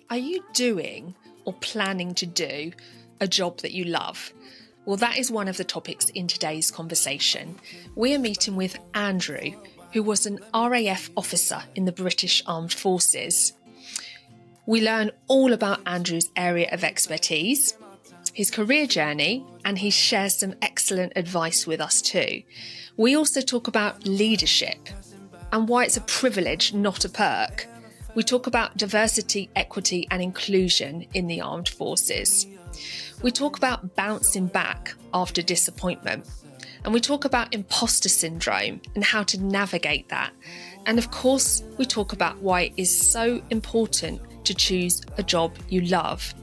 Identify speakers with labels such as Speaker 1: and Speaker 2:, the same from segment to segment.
Speaker 1: Are you doing or planning to do a job that you love? Well, that is one of the topics in today's conversation. We are meeting with Andrew, who was an RAF officer in the British Armed Forces. We learn all about Andrew's area of expertise, his career journey, and he shares some excellent advice with us too. We also talk about leadership and why it's a privilege, not a perk. We talk about diversity, equity, and inclusion in the armed forces. We talk about bouncing back after disappointment. And we talk about imposter syndrome and how to navigate that. And of course, we talk about why it is so important to choose a job you love.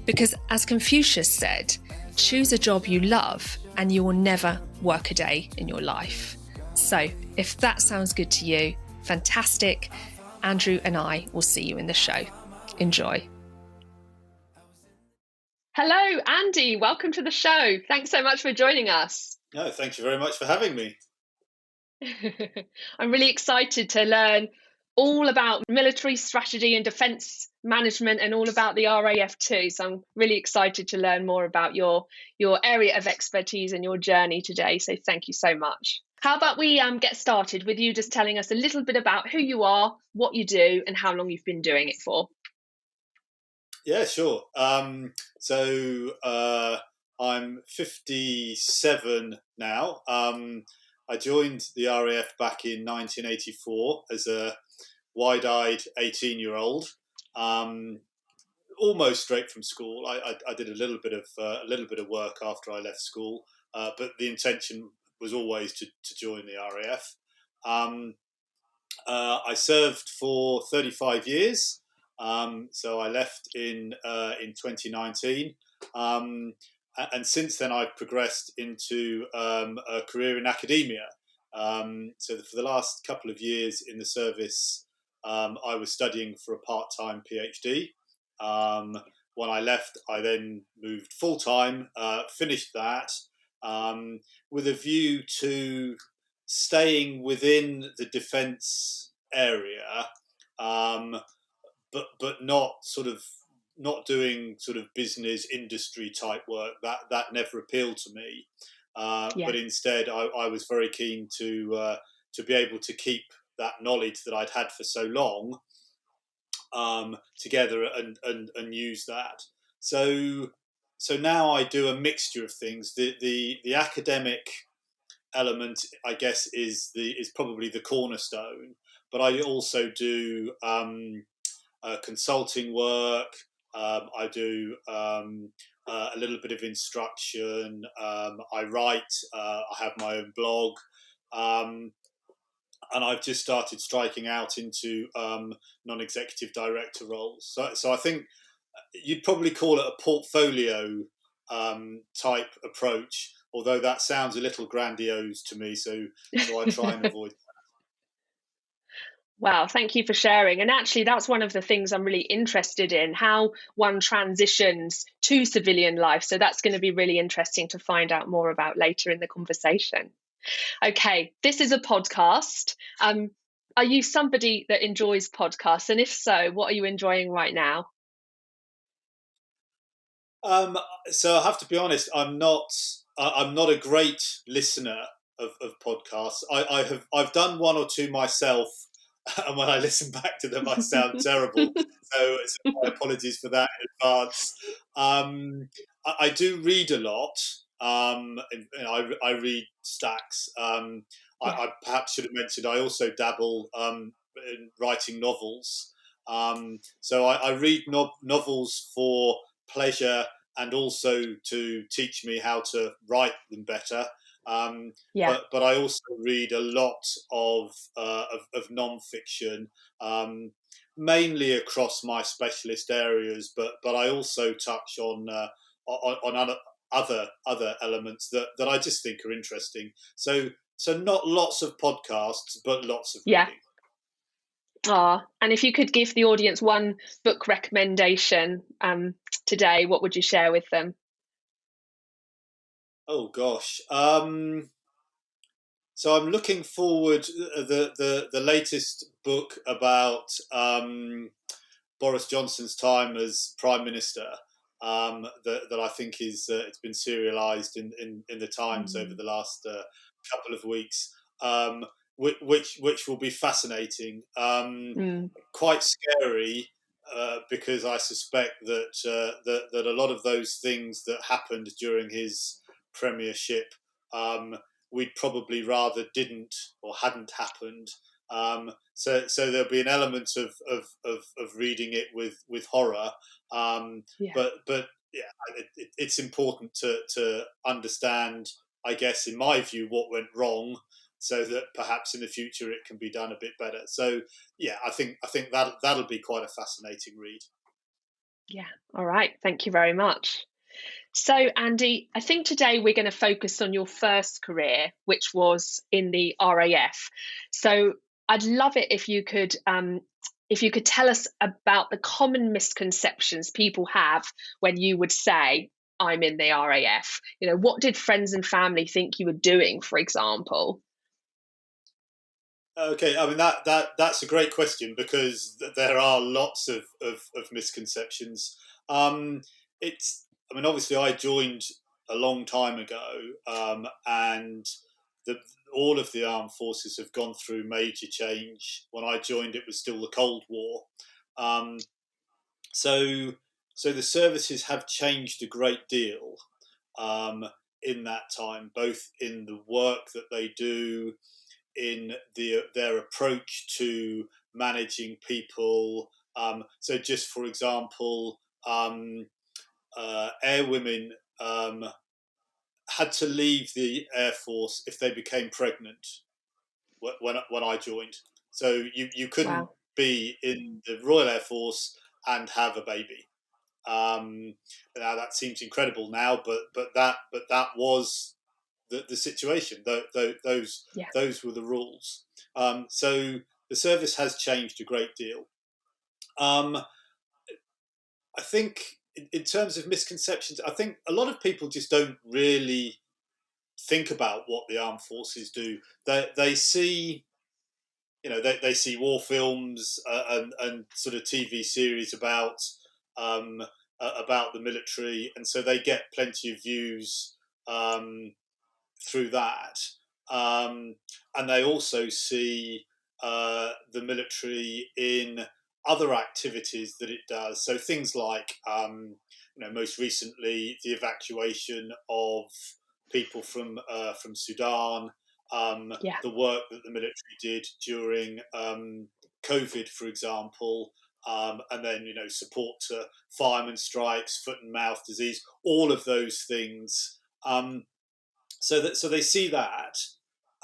Speaker 1: Because as Confucius said, choose a job you love and you will never work a day in your life. So if that sounds good to you, fantastic. Andrew and I will see you in the show. Enjoy. Hello, Andy. Welcome to the show. Thanks so much for joining us.
Speaker 2: No, thank you very much for having me.
Speaker 1: I'm really excited to learn all about military strategy and defence management and all about the RAF too. So I'm really excited to learn more about your area of expertise and your journey today. So thank you so much. How about we get started with you just telling us a little bit about who you are, what you do, and how long you've been doing it for?
Speaker 2: Yeah, sure. I'm 57 now. I joined the RAF back in 1984 as a wide-eyed 18-year-old, almost straight from school. I did a little bit of work after I left school, but the intention was always to join the RAF. I served for 35 years. So I left in 2019. And since then, I've progressed into a career in academia. So for the last couple of years in the service, I was studying for a part-time PhD. When I left, I then moved full-time, finished that, with a view to staying within the defence area, but not doing sort of business industry type work. That never appealed to me. But instead, I was very keen to be able to keep that knowledge that I'd had for so long together and use that. So now I do a mixture of things. The academic element, I guess, is probably the cornerstone. But I also do consulting work. I do a little bit of instruction. I write. I have my own blog, and I've just started striking out into non-executive director roles. So I think you'd probably call it a portfolio type approach, although that sounds a little grandiose to me. So I try and avoid that.
Speaker 1: Wow, thank you for sharing. And actually, that's one of the things I'm really interested in, how one transitions to civilian life. So that's going to be really interesting to find out more about later in the conversation. Okay, this is a podcast. Are you somebody that enjoys podcasts? And if so, what are you enjoying right now?
Speaker 2: So I have to be honest, I'm not a great listener of podcasts. I've done one or two myself, and when I listen back to them, I sound terrible. So my apologies for that in advance. I do read a lot. I read stacks. I perhaps should have mentioned I also dabble in writing novels. So I read novels for pleasure and also to teach me how to write them better. But I also read a lot of non-fiction, mainly across my specialist areas. But I also touch on other elements that I just think are interesting. So not lots of podcasts, but lots of reading.
Speaker 1: And if you could give the audience one book recommendation today, what would you share with them?
Speaker 2: Oh gosh. So I'm looking forward the latest book about Boris Johnson's time as Prime Minister, that I think is it's been serialised in the Times over the last couple of weeks, which will be fascinating, quite scary. Because I suspect that a lot of those things that happened during his premiership, we'd probably rather didn't or hadn't happened. So there'll be an element of reading it with horror. But yeah, it's important to understand, I guess, in my view, what went wrong, so that perhaps in the future it can be done a bit better. So yeah, I think that'll be quite a fascinating read.
Speaker 1: Yeah. All right. Thank you very much. So, Andy, I think today we're going to focus on your first career, which was in the RAF. So, I'd love it if you could tell us about the common misconceptions people have when you would say, "I'm in the RAF." You know, what did friends and family think you were doing, for example?
Speaker 2: Okay, I mean that's a great question, because there are lots of misconceptions. It's I mean, obviously I joined a long time ago, and the all of the armed forces have gone through major change. When I joined, it was still the Cold War, um, so the services have changed a great deal, um, in that time, both in the work that they do, in their approach to managing people. So, just for example, airwomen had to leave the Air Force if they became pregnant when I joined. So you couldn't
Speaker 1: Wow.
Speaker 2: be in the Royal Air Force and have a baby. Now that seems incredible now, but that was the situation.
Speaker 1: Yeah.
Speaker 2: Those were the rules. So the service has changed a great deal. Um, I think in terms of misconceptions, I think a lot of people just don't really think about what the armed forces do. They see, they see war films, and sort of TV series um, about the military, and so they get plenty of views, um, through that. Um, and they also see the military in other activities that it does. So things like, most recently, the evacuation of people from Sudan,
Speaker 1: Yeah.
Speaker 2: the work that the military did during COVID, for example. And then, support to fireman strikes, foot and mouth disease, all of those things. So they see that,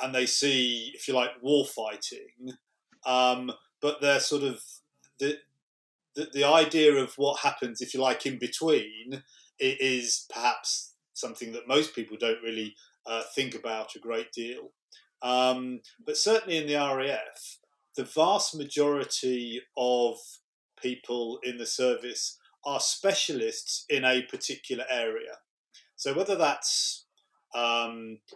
Speaker 2: and they see, if you like, war fighting, but they're sort of the, the idea of what happens, if you like, in between, is perhaps something that most people don't really think about a great deal. But certainly in the RAF, the vast majority of people in the service are specialists in a particular area. So whether that's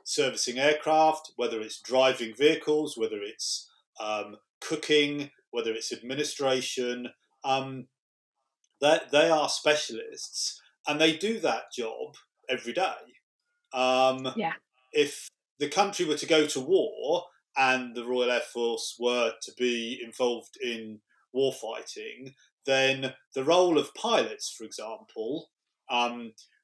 Speaker 2: servicing aircraft, whether it's driving vehicles, whether it's cooking, whether it's administration, um, they are specialists, and they do that job every day. Um,
Speaker 1: Yeah.
Speaker 2: if the country were to go to war and the Royal Air Force were to be involved in war fighting, then the role of pilots, for example,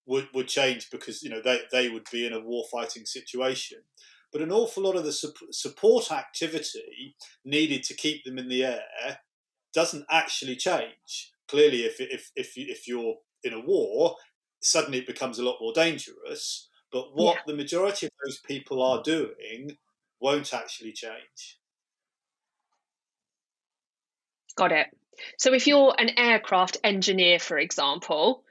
Speaker 2: would change, because they would be in a war fighting situation. But an awful lot of the support activity needed to keep them in the air doesn't actually change. Clearly, if you're in a war, suddenly it becomes a lot more dangerous. But
Speaker 1: Yeah.
Speaker 2: what the majority of those people are doing won't actually change.
Speaker 1: Got it. So if you're an aircraft engineer, for example,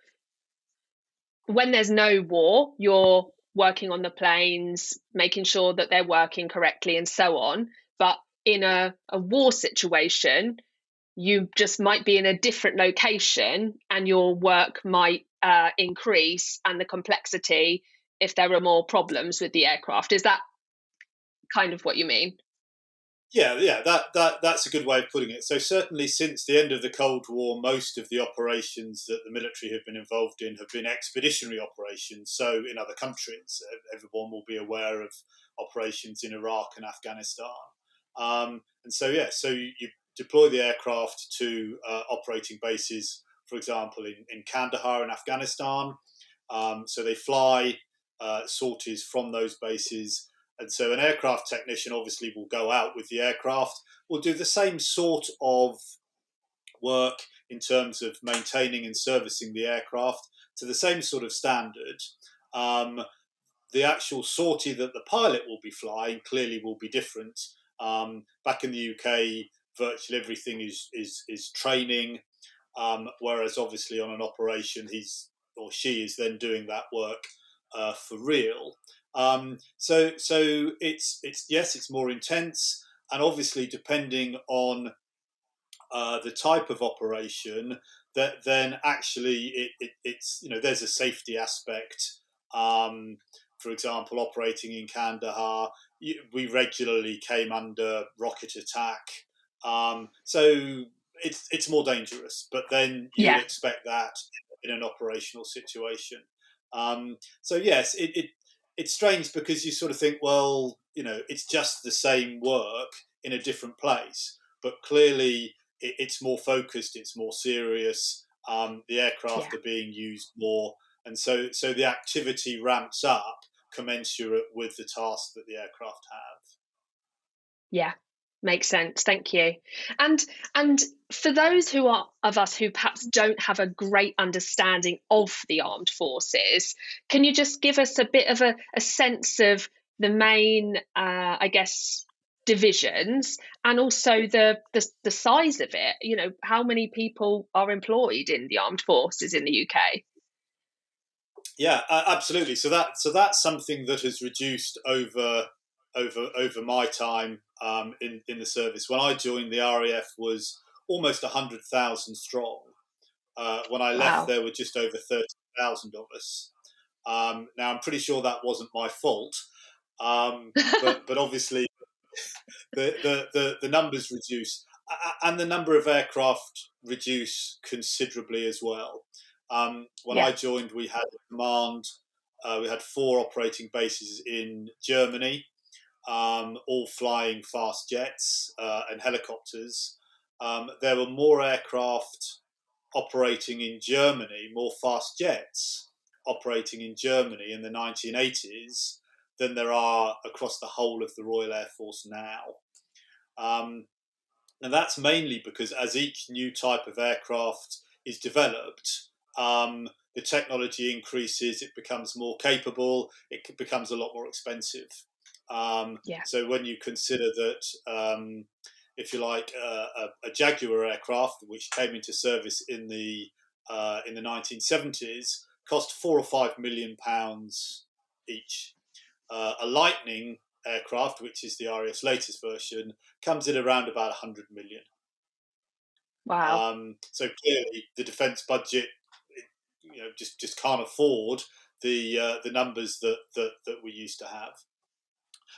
Speaker 1: when there's no war, you're working on the planes, making sure that they're working correctly and so on. But in a war situation, you just might be in a different location and your work might increase, and the complexity if there are more problems with the aircraft. Is that kind of what you mean?
Speaker 2: Yeah, that's a good way of putting it. So certainly since the end of the Cold War, most of the operations that the military have been involved in have been expeditionary operations. So in other countries, everyone will be aware of operations in Iraq and Afghanistan. And so yeah, so you deploy the aircraft to operating bases, for example, in Kandahar in Afghanistan. So they fly sorties from those bases, and so an aircraft technician obviously will go out with the aircraft, will do the same sort of work in terms of maintaining and servicing the aircraft to the same sort of standard. Um, the actual sortie that the pilot will be flying clearly will be different. Back in the UK, virtually everything is training, whereas obviously on an operation, he's or she is then doing that work for real. So it's yes, it's more intense, and obviously depending on the type of operation, that then actually it's there's a safety aspect. For example, operating in Kandahar, we regularly came under rocket attack, so it's more dangerous. But then you would
Speaker 1: Yeah,
Speaker 2: expect that in an operational situation. So yes, it's strange because you sort of think, well, it's just the same work in a different place, but clearly it's more focused, it's more serious. The
Speaker 1: yeah.
Speaker 2: aircraft are being used more, and so the activity ramps up commensurate with the task that the aircraft have.
Speaker 1: Yeah, makes sense. Thank you. And and for those who are of us who perhaps don't have a great understanding of the armed forces, can you just give us a bit of a sense of the main, I guess, divisions, and also the size of it? You know, how many people are employed in the armed forces in the UK?
Speaker 2: Yeah, absolutely. So that's something that has reduced over my time in the service. When I joined, the RAF was almost 100,000 strong. When I left,
Speaker 1: Wow.
Speaker 2: there were just over 30,000 of us. Now, I'm pretty sure that wasn't my fault, but obviously the numbers reduce, and the number of aircraft reduce considerably as well. When
Speaker 1: Yeah,
Speaker 2: I joined, we had a command. We had 4 operating bases in Germany, all flying fast jets and helicopters. There were more aircraft operating in Germany, more fast jets operating in Germany in the 1980s than there are across the whole of the Royal Air Force now. Um, and that's mainly because as each new type of aircraft is developed, the technology increases, it becomes more capable, it becomes a lot more expensive.
Speaker 1: yeah,
Speaker 2: So when you consider that, if you like, a Jaguar aircraft, which came into service in the 1970s, cost £4 or £5 million each. A Lightning aircraft, which is the RAF's latest version, comes in around about 100 million.
Speaker 1: wow.
Speaker 2: So clearly, the defence budget, just can't afford the numbers that we used to have.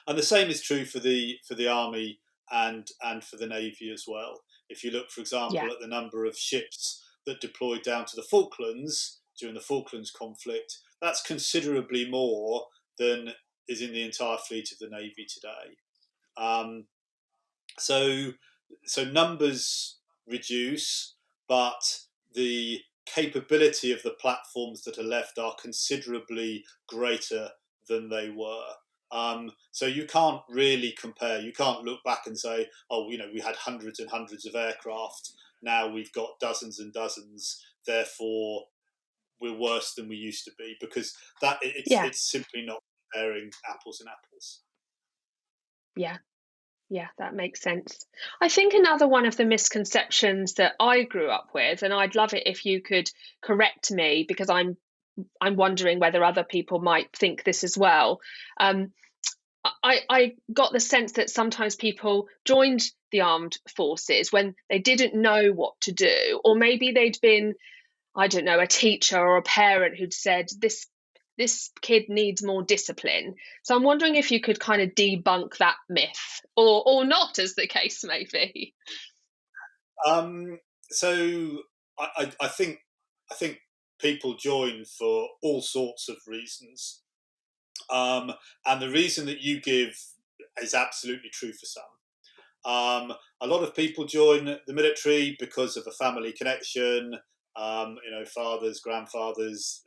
Speaker 2: And the same is true for the army and for the navy as well. If you look, for
Speaker 1: Yeah,
Speaker 2: example, at the number of ships that deployed down to the Falklands during the Falklands conflict, that's considerably more than is in the entire fleet of the navy today. Um, so so numbers reduce, but the capability of the platforms that are left are considerably greater than they were. So you can't really compare. You can't look back and say, "Oh, we had hundreds and hundreds of aircraft. Now we've got dozens and dozens. Therefore, we're worse than we used to be," because
Speaker 1: yeah,
Speaker 2: it's simply not comparing apples and apples.
Speaker 1: yeah. Yeah, that makes sense. I think another one of the misconceptions that I grew up with, and I'd love it if you could correct me because I'm wondering whether other people might think this as well. Um, I got the sense that sometimes people joined the armed forces when they didn't know what to do, or maybe they'd been, I don't know, a teacher or a parent who'd said, this this kid needs more discipline. So I'm wondering if you could kind of debunk that myth, or not, as the case may be.
Speaker 2: So I think people join for all sorts of reasons, and the reason that you give is absolutely true for some. A lot of people join the military because of a family connection, fathers, grandfathers,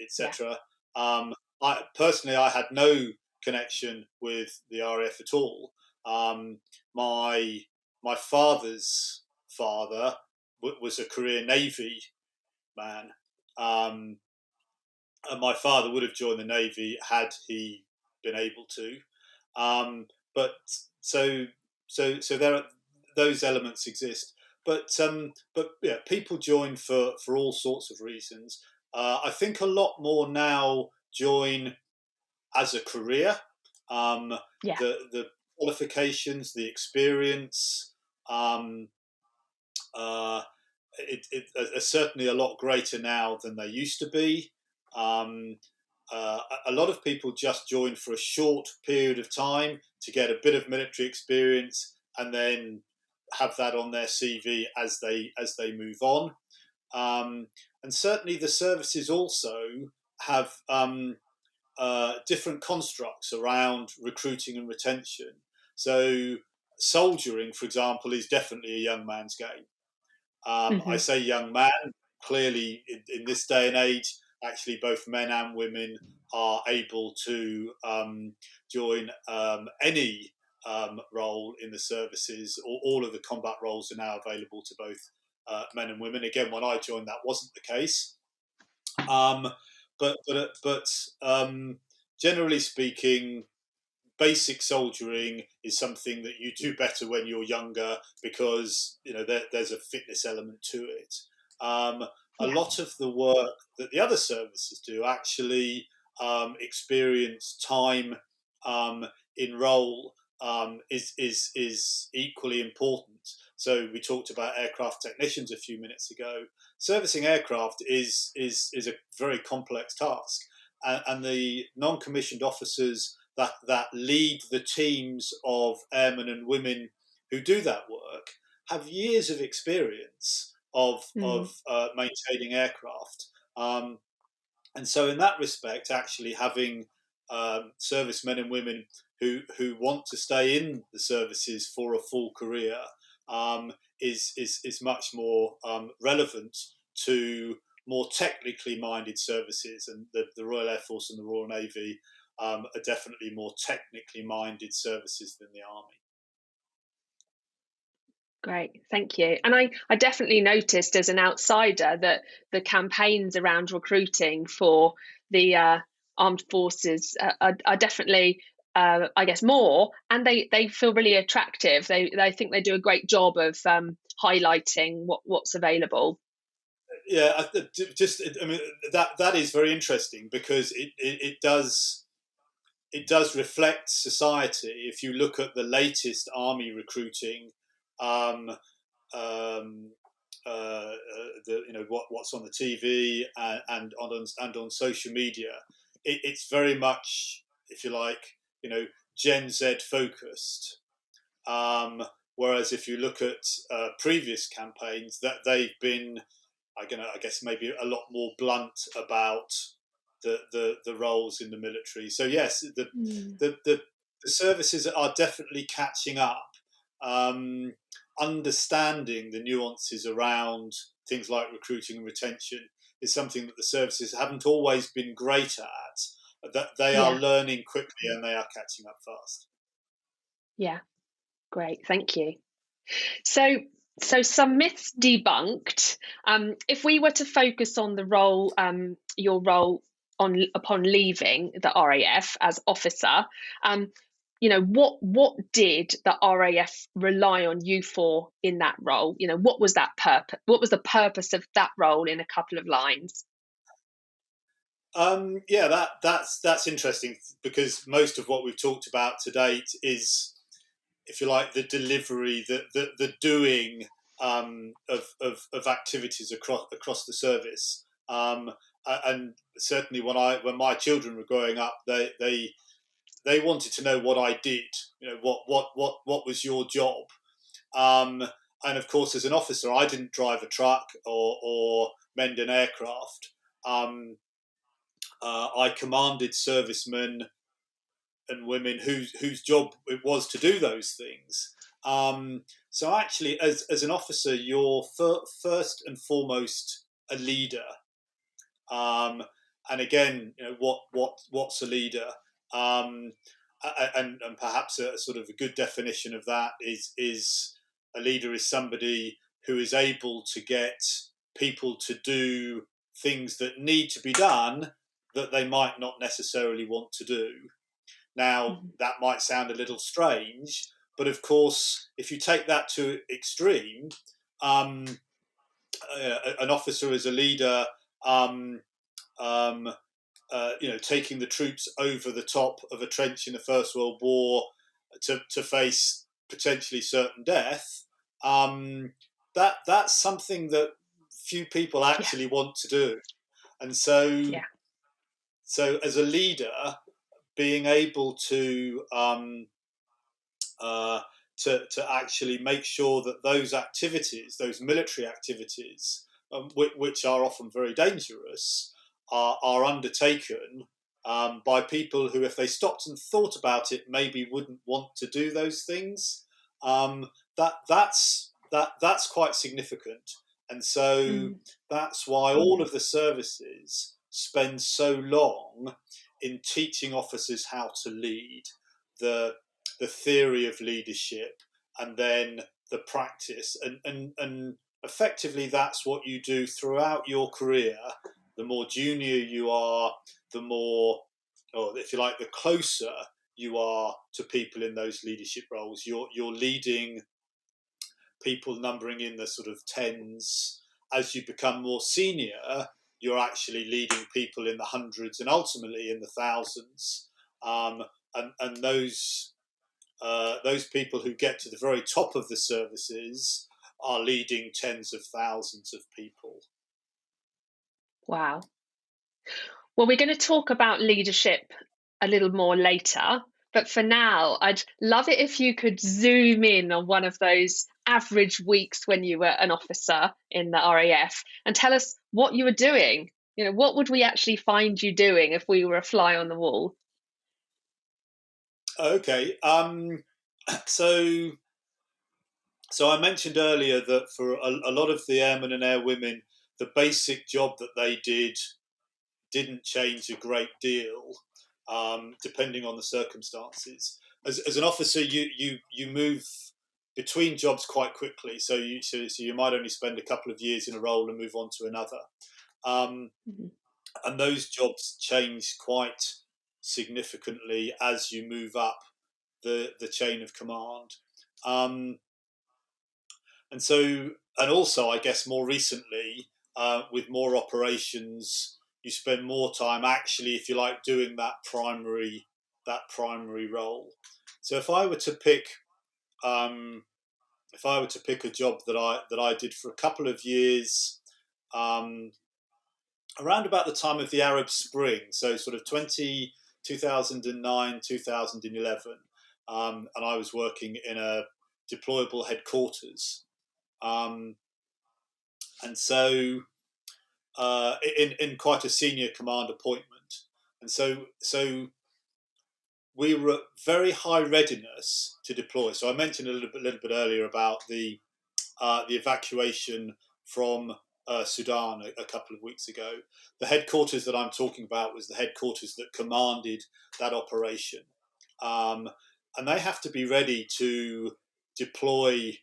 Speaker 2: etc. I personally, I had no connection with the RAF at all. My father's father was a career Navy man, and my father would have joined the Navy had he been able to. But so there are, those elements exist. But yeah, people join for all sorts of reasons. I think a lot more now join as a career. The qualifications, the experience, um, uh, it are certainly a lot greater now than they used to be. Um, a lot of people just join for a short period of time to get a bit of military experience and then have that on their CV as they move on. And certainly the services also have different constructs around recruiting and retention. So soldiering, for example, is definitely a young man's game. I say young man, clearly in this day and age, actually both men and women are able to join any role in the services. All of the combat roles are now available to both men and women. Again, when I joined, that wasn't the case. But generally speaking, basic soldiering is something that you do better when you're younger because there's a fitness element to it. A lot of the work that the other services do actually experience time in role is equally important. So we talked about aircraft technicians a few minutes ago. Servicing aircraft is a very complex task, and the non-commissioned officers that lead the teams of airmen and women who do that work have years of experience of maintaining aircraft. And so in that respect, actually having servicemen and women who want to stay in the services for a full career is much more relevant to more technically minded services, and the Royal Air Force and the Royal Navy are definitely more technically minded services than the Army.
Speaker 1: Great, thank you. And I definitely noticed as an outsider that the campaigns around recruiting for the armed forces are definitely, I guess, more, and they feel really attractive. They think they do a great job of highlighting what's available.
Speaker 2: Yeah, I mean that is very interesting because it does reflect society. If you look at the latest army recruiting, what's on the TV and on social media, it's very much, if you like, Gen Z focused. Whereas if you look at previous campaigns, that they've been, I guess maybe a lot more blunt about the roles in the military. So yes, the services are definitely catching up, understanding the nuances around things like recruiting and retention is something that the services haven't always been great at. That they are learning quickly and they are catching up fast.
Speaker 1: Yeah, great, thank you. So some myths debunked. If we were to focus on the role, your role upon leaving the RAF as officer, what did the RAF rely on you for in that role? What was that purpose? What was the purpose of that role in a couple of lines?
Speaker 2: That's interesting because most of what we've talked about to date is, if you like, the delivery, the doing of activities across the service. and certainly when my children were growing up, they wanted to know what I did. What was your job? Um, and of course, as an officer, I didn't drive a truck or mend an aircraft. I commanded servicemen and women whose job it was to do those things. So actually, as an officer, you're first and foremost a leader. And again, what's a leader? Um, and perhaps a sort of a good definition of that is a leader is somebody who is able to get people to do things that need to be done that they might not necessarily want to do. Now, that might sound a little strange, but of course, if you take that to extreme, an officer is a leader, taking the troops over the top of a trench in the First World War to face potentially certain death. That's something that few people actually want to do, and so as a leader, being able to actually make sure that those activities, those military activities, which are often very dangerous, are undertaken by people who, if they stopped and thought about it, maybe wouldn't want to do those things. That's quite significant, and so that's why all of the services spend so long in teaching officers how to lead, the theory of leadership, and then the practice, and effectively that's what you do throughout your career. The more junior you are, the more, or if you like, the closer you are to people in those leadership roles. You're leading people numbering in the sort of tens. As you become more senior, you're actually leading people in the hundreds and ultimately in the thousands. And those people who get to the very top of the services are leading tens of thousands of people.
Speaker 1: Wow. Well, we're going to talk about leadership a little more later, but for now, I'd love it if you could zoom in on one of those average weeks when you were an officer in the RAF and tell us what you were doing. What would we actually find you doing if we were a fly on the wall?
Speaker 2: Okay. So I mentioned earlier that for a lot of the airmen and airwomen, the basic job that they didn't change a great deal, depending on the circumstances. As an officer, you move between jobs quite quickly, so you might only spend a couple of years in a role and move on to another, and those jobs change quite significantly as you move up the chain of command. And also, I guess more recently, with more operations, you spend more time actually, if you like, doing that primary role. So if I were to pick a job that I did for a couple of years, around about the time of the Arab Spring, so sort of 2009, 2011, and I was working in a deployable headquarters. And so in quite a senior command appointment. And so we were at very high readiness to deploy. So I mentioned a little bit earlier about the evacuation from Sudan a couple of weeks ago. The headquarters that I'm talking about was the headquarters that commanded that operation. And they have to be ready to deploy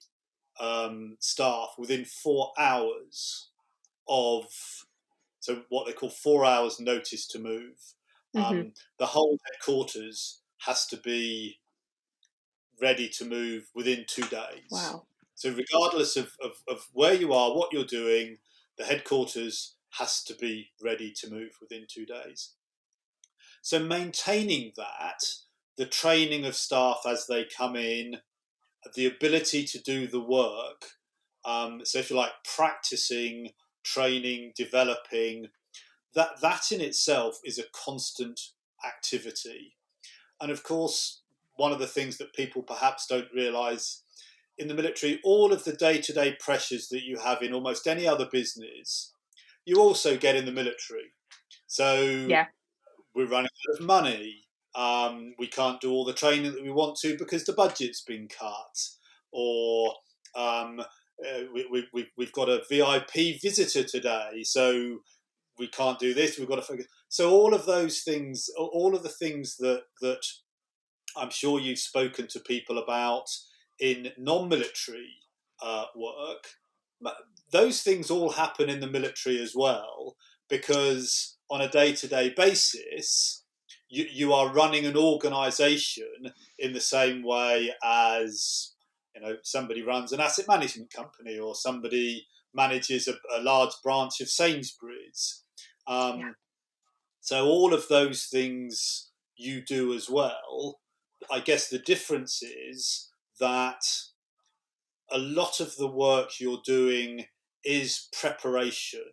Speaker 2: staff within 4 hours of, so what they call 4 hours notice to move. The whole headquarters has to be ready to move within 2 days.
Speaker 1: Wow.
Speaker 2: So regardless of where you are, what you're doing, the headquarters has to be ready to move within 2 days. So maintaining that, the training of staff as they come in, the ability to do the work, so if you like, practicing, training, developing, that in itself is a constant activity. And of course, one of the things that people perhaps don't realise in the military, all of the day-to-day pressures that you have in almost any other business, you also get in the military. So
Speaker 1: Yeah.
Speaker 2: we're running out of money. We can't do all the training that we want to because the budget's been cut, or we've got a VIP visitor today, so we can't do this. We've got to focus. So all of those things, all of the things that I'm sure you've spoken to people about in non-military work, those things all happen in the military as well, because on a day-to-day basis, you are running an organisation in the same way as somebody runs an asset management company, or somebody manages a large branch of Sainsbury's.
Speaker 1: Yeah.
Speaker 2: So all of those things you do as well. I guess the difference is that a lot of the work you're doing is preparation.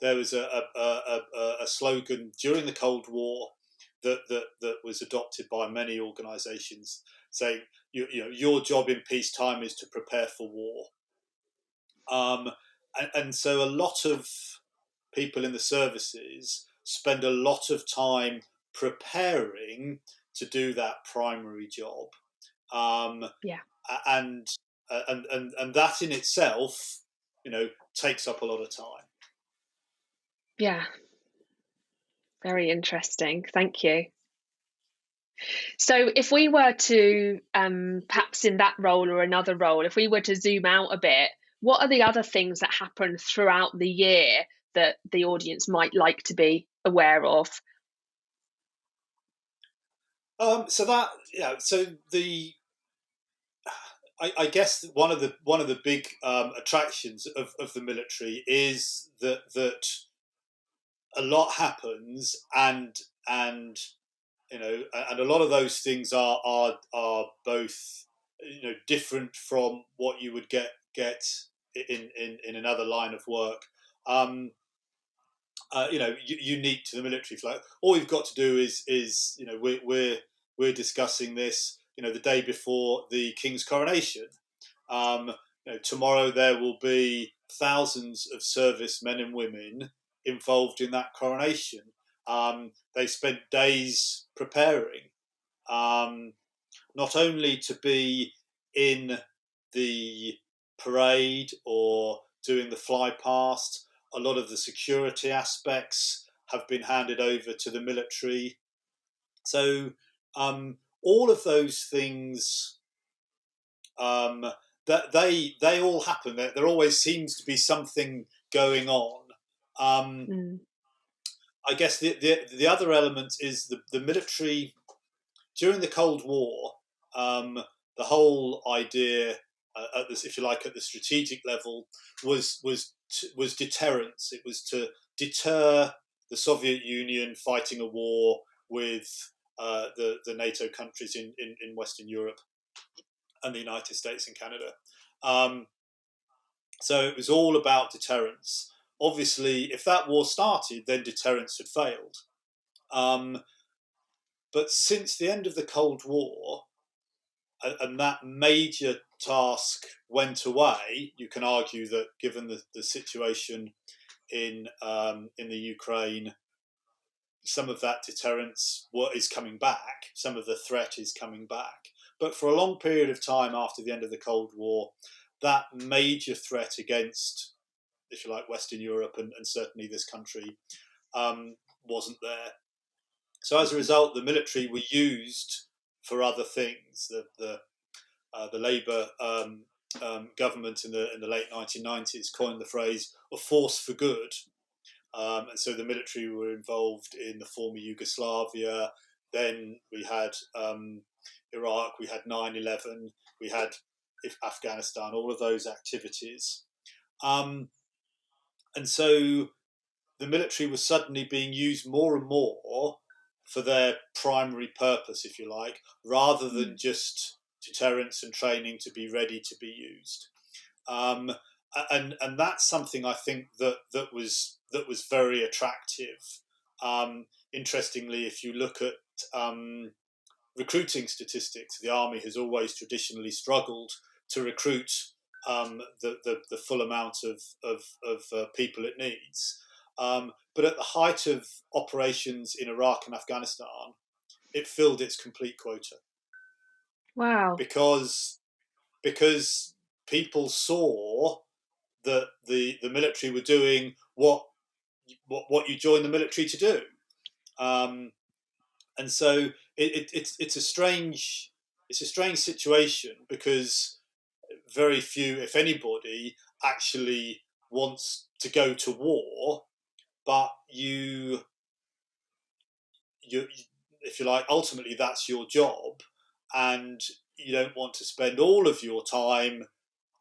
Speaker 2: There was a slogan during the Cold War that was adopted by many organisations, saying, your job in peacetime is to prepare for war. And so a lot of people in the services spend a lot of time preparing to do that primary job.
Speaker 1: Yeah.
Speaker 2: And that in itself, takes up a lot of time.
Speaker 1: Yeah. Very interesting. Thank you. So if we were to, perhaps in that role or another role, if we were to zoom out a bit, what are the other things that happen throughout the year that the audience might like to be aware of?
Speaker 2: I guess one of the big attractions of the military is that a lot happens, and a lot of those things are both different from what you would get in another line of work. Unique to the military flag. All you've got to do is we're discussing this the day before the King's coronation. Tomorrow there will be thousands of service men and women involved in that coronation. They spent days preparing, not only to be in the parade or doing the fly past. A lot of the security aspects have been handed over to the military. So all of those things, that they all happen. There always seems to be something going on. I guess the other element is the military during the Cold War. The whole idea, at this, if you like, at the strategic level, was deterrence. It was to deter the Soviet Union fighting a war with the NATO countries in Western Europe and the United States and Canada. So it was all about deterrence. Obviously, if that war started, then deterrence had failed. But since the end of the Cold War, and that major task went away, you can argue that given the situation in the Ukraine, some of that deterrence is coming back. Some of the threat is coming back. But for a long period of time after the end of the Cold War, that major threat against, if you like, Western Europe and certainly this country wasn't there. So as a result, the military were used for other things. The Labour government in the late 1990s coined the phrase "a force for good," and so the military were involved in the former Yugoslavia. Then we had Iraq, we had 9/11, we had Afghanistan, all of those activities. And so the military was suddenly being used more and more for their primary purpose, if you like, rather than just deterrence and training to be ready to be used. and that's something I think that was very attractive. Interestingly, if you look at recruiting statistics, the army has always traditionally struggled to recruit the full amount of people it needs. But at the height of operations in Iraq and Afghanistan, it filled its complete quota.
Speaker 1: Wow.
Speaker 2: Because people saw that the military were doing what you join the military to do. And so it's a strange situation, because very few, if anybody, actually wants to go to war, but you if you like, ultimately that's your job, and you don't want to spend all of your time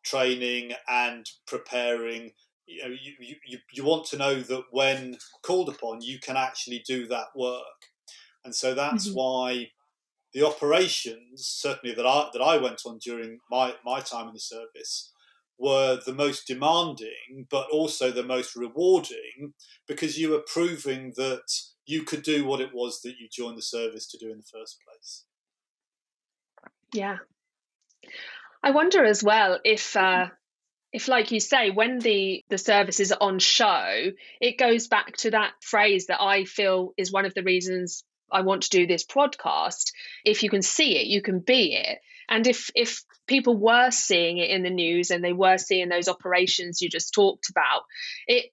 Speaker 2: training and preparing. You want to know that when called upon, you can actually do that work. And so that's why the operations, certainly that I went on during my time in the service, were the most demanding, but also the most rewarding, because you were proving that you could do what it was that you joined the service to do in the first place.
Speaker 1: Yeah. I wonder as well if like you say, when the service is on show, it goes back to that phrase that I feel is one of the reasons I want to do this podcast. If you can see it, you can be it. And if people were seeing it in the news and they were seeing those operations you just talked about, it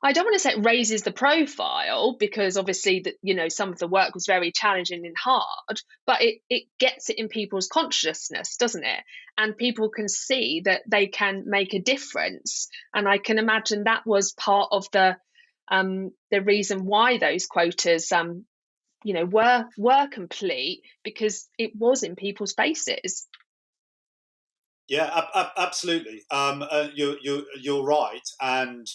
Speaker 1: I don't want to say it raises the profile, because obviously that some of the work was very challenging and hard, but it gets it in people's consciousness, doesn't it? And people can see that they can make a difference. And I can imagine that was part of the reason why those quotas were complete, because it was in people's faces.
Speaker 2: Yeah, absolutely. You're right, and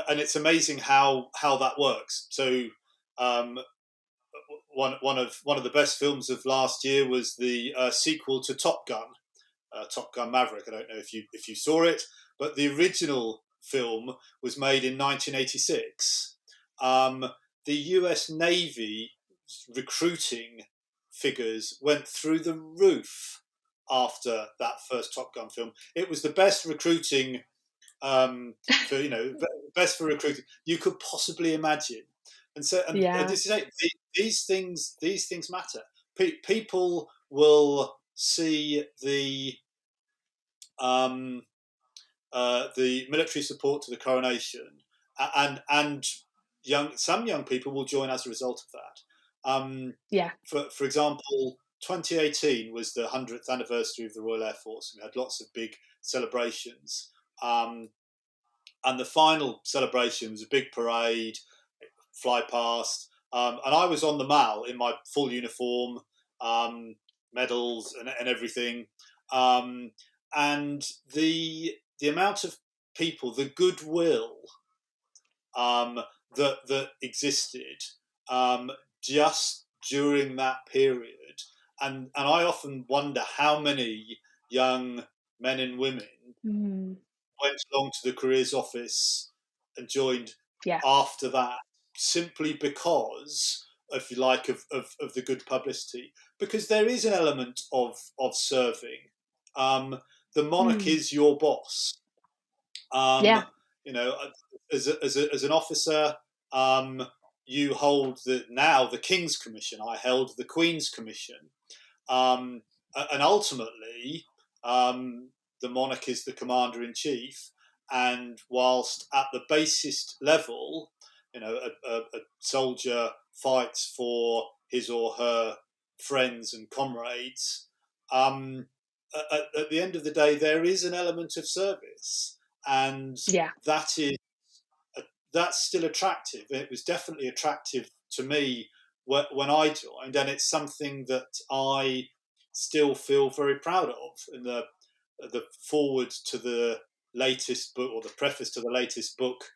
Speaker 2: it's amazing how that works. So, one of the best films of last year was the sequel to Top Gun, Top Gun Maverick. I don't know if you saw it, but the original film was made in 1986. The US Navy recruiting figures went through the roof after that first Top Gun film. It was the best recruiting best for recruiting you could possibly imagine. And so, this is it. These things matter. People will see the military support to the coronation, and some young people will join as a result of that. For example, 2018 was the 100th anniversary of the Royal Air Force. We had lots of big celebrations. And the final celebration was a big parade, fly past. And I was on the Mall in my full uniform, medals and everything. And the amount of people, the goodwill that existed just during that period. And I often wonder how many young men and women went along to the careers office and joined after that, simply because, if you like, of the good publicity. Because there is an element of serving. The monarch is your boss. As an officer, you hold the King's Commission. I held the Queen's Commission, and ultimately, the monarch is the commander-in-chief. And whilst at the basest level, a soldier fights for his or her friends and comrades, at the end of the day, there is an element of service, and that's still attractive. It was definitely attractive to me when I joined, and it's something that I still feel very proud of. In the foreword to the latest book, or the preface to the latest book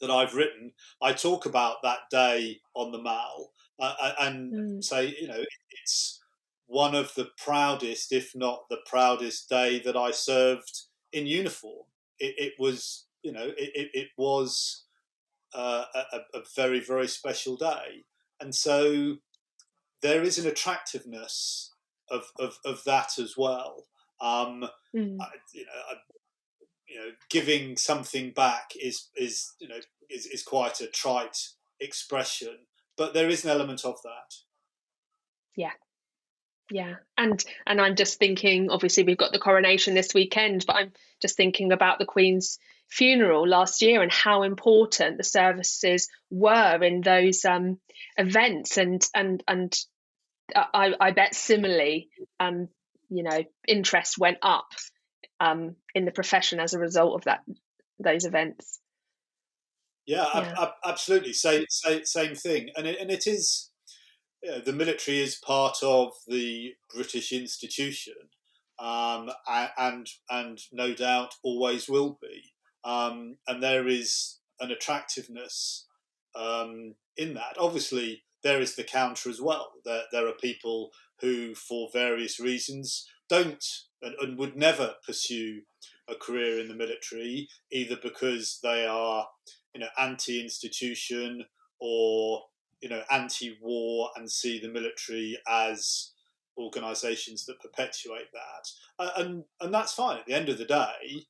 Speaker 2: that I've written, I talk about that day on the Mall, and say, it's one of the proudest, if not the proudest day that I served in uniform. It was, it was a very, very special day. And so there is an attractiveness of that as well.
Speaker 1: Mm.
Speaker 2: Giving something back is quite a trite expression, but there is an element of that.
Speaker 1: Yeah. And I'm just thinking, obviously we've got the coronation this weekend, but I'm just thinking about the Queen's funeral last year and how important the services were in those events, and I bet similarly, interest went up in the profession as a result of those events.
Speaker 2: Yeah. Absolutely. Same thing. And it is, the military is part of the British institution, and no doubt always will be. And there is an attractiveness in that. Obviously, there is the counter as well. There are people who, for various reasons, don't and would never pursue a career in the military, either because they are, anti-institution, or anti-war, and see the military as organisations that perpetuate that, and that's fine. At the end of the day,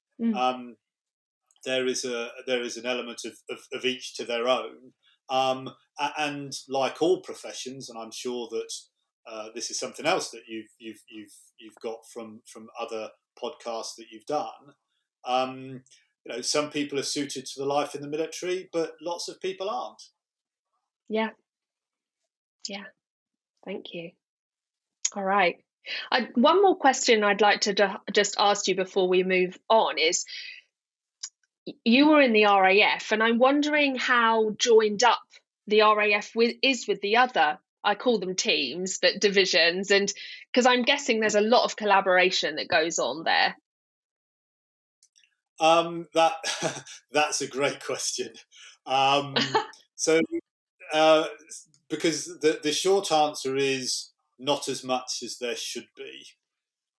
Speaker 2: there is an element of each to their own, and like all professions, and I'm sure that this is something else that you've got from other podcasts that you've done. Some people are suited to the life in the military, but lots of people aren't.
Speaker 1: Yeah. Thank you. All right. One more question I'd like to just ask you before we move on is, you were in the RAF, and I'm wondering how joined up the RAF is with the other, I call them teams, but divisions, and because I'm guessing there's a lot of collaboration that goes on there.
Speaker 2: That's a great question. So, because the short answer is not as much as there should be.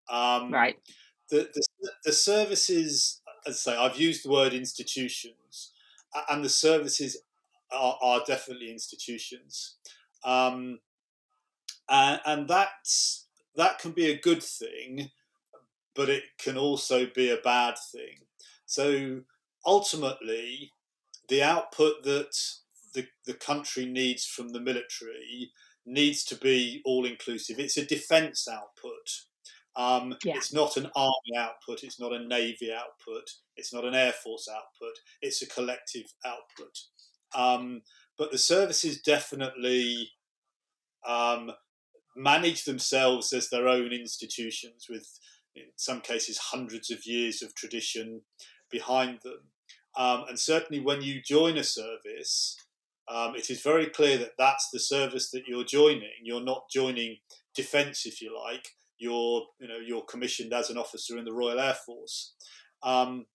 Speaker 1: Right.
Speaker 2: The services, as I say, I've used the word institutions, and the services are definitely institutions, and that can be a good thing, but it can also be a bad thing. So ultimately, the output that the country needs from the military needs to be all inclusive. It's a defence output. It's not an army output. It's not a navy output. It's not an air force output. It's a collective output. But the services definitely manage themselves as their own institutions, with, in some cases, hundreds of years of tradition behind them. And certainly when you join a service, it is very clear that that's the service that you're joining. You're not joining defence, if you like. You're commissioned as an officer in the Royal Air Force. And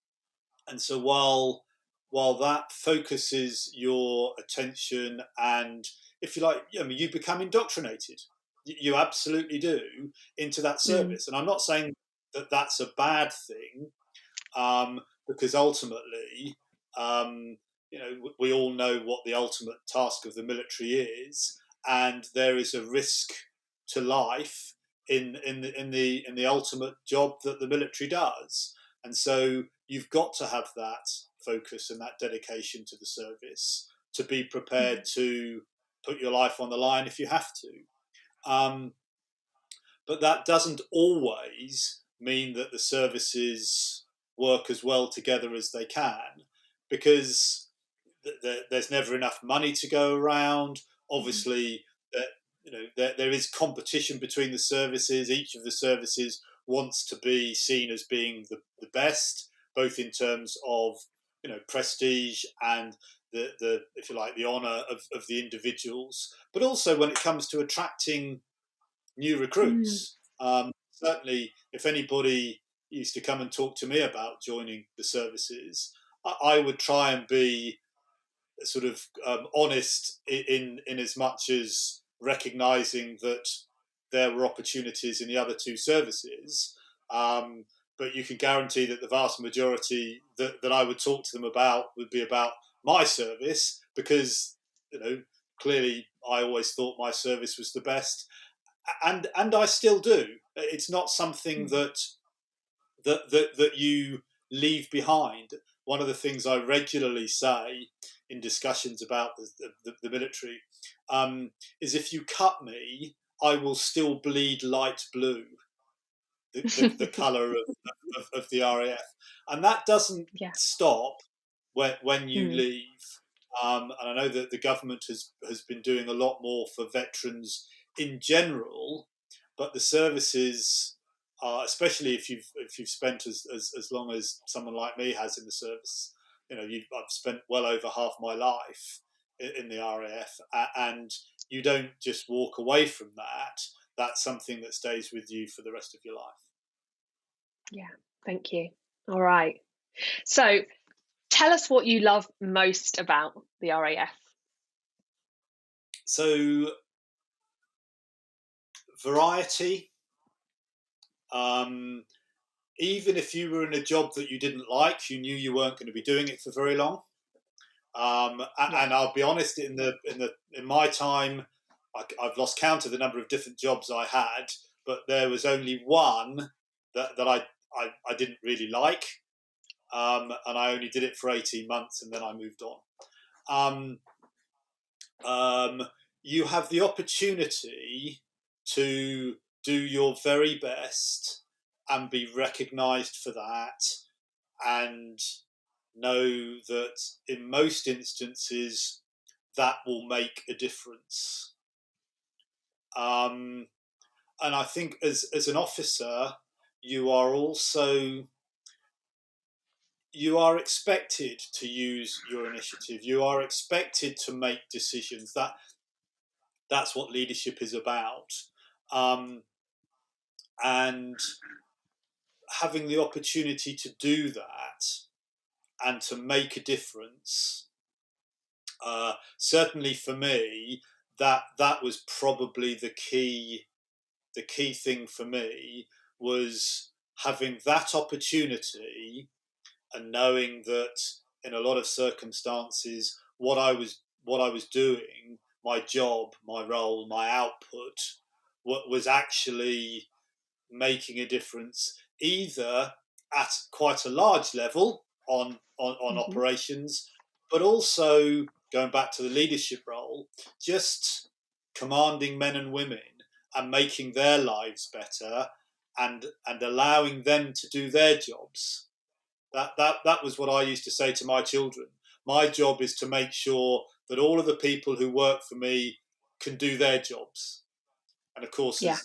Speaker 2: so while that focuses your attention, and, if you like, you become indoctrinated. You absolutely do, into that service. And I'm not saying that that's a bad thing, because ultimately, we all know what the ultimate task of the military is, and there is a risk to life in the ultimate job that the military does. And so you've got to have that focus and that dedication to the service to be prepared to put your life on the line if you have to. But that doesn't always mean that the services work as well together as they can, because there's never enough money to go around. Obviously, there is competition between the services. Each of the services wants to be seen as being the best, both in terms of prestige and the if you like, the honour of the individuals, but also when it comes to attracting new recruits. Certainly, if anybody used to come and talk to me about joining the services, I would try and be sort of honest in as much as recognising that there were opportunities in the other two services. But you can guarantee that the vast majority that I would talk to them about would be about my service, because, clearly I always thought my service was the best, and I still do. It's not something that you leave behind. One of the things I regularly say in discussions about the military is, if you cut me, I will still bleed light blue, the colour of the RAF. And that doesn't stop when you leave. And I know that the government has been doing a lot more for veterans in general, but the services, especially if you've spent as long as someone like me has in the service, I've spent well over half my life in the RAF, and you don't just walk away from that. That's something that stays with you for the rest of your life.
Speaker 1: Yeah, thank you. All right. So tell us what you love most about the RAF.
Speaker 2: So, variety. Even if you were in a job that you didn't like, you knew you weren't going to be doing it for very long. And I'll be honest, in my time, I've lost count of the number of different jobs I had, but there was only one that I didn't really like, and I only did it for 18 months, and then I moved on. You have the opportunity to do your very best and be recognised for that, and know that in most instances that will make a difference. And I think as an officer, you are expected to use your initiative. You are expected to make decisions. That's what leadership is about. And having the opportunity to do that and to make a difference, certainly for me, that was probably the key thing for me, was having that opportunity and knowing that in a lot of circumstances what I was doing, my job, my role, my output, what was actually making a difference, either at quite a large level on operations, but also, going back to the leadership role, just commanding men and women and making their lives better, and allowing them to do their jobs. That was what I used to say to my children. My job is to make sure that all of the people who work for me can do their jobs. And of course, as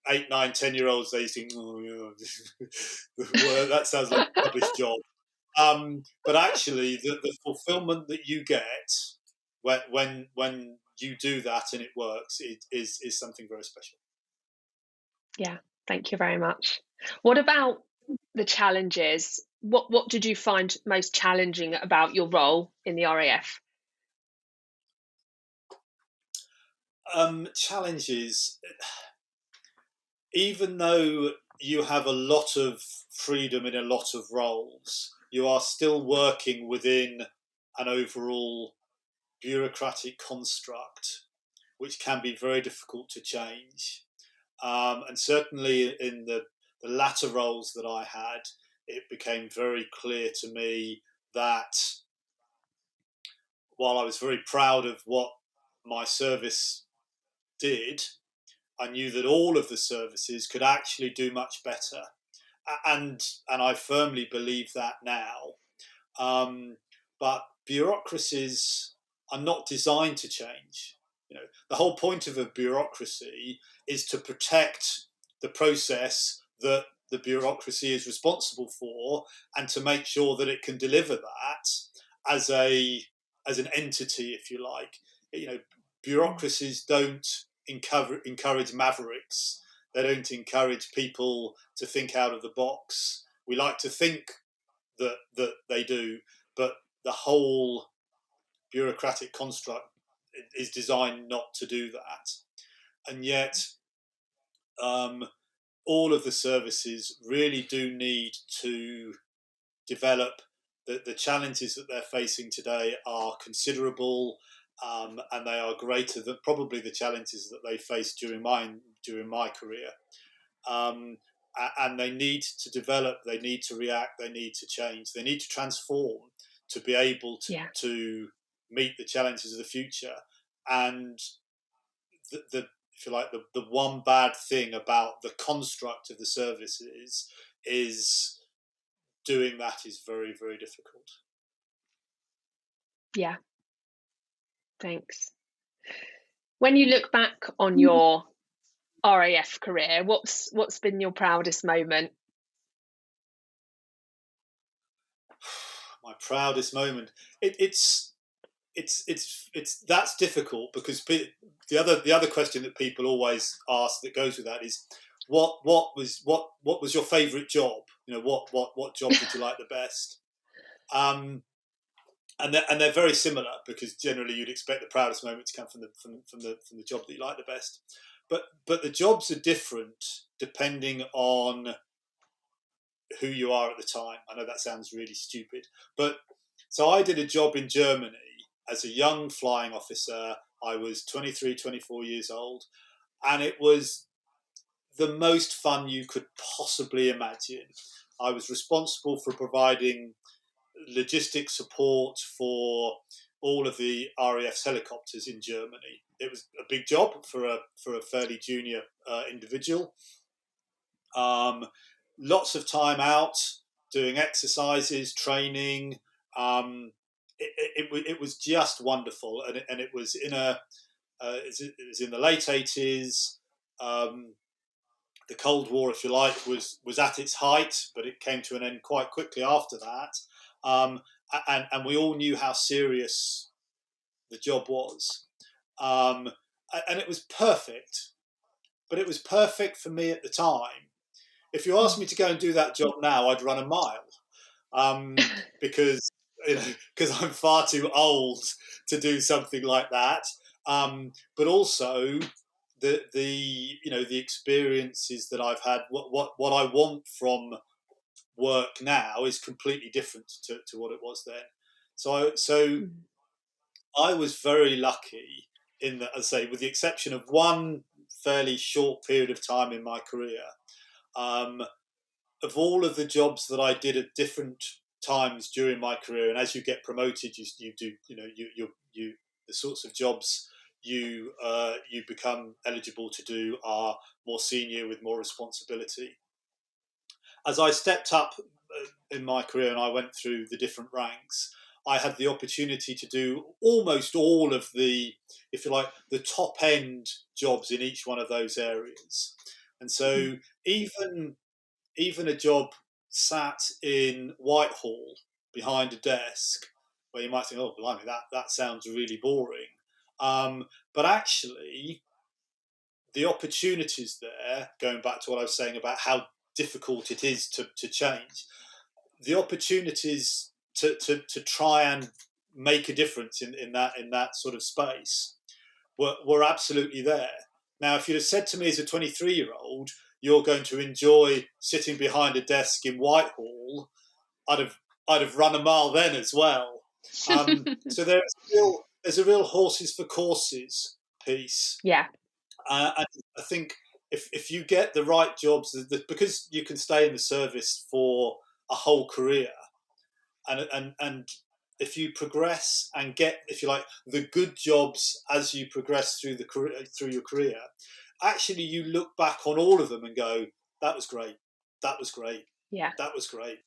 Speaker 2: 8, 9, 10-year-olds, they think, "Oh, yeah, that sounds like a rubbish job." But actually, the fulfillment that you get when you do that and it works, it is something very special.
Speaker 1: Yeah, thank you very much. What about the challenges? What did you find most challenging about your role in the RAF?
Speaker 2: Challenges. Even though you have a lot of freedom in a lot of roles, you are still working within an overall bureaucratic construct, which can be very difficult to change. And certainly in the latter roles that I had, it became very clear to me that while I was very proud of what my service did, I knew that all of the services could actually do much better, and I firmly believe that now. But bureaucracies are not designed to change. The whole point of a bureaucracy is to protect the process that the bureaucracy is responsible for, and to make sure that it can deliver that as an entity, if you like. Bureaucracies don't encourage mavericks. They don't encourage people to think out of the box. We like to think that they do, but the whole bureaucratic construct is designed not to do that. And yet, all of the services really do need to develop. The challenges that they're facing today are considerable, and they are greater than probably the challenges that they faced during my career. And they need to develop, they need to react, they need to change, they need to transform to be able to meet the challenges of the future. And the if you like, the one bad thing about the construct of the services is doing that is very, very difficult.
Speaker 1: Yeah. Thanks. When you look back on your RAF career, what's been your proudest moment?
Speaker 2: My proudest moment. It's that's difficult, because the other question that people always ask that goes with that is what was your favourite job? What job did you like the best? And they're very similar, because generally you'd expect the proudest moment to come from the job that you like the best. But the jobs are different depending on who you are at the time. I know that sounds really stupid, but so I did a job in Germany as a young flying officer. I was 23, 24 years old, and it was the most fun you could possibly imagine. I was responsible for providing logistic support for all of the RAF's helicopters in Germany. It was a big job for a fairly junior individual. Lots of time out doing exercises, training. It was just wonderful, and it was in it was in the late 80s. The Cold War, if you like, was at its height, but it came to an end quite quickly after that. And we all knew how serious the job was. And it was perfect, but it was perfect for me at the time. If you asked me to go and do that job now, I'd run a mile, because I'm far too old to do something like that. But also the experiences that I've had, what I want from work now is completely different to what it was then. So I was very lucky in that, as I say, with the exception of one fairly short period of time in my career, of all of the jobs that I did at different times during my career, and as you get promoted, you do you the sorts of jobs you become eligible to do are more senior with more responsibility. As I stepped up in my career and I went through the different ranks, I had the opportunity to do almost all of the, if you like, the top end jobs in each one of those areas. And so even a job sat in Whitehall behind a desk, where you might think, oh, blimey, that sounds really boring. But actually, the opportunities there, going back to what I was saying about how difficult it is to change, the opportunities to try and make a difference in that sort of space were absolutely there. Now, if you'd have said to me as a 23-year-old, you're going to enjoy sitting behind a desk in Whitehall, I'd have run a mile then as well. So there's a real horses for courses piece.
Speaker 1: Yeah.
Speaker 2: And I think if you get the right jobs, because you can stay in the service for a whole career, and if you progress and get, if you like, the good jobs as you progress through your career, actually you look back on all of them and go, that was great, that was great,
Speaker 1: yeah,
Speaker 2: that was great,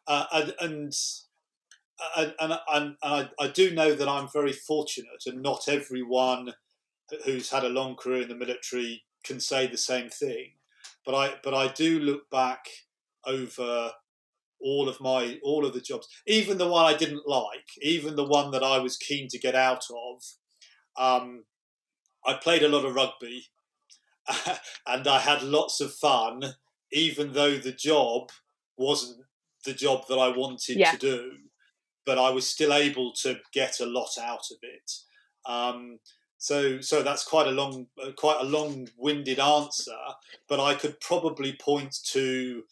Speaker 2: and I do know that I'm very fortunate, and not everyone who's had a long career in the military can say the same thing. But I do look back over all of the jobs, even the one I didn't like, even the one that I was keen to get out of. I played a lot of rugby, and I had lots of fun, even though the job wasn't the job that I wanted to do. But I was still able to get a lot out of it. So that's quite a long-winded answer, but I could probably point to,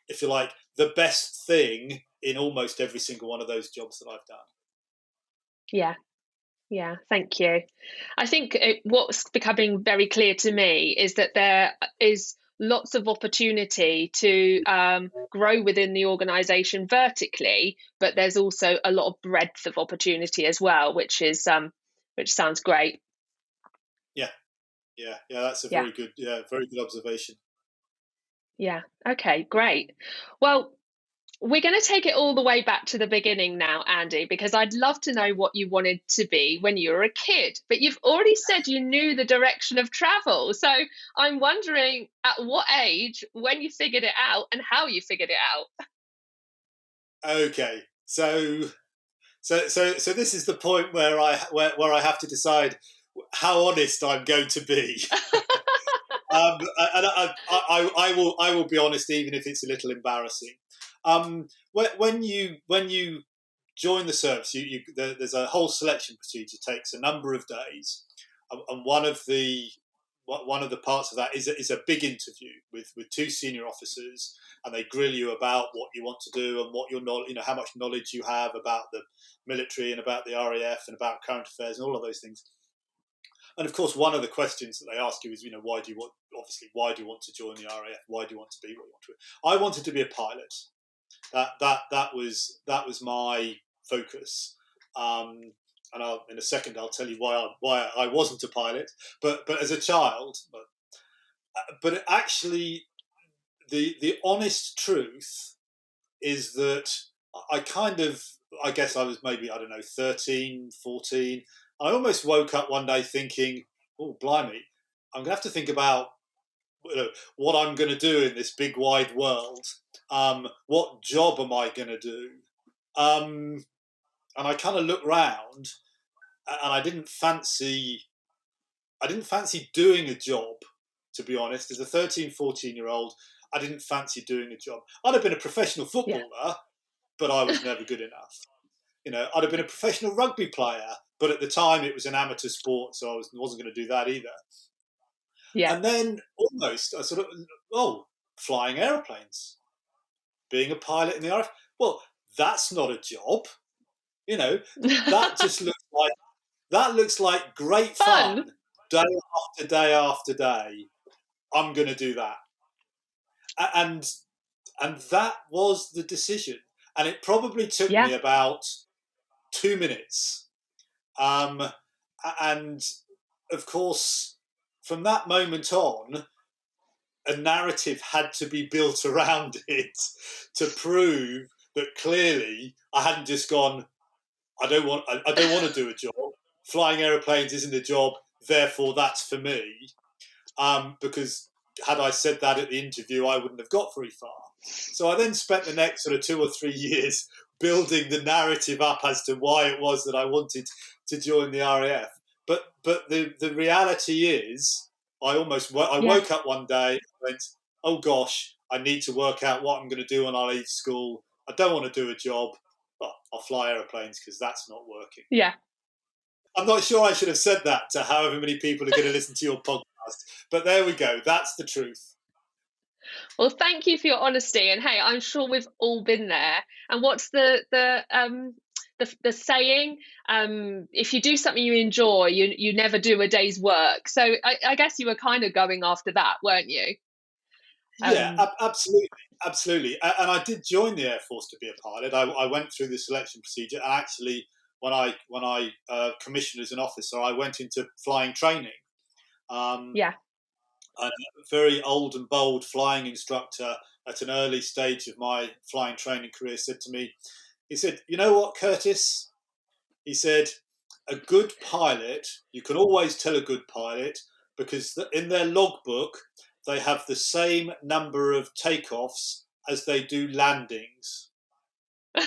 Speaker 2: if you like, the best thing in almost every single one of those jobs that I've done.
Speaker 1: Yeah. Yeah, thank you. I think what's becoming very clear to me is that there is lots of opportunity to grow within the organisation vertically, but there's also a lot of breadth of opportunity as well, which sounds great.
Speaker 2: Yeah. That's a
Speaker 1: Yeah,
Speaker 2: very good observation.
Speaker 1: yeah. Okay, great. Well, we're going to take it all the way back to the beginning now, Andy, because I'd love to know what you wanted to be when you were a kid. But you've already said you knew the direction of travel. So I'm wondering at what age, when you figured it out, and how you figured it out.
Speaker 2: Okay, so this is the point where I have to decide how honest I'm going to be. And I will be honest, even if it's a little embarrassing. When you join the service, there's a whole selection procedure. Takes a number of days, and one of the parts of that is a big interview with two senior officers, and they grill you about what you want to do and what how much knowledge you have about the military and about the RAF and about current affairs and all of those things. And of course, one of the questions that they ask you is, why do you want to join the RAF? Why do you want to be what you want to be? I wanted to be a pilot. That was my focus. And in a second, I'll tell you why I wasn't a pilot. But as a child, but actually, the honest truth is that I guess I was maybe, I don't know, 13, 14. I almost woke up one day thinking, oh, blimey, I'm going to have to think about what I'm going to do in this big wide world. What job am I going to do? And I kind of looked round, and I didn't fancy doing a job, to be honest. As a 13, 14-year-old, I didn't fancy doing a job. I'd have been a professional footballer,
Speaker 1: Yeah.
Speaker 2: but I was never good enough. I'd have been a professional rugby player, but at the time it was an amateur sport, so I wasn't going to do that either.
Speaker 1: Yeah.
Speaker 2: And then almost I sort of, flying aeroplanes, being a pilot in the RAF. Well, that's not a job. That just looks like great fun,
Speaker 1: Fun.
Speaker 2: day after day after day. I'm going to do that. And that was the decision. And it probably took
Speaker 1: Yeah.
Speaker 2: me about 2 minutes. And of course, from that moment on, a narrative had to be built around it to prove that clearly I hadn't just gone, I don't want to do a job. Flying aeroplanes isn't a job, therefore that's for me. Because had I said that at the interview, I wouldn't have got very far. So I then spent the next sort of 2 or 3 years building the narrative up as to why it was that I wanted to join the RAF. But the reality is, I woke up one day and went, oh gosh, I need to work out what I'm going to do when I leave school. I don't want to do a job. Well, I'll fly aeroplanes because that's not working.
Speaker 1: Yeah.
Speaker 2: I'm not sure I should have said that to however many people are going to listen to your podcast, but there we go. That's the truth.
Speaker 1: Well, thank you for your honesty. And hey, I'm sure we've all been there. And what's the saying? If you do something you enjoy, you never do a day's work. So I guess you were kind of going after that, weren't you?
Speaker 2: Yeah, absolutely. And I did join the Air Force to be a pilot. I went through the selection procedure, and actually, when I commissioned as an officer, I went into flying training.
Speaker 1: Yeah.
Speaker 2: A very old and bold flying instructor at an early stage of my flying training career said to me, he said, "You know what, Curtis?" He said, "A good pilot, you can always tell a good pilot because in their logbook, they have the same number of takeoffs as they do landings." I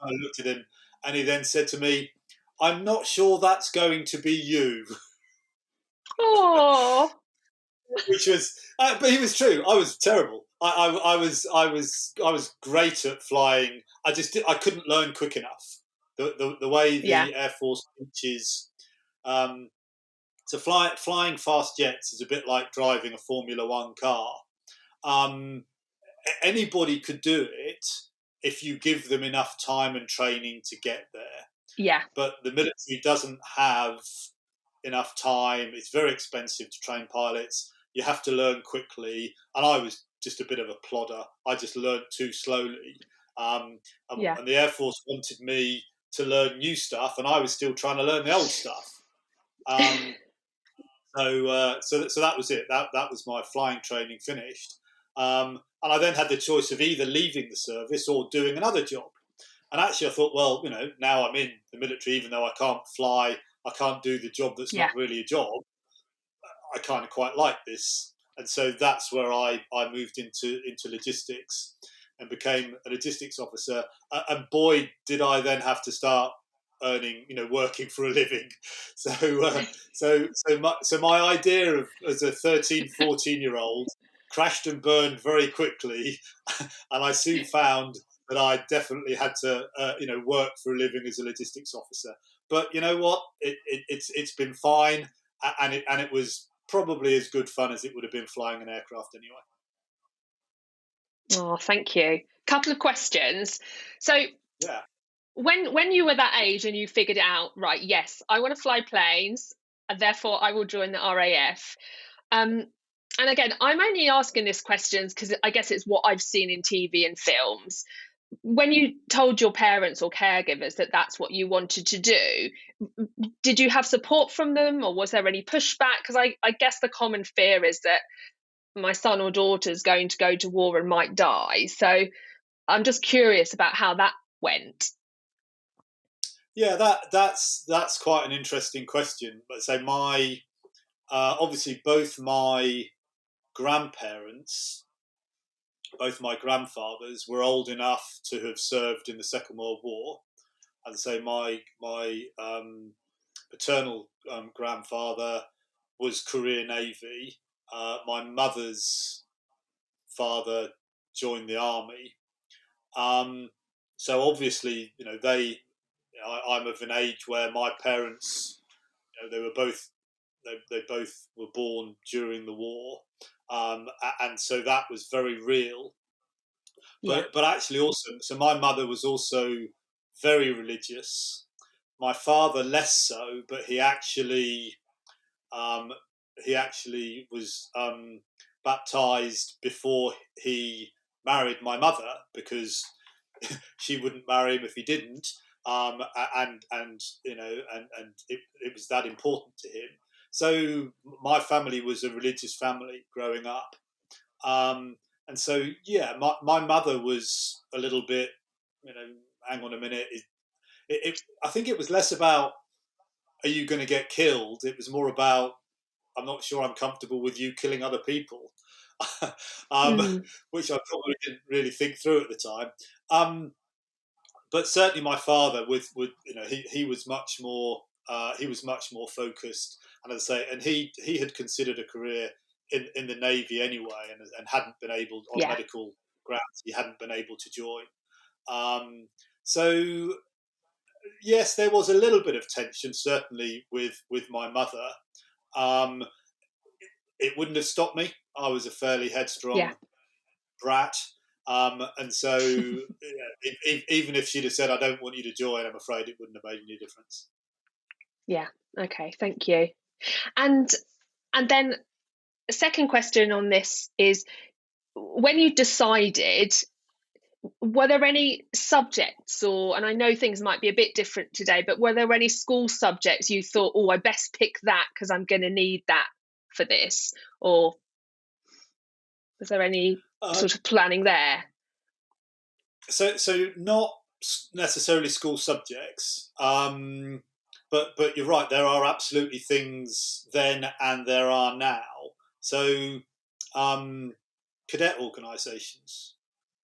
Speaker 2: looked at him, and he then said to me, "I'm not sure that's going to be you."
Speaker 1: Oh,
Speaker 2: Which was, but he was true. I was terrible. I was great at flying. I couldn't learn quick enough. The way
Speaker 1: yeah.
Speaker 2: the Air Force teaches So flying fast jets is a bit like driving a Formula One car. Anybody could do it if you give them enough time and training to get there.
Speaker 1: Yeah.
Speaker 2: But the military doesn't have enough time. It's very expensive to train pilots. You have to learn quickly. And I was just a bit of a plodder. I just learned too slowly. And the Air Force wanted me to learn new stuff, and I was still trying to learn the old stuff. So that was it. That was my flying training finished. And I then had the choice of either leaving the service or doing another job. And actually I thought, well, now I'm in the military, even though I can't fly, I can't do the job that's not really a job, I kind of quite like this. And so that's where I moved into logistics and became a logistics officer. And boy, did I then have to start earning, working for a living. So my idea of as a 13, 14-year-old crashed and burned very quickly, and I soon found that I definitely had to, work for a living as a logistics officer. But you know what? It's been fine, and it was probably as good fun as it would have been flying an aircraft anyway.
Speaker 1: Oh, thank you. Couple of questions. So
Speaker 2: yeah.
Speaker 1: When you were that age and you figured it out, right, yes, I want to fly planes, and therefore I will join the RAF. And again, I'm only asking this questions because I guess it's what I've seen in TV and films. When you told your parents or caregivers that that's what you wanted to do, did you have support from them, or was there any pushback? Because I guess the common fear is that my son or daughter is going to go to war and might die. So I'm just curious about how that went.
Speaker 2: Yeah, that's quite an interesting question. But say my obviously both my grandparents, both my grandfathers were old enough to have served in the Second World War, and so my paternal grandfather was career Navy. My mother's father joined the army. So obviously, I'm of an age where my parents, they both were born during the war, and so that was very real. But actually, also, so my mother was also very religious. My father less so, but he actually was baptized before he married my mother, because she wouldn't marry him if he didn't. And it was that important to him. So my family was a religious family growing up. And so, yeah, my mother was a little bit, hang on a minute. I think it was less about, are you going to get killed? It was more about, I'm not sure I'm comfortable with you killing other people, which I probably didn't really think through at the time. But certainly my father, he was much more focused, and as I say, and he had considered a career in the Navy anyway, and hadn't been able, on medical grounds, he hadn't been able to join. So yes, there was a little bit of tension, certainly with my mother. It wouldn't have stopped me. I was a fairly headstrong brat. And so even if she'd have said, I don't want you to join, I'm afraid it wouldn't have made any difference.
Speaker 1: Yeah. Okay. Thank you. And then a second question on this is, when you decided, were there any subjects, and I know things might be a bit different today, but were there any school subjects you thought, oh, I best pick that because I'm going to need that for this? Or was there any sort of planning there?
Speaker 2: So not necessarily school subjects, but you're right. There are absolutely things then and there are now. So cadet organisations,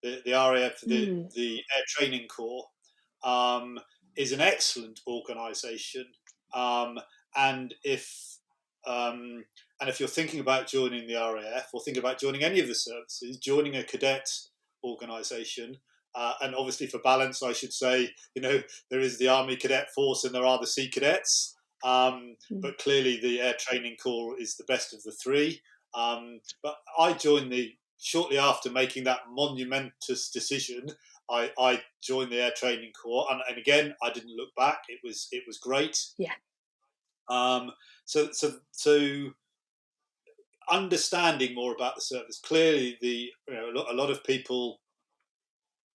Speaker 2: the RAF, the Air Training Corps, is an excellent organisation. And if you're thinking about joining the RAF or thinking about joining any of the services, joining a cadet organisation, and obviously for balance, I should say, there is the Army Cadet Force and there are the Sea Cadets. But clearly the Air Training Corps is the best of the three. But I joined shortly after making that monumentous decision. I joined the Air Training Corps, and again, I didn't look back. It was great.
Speaker 1: Yeah.
Speaker 2: So understanding more about the service. Clearly, a lot of people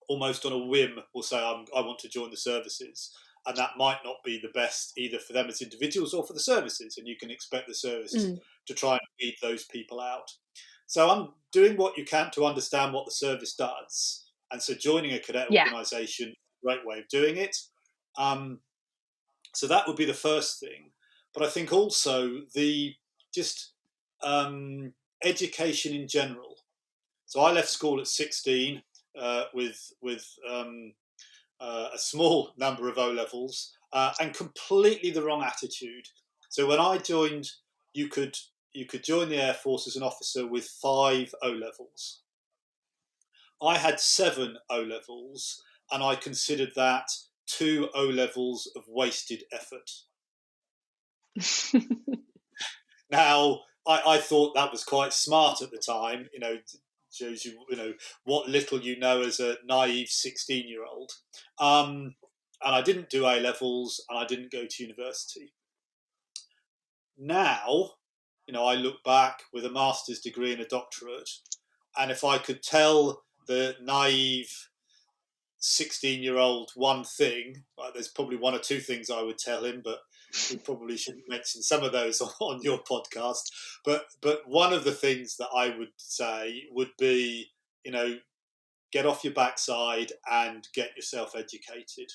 Speaker 2: almost on a whim will say, I want to join the services. And that might not be the best either for them as individuals or for the services. And you can expect the service to try and weed those people out. So I'm doing what you can to understand what the service does. And so joining a cadet organisation is a great way of doing it. So that would be the first thing. But I think also education in general. So I left school at 16 with a small number of O-levels and completely the wrong attitude. So when I joined, you could join the Air Force as an officer with 5 O-levels. I had 7 O-levels, and I considered that 2 O-levels of wasted effort. Now, I thought that was quite smart at the time, shows you, what little you know as a naive 16-year-old. And I didn't do A-levels, and I didn't go to university. Now, I look back with a master's degree and a doctorate, and if I could tell the naive 16-year-old one thing, well, there's probably 1 or 2 things I would tell him, but we probably shouldn't mention some of those on your podcast. But one of the things that I would say would be, get off your backside and get yourself educated.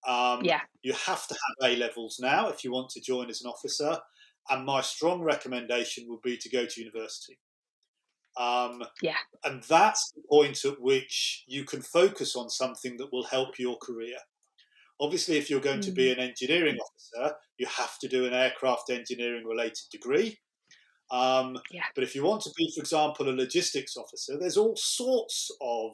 Speaker 2: You have to have A-levels now if you want to join as an officer, and my strong recommendation would be to go to university. And that's the point at which you can focus on something that will help your career. Obviously, if you're going to be an engineering officer, you have to do an aircraft engineering related degree. But if you want to be, for example, a logistics officer, there's all sorts of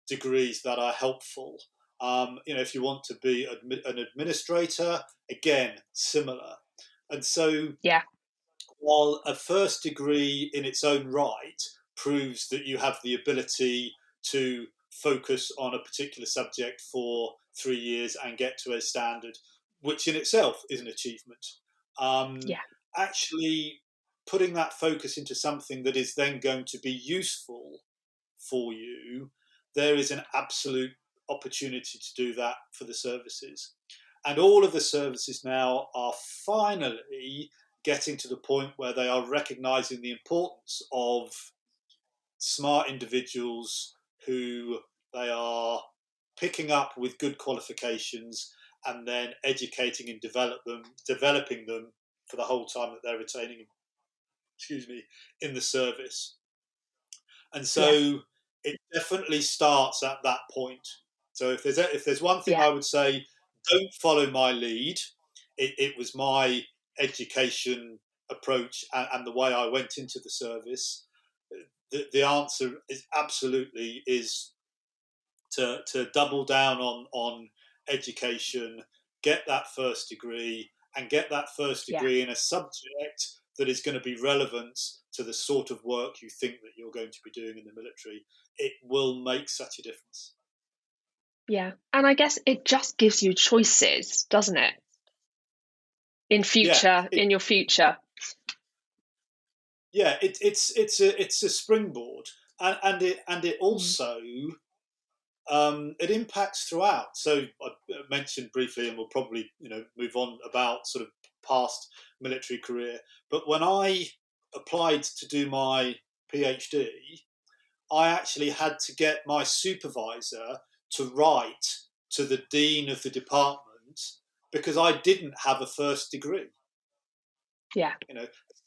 Speaker 2: degrees that are helpful. If you want to be an administrator, again, similar. And so while a first degree in its own right proves that you have the ability to focus on a particular subject for 3 years and get to a standard, which in itself is an achievement. Actually putting that focus into something that is then going to be useful for you, there is an absolute opportunity to do that for the services. And all of the services now are finally getting to the point where they are recognising the importance of smart individuals who they are picking up with good qualifications and then educating and developing them for the whole time that they're retaining, in the service. And so it definitely starts at that point. So if there's one thing I would say, don't follow my lead. It was my education approach and the way I went into the service. The answer is absolutely to double down on education, get that first degree, and get that first degree in a subject that is going to be relevant to the sort of work you think that you're going to be doing in the military. It will make such a difference.
Speaker 1: Yeah, and I guess it just gives you choices, doesn't it? In your future.
Speaker 2: Yeah, it's a springboard, and it also it impacts throughout. So I mentioned briefly, and we'll probably move on about sort of past military career. But when I applied to do my PhD, I actually had to get my supervisor to write to the dean of the department because I didn't have a first degree.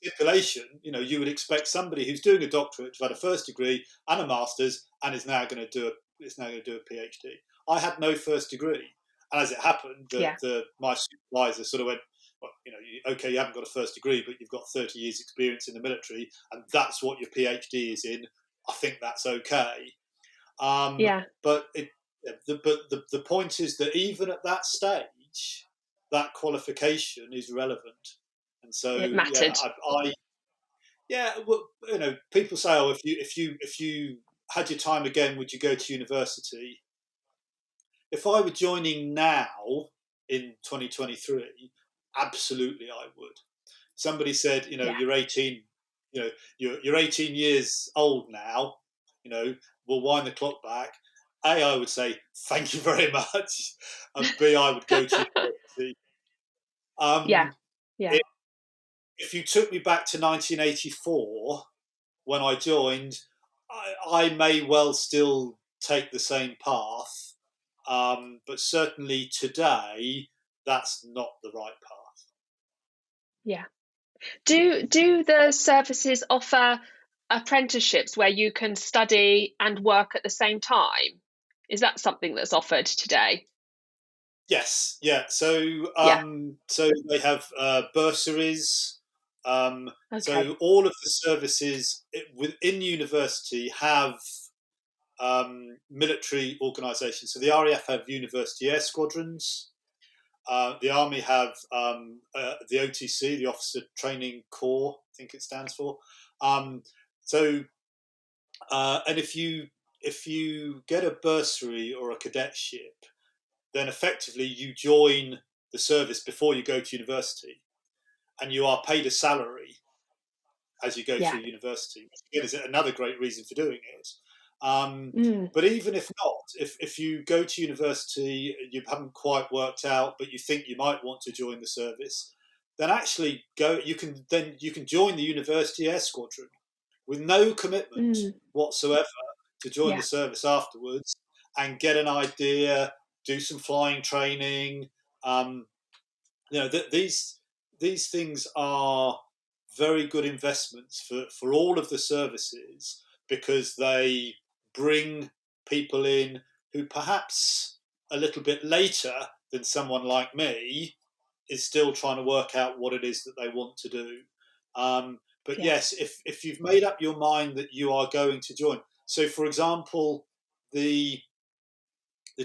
Speaker 2: Stipulation, you would expect somebody who's doing a doctorate to have had a first degree and a master's and is now going to do a PhD. I had no first degree, and as it happened, my supervisor sort of went, well, okay, you haven't got a first degree, but you've got 30 years experience in the military, and that's what your PhD is in. I think that's okay. But the point is that even at that stage, that qualification is relevant. And so,
Speaker 1: It mattered.
Speaker 2: well, people say, "Oh, if you had your time again, would you go to university?" If I were joining now in 2023, absolutely I would. Somebody said,
Speaker 1: Yeah.
Speaker 2: you're 18, you're 18 years old now, we'll wind the clock back. A, I would say, thank you very much. And B, I would go to university.
Speaker 1: Yeah. Yeah.
Speaker 2: If you took me back to 1984, when I joined, I may well still take the same path. But certainly today, that's not the right path.
Speaker 1: Yeah. Do the services offer apprenticeships where you can study and work at the same time? Is that something that's offered today?
Speaker 2: Yes, yeah. So,
Speaker 1: Yeah.
Speaker 2: so they have bursaries.
Speaker 1: Okay.
Speaker 2: So all of the services within university have military organisations. So the RAF have university air squadrons. The Army have the OTC, the Officer Training Corps, I think it stands for. So, and if you get a bursary or a cadetship, then effectively you join the service before you go to university, and you are paid a salary as you go
Speaker 1: Yeah.
Speaker 2: through university. Again, is another great reason for doing it.
Speaker 1: Mm.
Speaker 2: But even if not, if you go to university, you haven't quite worked out, but you think you might want to join the service, then actually you can join the university air squadron with no commitment
Speaker 1: Mm.
Speaker 2: whatsoever to join the
Speaker 1: Yeah.
Speaker 2: service afterwards and get an idea, do some flying training. Um, these things are very good investments for all of the services, because they bring people in who perhaps a little bit later than someone like me is still trying to work out what it is that they want to do. But
Speaker 1: Yeah.
Speaker 2: yes, if you've made up your mind that you are going to join, so for example, the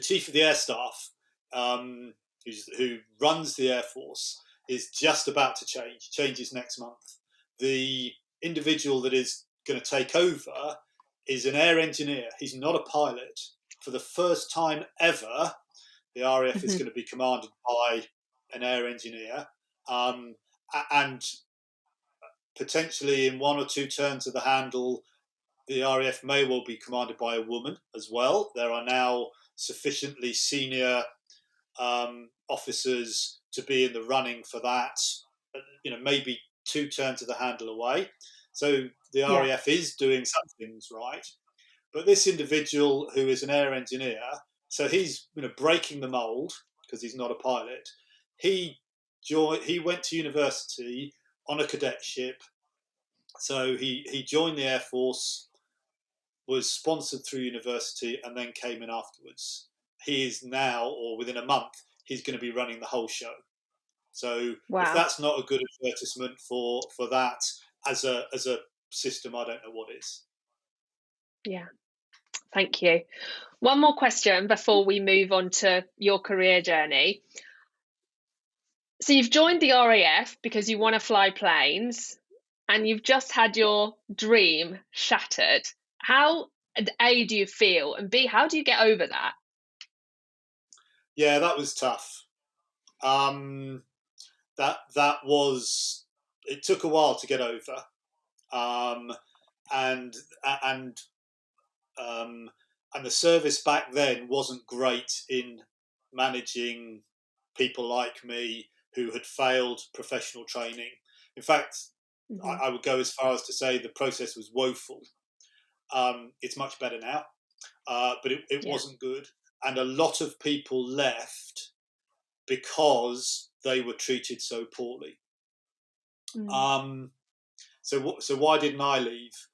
Speaker 2: chief of the air staff, who runs the Air Force, is just about to changes next month. The individual that is going to take over is an air engineer. He's not a pilot. For the first time ever, the RAF is
Speaker 1: Mm-hmm.
Speaker 2: going to be commanded by an air engineer. And potentially in one or two turns of the handle, the RAF may well be commanded by a woman as well. There are now sufficiently senior officers to be in the running for that, maybe two turns of the handle away. So the
Speaker 1: Yeah.
Speaker 2: RAF is doing some things right. But this individual who is an air engineer, so he's breaking the mould because he's not a pilot. He went to university on a cadetship. So he joined the Air Force, was sponsored through university, and then came in afterwards. He is now, or within a month, he's going to be running the whole show. So if
Speaker 1: Wow.
Speaker 2: that's not a good advertisement for that as a system, I don't know what is.
Speaker 1: Yeah. Thank you. One more question before we move on to your career journey. So you've joined the RAF because you want to fly planes, and you've just had your dream shattered. How, A, do you feel, and B, how do you get over that?
Speaker 2: Yeah, that was tough. That was. It took a while to get over, and and and the service back then wasn't great in managing people like me who had failed professional training. In fact,
Speaker 1: Mm-hmm.
Speaker 2: I would go as far as to say the process was woeful. It's much better now, but it
Speaker 1: Yeah.
Speaker 2: wasn't good. And a lot of people left because they were treated so poorly.
Speaker 1: Mm.
Speaker 2: So why didn't I leave?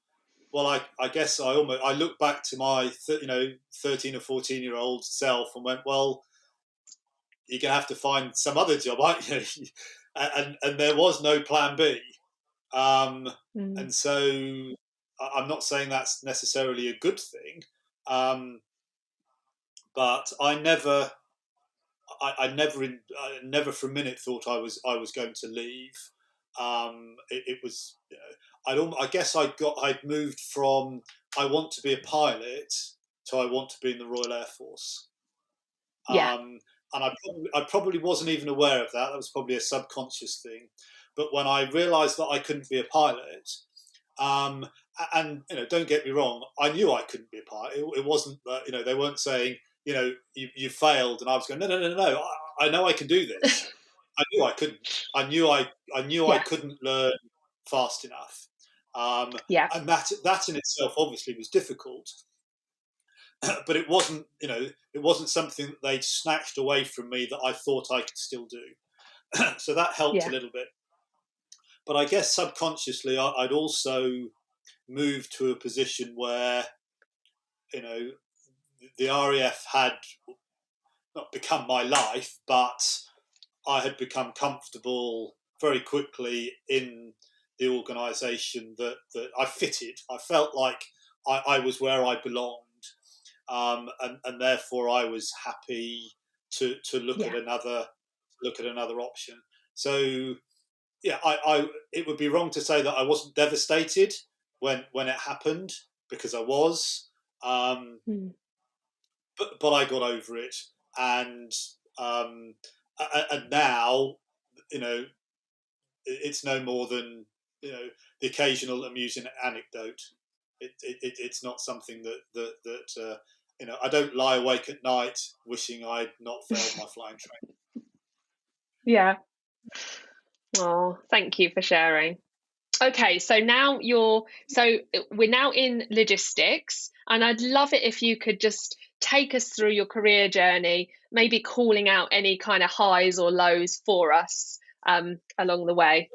Speaker 2: Well, I guess I look back to my 13 or 14-year-old self and went, well, you're gonna have to find some other job, aren't you? and there was no plan B.
Speaker 1: Mm.
Speaker 2: And so I'm not saying that's necessarily a good thing, but I I never for a minute thought I was going to leave. It was, I guess I'd moved from I want to be a pilot to I want to be in the Royal Air Force.
Speaker 1: Yeah.
Speaker 2: And I probably wasn't even aware of that. That was probably a subconscious thing. But when I realised that I couldn't be a pilot, um, and don't get me wrong, I knew I couldn't be a pilot. It wasn't that they weren't saying you failed, and I was going no. I know I can do this. I knew I couldn't. I knew I
Speaker 1: Yeah.
Speaker 2: couldn't learn fast enough,
Speaker 1: Yeah.
Speaker 2: and that in itself obviously was difficult. But it wasn't something that they'd snatched away from me that I thought I could still do. So that helped a
Speaker 1: Yeah.
Speaker 2: little bit. But I guess subconsciously I'd also moved to a position where the RAF had not become my life, but I had become comfortable very quickly in the organisation that I fitted. I felt like I was where I belonged, and therefore I was happy to look at
Speaker 1: Yeah.
Speaker 2: another option. So yeah, it would be wrong to say that I wasn't devastated when it happened, because I was,
Speaker 1: Mm.
Speaker 2: but I got over it, and um, and now it's no more than the occasional amusing anecdote. It's not something that I don't lie awake at night wishing I'd not failed my flying training.
Speaker 1: Yeah. Oh, thank you for sharing. Okay, so we're now in logistics, and I'd love it if you could just take us through your career journey, maybe calling out any kind of highs or lows for us along the way.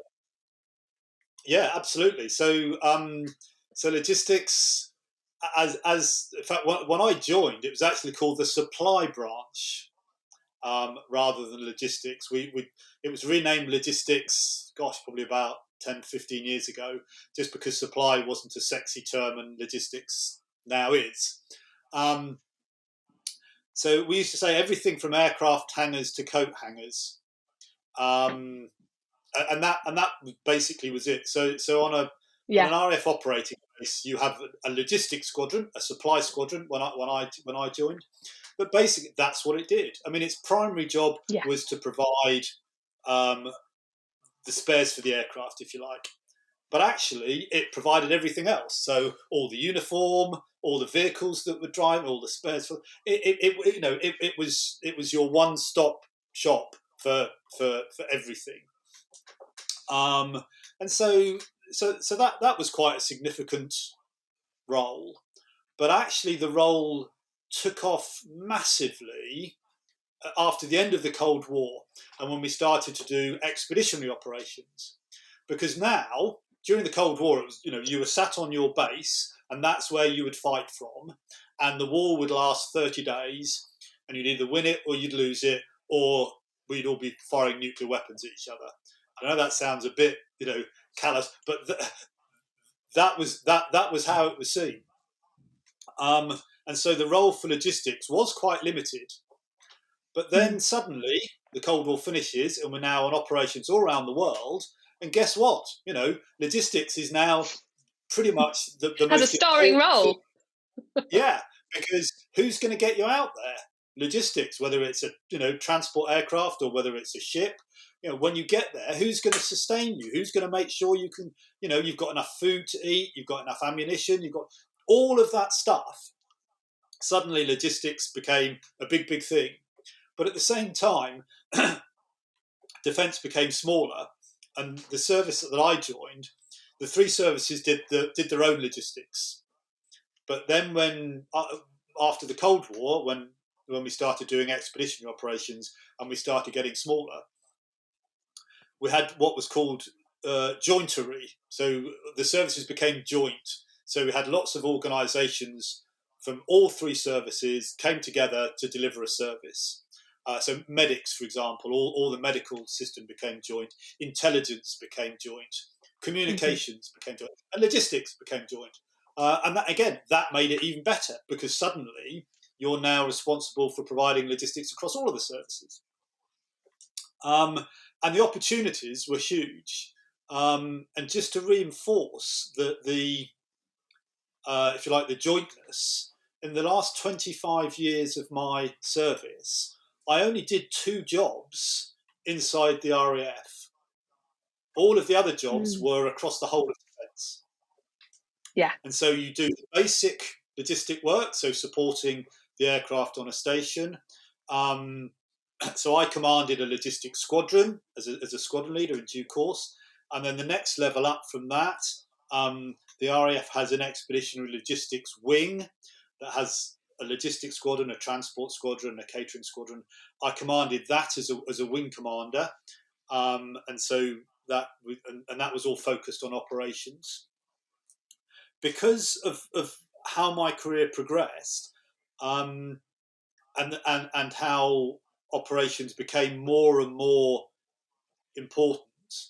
Speaker 2: Yeah, absolutely. So logistics, as in fact, when I joined, it was actually called the supply branch, rather than logistics. It was renamed logistics, gosh, probably about 10, 15 years ago, just because supply wasn't a sexy term and logistics now is. Um, so we used to say everything from aircraft hangars to coat hangars. Um, and that basically was it. So on
Speaker 1: Yeah.
Speaker 2: an RF operating base, you have a logistics squadron, a supply squadron when I joined. But basically, that's what it did. I mean, its primary job
Speaker 1: Yeah.
Speaker 2: was to provide um, the spares for the aircraft, if you like. But actually, it provided everything else. So all the uniform, all the vehicles that would drive, all the spares. It was your one-stop shop for everything. And so that was quite a significant role. But actually, the role took off massively after the end of the Cold War, and when we started to do expeditionary operations. Because now, during the Cold War, it was you were sat on your base, and that's where you would fight from, and the war would last 30 days, and you'd either win it or you'd lose it, or we'd all be firing nuclear weapons at each other. I know that sounds a bit callous, but that was how it was seen. And so the role for logistics was quite limited. But then suddenly the Cold War finishes, and we're now on operations all around the world. And guess what? Logistics is now pretty much the
Speaker 1: Has a
Speaker 2: most
Speaker 1: starring
Speaker 2: important thing.
Speaker 1: role.
Speaker 2: Yeah, because who's going to get you out there? Logistics, whether it's a transport aircraft or whether it's a ship. When you get there, who's going to sustain you? Who's going to make sure you can? You've got enough food to eat. You've got enough ammunition. You've got all of that stuff. Suddenly, logistics became a big thing. But at the same time, defence became smaller, and the service that I joined, the three services did their own logistics. But then, after the Cold War, when we started doing expeditionary operations and we started getting smaller, we had what was called jointery. So the services became joint. So we had lots of organisations from all three services came together to deliver a service. So medics, for example, all the medical system became joint. Intelligence became joint. Communications became joint. And logistics became joint. And that made it even better, because suddenly you're now responsible for providing logistics across all of the services. And the opportunities were huge. And just to reinforce the if you like, the jointness, in the last 25 years of my service, I only did 2 jobs inside the RAF. All of the other jobs were across the whole of defence.
Speaker 1: Yeah.
Speaker 2: And so you do the basic logistic work, so supporting the aircraft on a station. So I commanded a logistics squadron as a squadron leader in due course. And then the next level up from that, the RAF has an expeditionary logistics wing that has a logistics squadron, a transport squadron, a catering squadron. I commanded that as a wing commander. And so that was all focused on operations. Because of how my career progressed, and how operations became more and more important.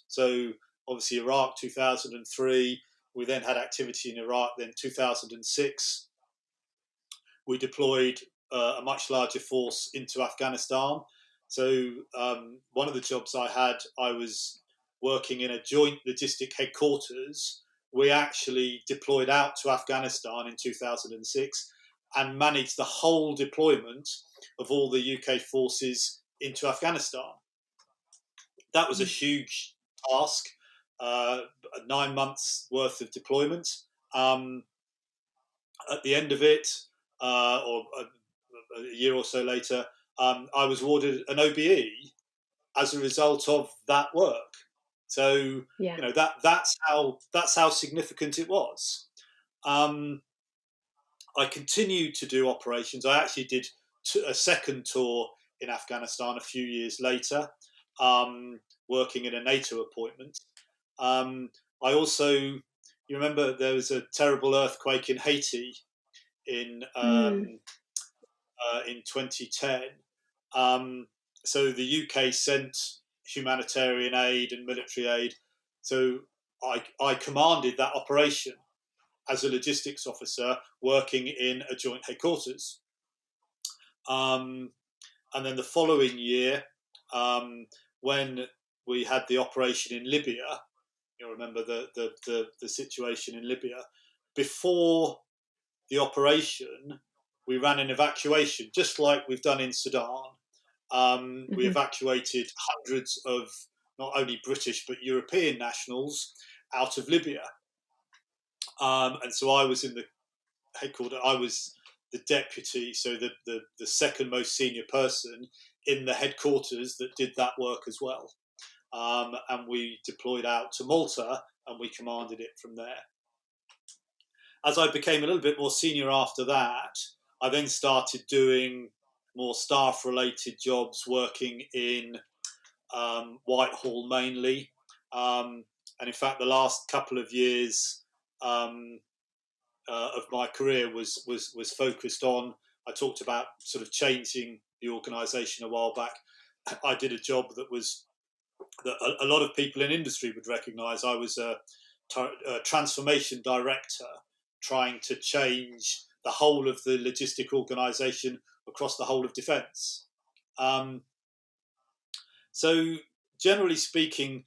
Speaker 2: So obviously Iraq 2003, we then had activity in Iraq. Then 2006, we deployed a much larger force into Afghanistan. So one of the jobs I had, I was working in a joint logistic headquarters. We actually deployed out to Afghanistan in 2006 and managed the whole deployment of all the UK forces into Afghanistan. That was a huge task, 9 months worth of deployment. At the end of it, or a year or so later, I was awarded an OBE as a result of that work. So that's how significant it was. I continued to do operations. I actually did a second tour in Afghanistan a few years later, working in a NATO appointment. I also, you remember there was a terrible earthquake in Haiti in 2010. So the UK sent humanitarian aid and military aid. So I commanded that operation as a logistics officer working in a joint headquarters. And then the following year, when we had the operation in Libya, you'll remember the situation in Libya, before the operation, we ran an evacuation, just like we've done in Sudan. We evacuated hundreds of not only British but European nationals out of Libya. And so I was in the headquarters. I was the deputy, so the second most senior person in the headquarters that did that work as well. And we deployed out to Malta and we commanded it from there. As I became a little bit more senior after that, I then started doing more staff-related jobs, working in Whitehall mainly. And in fact, the last couple of years of my career was focused on, I talked about sort of changing the organisation a while back. I did a job that a lot of people in industry would recognise. I was a transformation director trying to change the whole of the logistic organisation across the whole of defence. So generally speaking,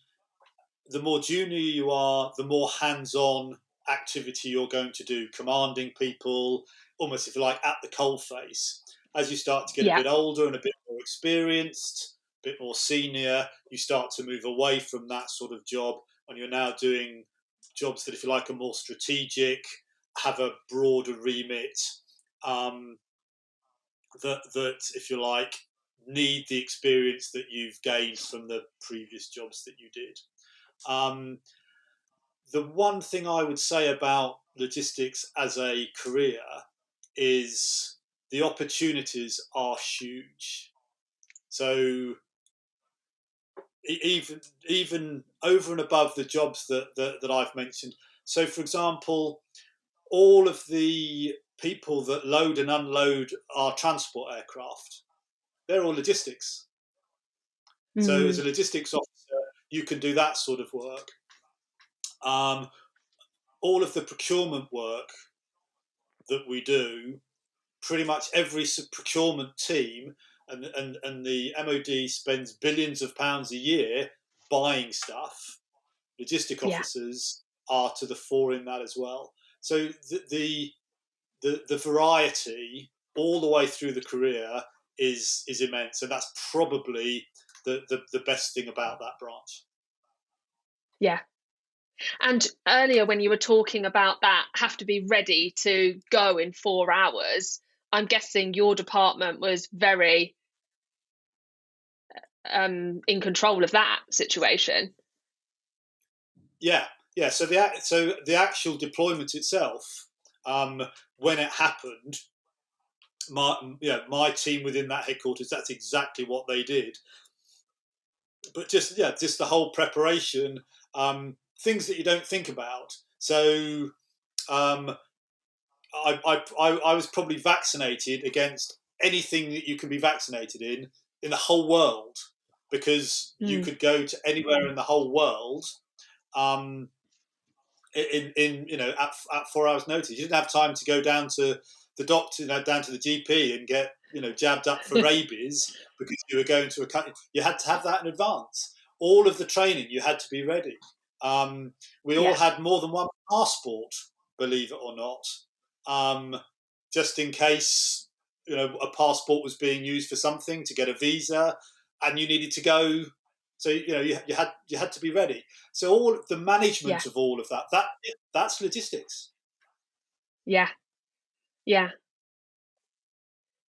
Speaker 2: the more junior you are, the more hands-on activity you're going to do, commanding people, almost, if you like, at the coalface. As you start to get a bit older and a bit more experienced, a bit more senior, you start to move away from that sort of job, and you're now doing jobs that, if you like, are more strategic, have a broader remit, that, if you like, need the experience that you've gained from the previous jobs that you did. The one thing I would say about logistics as a career is the opportunities are huge. So even over and above the jobs that I've mentioned. So, for example, all of the people that load and unload our transport aircraft, they're all logistics. So as a logistics officer, you can do that sort of work. All of the procurement work that we do, pretty much every procurement team and the MOD spends billions of pounds a year buying stuff. Logistic
Speaker 1: Yeah.
Speaker 2: officers are to the fore in that as well. So the variety all the way through the career is immense, and that's probably the best thing about that branch.
Speaker 1: Yeah. And earlier, when you were talking about that, have to be ready to go in 4 hours, I'm guessing your department was very in control of that situation.
Speaker 2: Yeah, yeah. So the actual deployment itself, when it happened, my team within that headquarters, that's exactly what they did. But just the whole preparation, things that you don't think about. So um, I was probably vaccinated against anything that you can be vaccinated in the whole world, because you could go to anywhere in the whole world um, in at 4 hours notice. You didn't have time to go down to the doctor, down to the GP and get jabbed up for rabies because you were going to a country. You had to have that in advance. All of the training, you had to be ready. We all had more than one passport, believe it or not, just in case a passport was being used for something, to get a visa, and you needed to go. So you had to be ready. So all the management of all of that's logistics.
Speaker 1: Yeah. Yeah.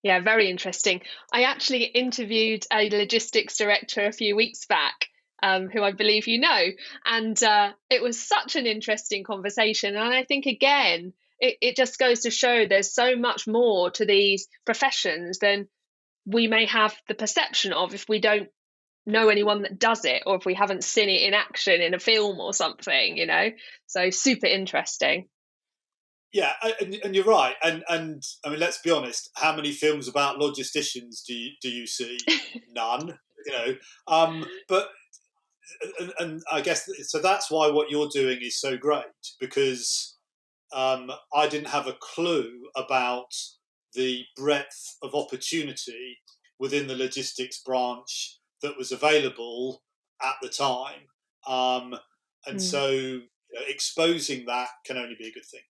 Speaker 1: Yeah, very interesting. I actually interviewed a logistics director a few weeks back, who I believe you know, and it was such an interesting conversation. And I think, again, it just goes to show there's so much more to these professions than we may have the perception of if we don't know anyone that does it, or if we haven't seen it in action in a film or something, So super interesting.
Speaker 2: Yeah, and you're right. And I mean, let's be honest. How many films about logisticians do you see? None. But and I guess so. That's why what you're doing is so great, because I didn't have a clue about the breadth of opportunity within the logistics branch that was available at the time, and so exposing that can only be a good thing.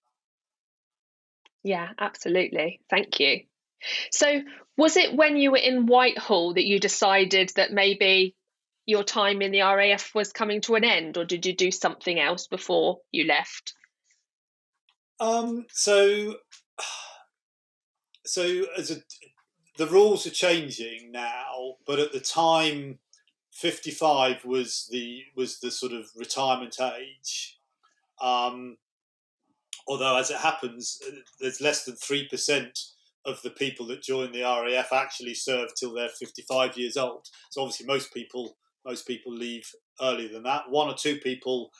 Speaker 1: Yeah, absolutely. Thank you. So, was it when you were in Whitehall that you decided that maybe your time in the RAF was coming to an end, or did you do something else before you left?
Speaker 2: So the rules are changing now, but at the time, 55 was the sort of retirement age. Although, as it happens, there's less than 3% of the people that join the RAF actually serve till they're 55 years old. So obviously, most people leave earlier than that. 1 or 2 people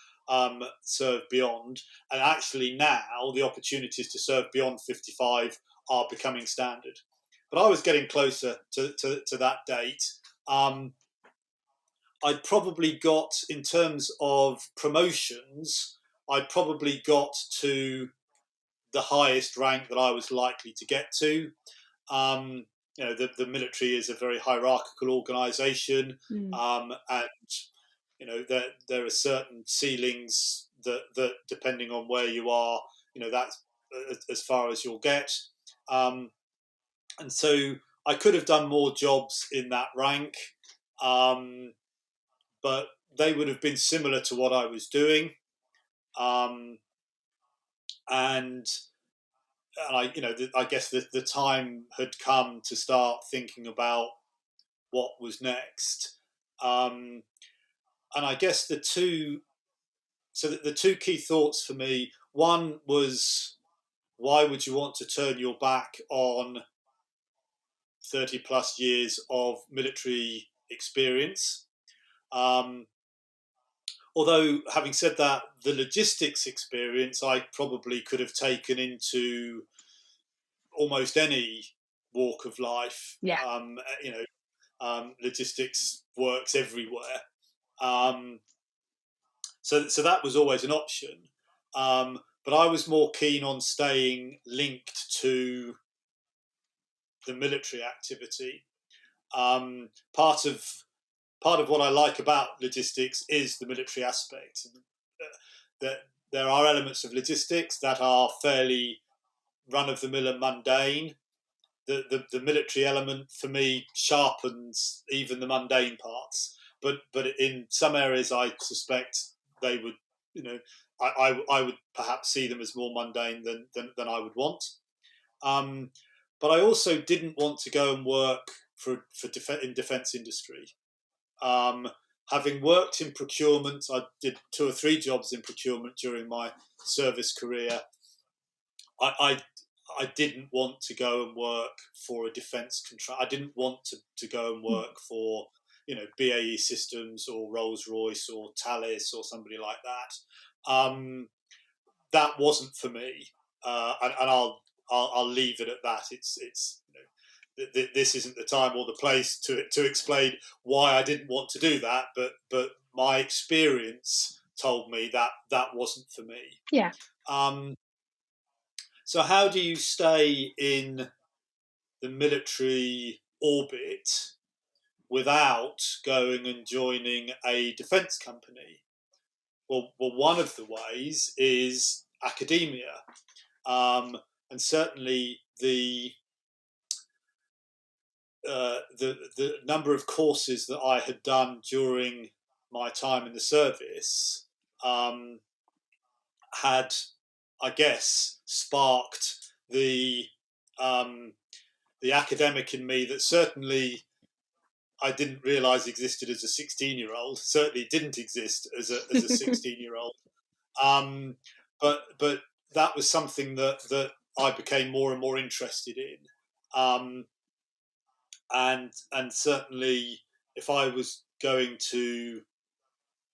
Speaker 2: serve beyond, and actually now the opportunities to serve beyond 55 are becoming standard. But I was getting closer to that date. I'd probably got, in terms of promotions, I'd probably got to the highest rank that I was likely to get to. The military is a very hierarchical organisation, and there are certain ceilings that depending on where you are, that's as far as you'll get. And so I could have done more jobs in that rank, but they would have been similar to what I was doing. And I guess the time had come to start thinking about what was next. And I guess the two key thoughts for me, one was, why would you want to turn your back on 30 plus years of military experience? Although, having said that, the logistics experience I probably could have taken into almost any walk of life.
Speaker 1: Yeah.
Speaker 2: Logistics works everywhere. So that was always an option. But I was more keen on staying linked to the military activity. Part of what I like about logistics is the military aspect. That there are elements of logistics that are fairly run of the mill and mundane. The military element for me sharpens even the mundane parts. But in some areas, I suspect they would, I would perhaps see them as more mundane than I would want. But I also didn't want to go and work in defence industry. Having worked in procurement, I did 2 or 3 jobs in procurement during my service career. I didn't want to go and work for a defence contract. I didn't want to go and work for BAE Systems or Rolls-Royce or Thales or somebody like that. That wasn't for me, and I'll leave it at that. It's this isn't the time or the place to explain why I didn't want to do that, but my experience told me that wasn't for me.
Speaker 1: Yeah.
Speaker 2: So how do you stay in the military orbit without going and joining a defence company? Well, one of the ways is academia, and certainly the number of courses that I had done during my time in the service had, I guess, sparked the academic in me that certainly I didn't realise existed as a 16-year-old. Certainly didn't exist as a 16-year-old. But that was something that I became more and more interested in. And certainly, if I was going to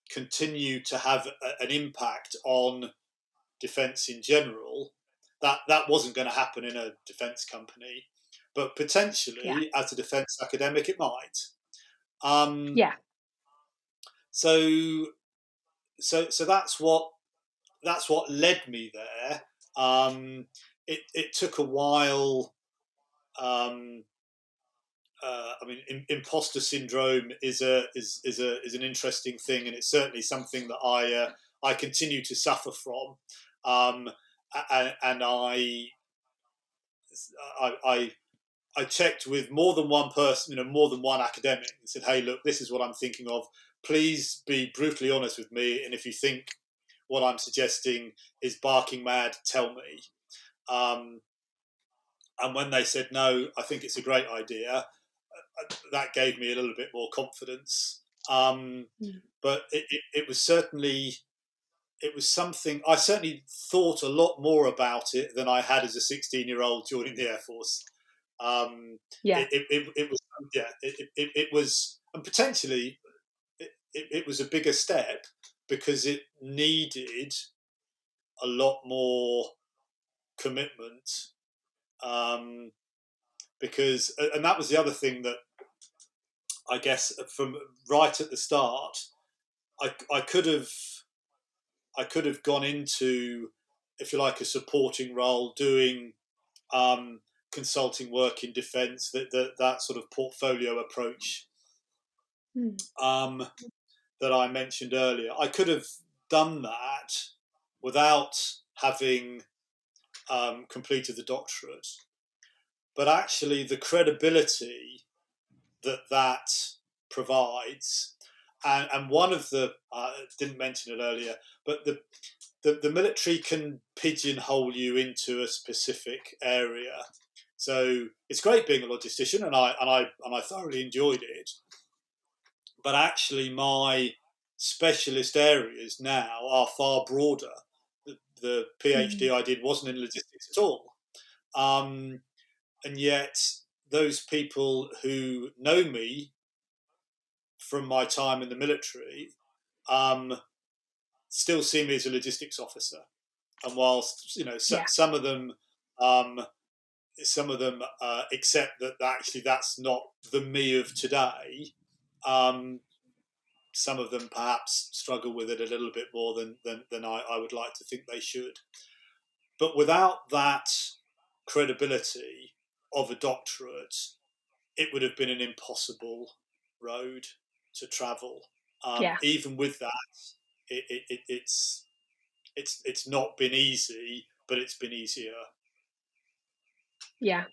Speaker 2: continue to have an impact on defence in general, that wasn't going to happen in a defence company, but potentially as a defence academic it might. So that's what led me there. It took a while. I mean, imposter syndrome is an interesting thing, and it's certainly something that I continue to suffer from. And I checked with more than one person, more than one academic, and said, "Hey, look, this is what I'm thinking of. Please be brutally honest with me, and if you think what I'm suggesting is barking mad, tell me." And when they said no, I think it's a great idea, that gave me a little bit more confidence. But it was certainly, it was something, I certainly thought a lot more about it than I had as a 16-year-old joining the Air Force. It was, and potentially it was a bigger step because it needed a lot more commitment. Because, and that was the other thing that I guess from right at the start, I could have gone into, if you like, a supporting role, doing consulting work in defence, that sort of portfolio approach that I mentioned earlier. I could have done that without having completed the doctorate, but actually the credibility that provides, and one of the didn't mention it earlier, but the military can pigeonhole you into a specific area. So it's great being a logistician, and I thoroughly enjoyed it. But actually, my specialist areas now are far broader. The PhD I did wasn't in logistics at all, and yet those people who know me from my time in the military still see me as a logistics officer. And whilst some of them accept that actually that's not the me of today, some of them perhaps struggle with it a little bit more than I would like to think they should. But without that credibility of a doctorate, it would have been an impossible road to travel.
Speaker 1: Yeah.
Speaker 2: Even with that, it's not been easy, but it's been easier.
Speaker 1: Yeah.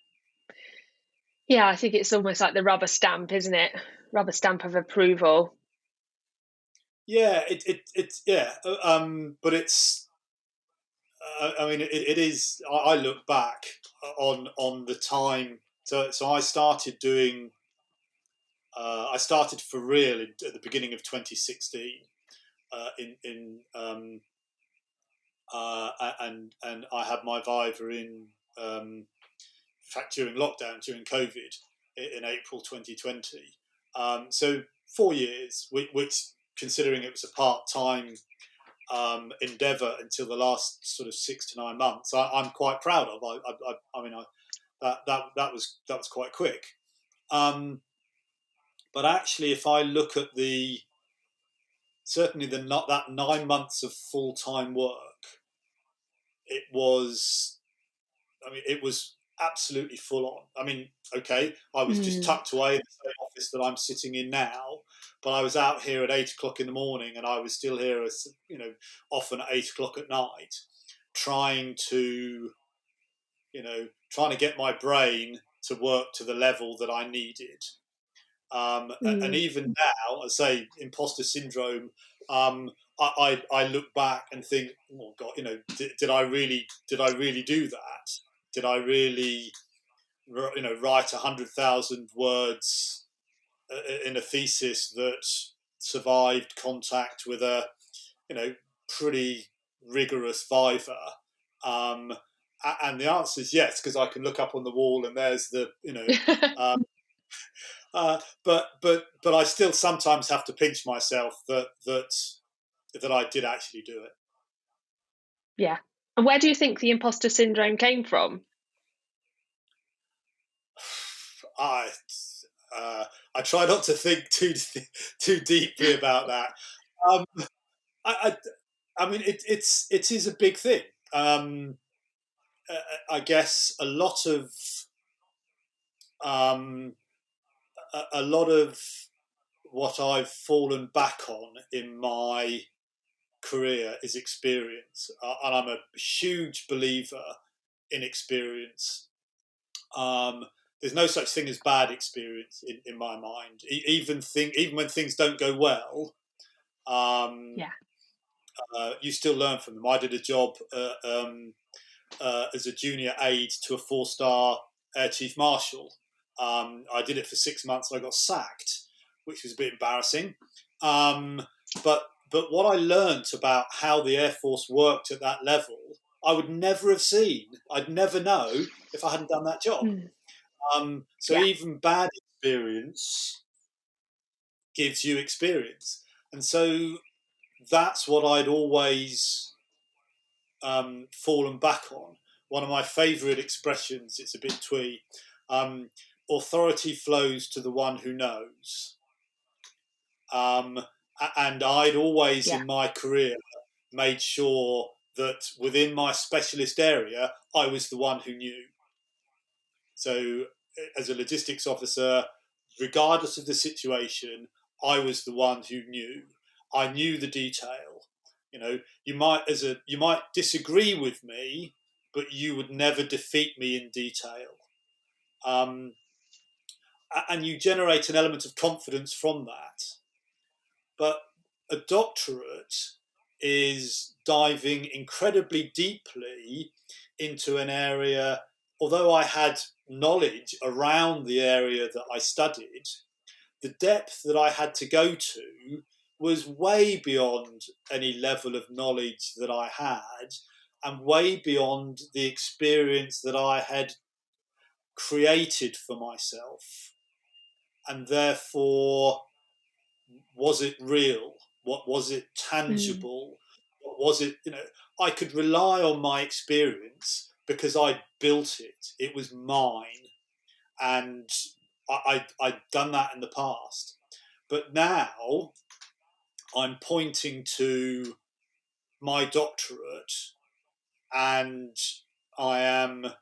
Speaker 1: Yeah, I think it's almost like the rubber stamp, isn't it? Rubber stamp of approval.
Speaker 2: Yeah, yeah, but it's. I mean, it is. I look back on the time. So I started doing. I started for real at the beginning of 2016. And I had my Viva in fact during lockdown, during COVID, in April 2020. So 4 years, which considering it was a part-time endeavour until the last sort of 6 to 9 months, I'm quite proud of. I mean, that was quite quick. But actually, if I look at certainly that 9 months of full-time work, it was absolutely full on. I mean, okay, I was just tucked away in the same office that I'm sitting in now, but I was out here at 8 o'clock in the morning, and I was still here, often at 8 o'clock at night, trying to get my brain to work to the level that I needed. And even now, I say imposter syndrome. I look back and think, oh God, did I really do that? Did I really, write 100,000 words in a thesis that survived contact with a, pretty rigorous Viva? And the answer is yes, because I can look up on the wall and there's the, but I still sometimes have to pinch myself that I did actually do it.
Speaker 1: Yeah. And where do you think the imposter syndrome came from?
Speaker 2: I try not to think too deeply about that. I mean, it is a big thing. I guess a lot of what I've fallen back on in my career is experience, and I'm a huge believer in experience. There's no such thing as bad experience in my mind. Even when things don't go well, you still learn from them. I did a job as a junior aide to a 4-star Air Chief Marshal. I did it for 6 months and I got sacked, which was a bit embarrassing. But what I learnt about how the Air Force worked at that level, I would never have seen. I'd never know if I hadn't done that job. Even bad experience gives you experience. And so that's what I'd always fallen back on. One of my favourite expressions, it's a bit twee, authority flows to the one who knows. And I'd always in my career made sure that within my specialist area, I was the one who knew. So as a logistics officer, regardless of the situation, I was the one who knew. I knew the detail. You might disagree with me, but you would never defeat me in detail. And you generate an element of confidence from that. But a doctorate is diving incredibly deeply into an area. Although I had knowledge around the area that I studied, the depth that I had to go to was way beyond any level of knowledge that I had, and way beyond the experience that I had created for myself. And therefore, was it real? What was it tangible? What was it? I could rely on my experience because I built it. It was mine, and I'd done that in the past. But now I'm pointing to my doctorate, and I am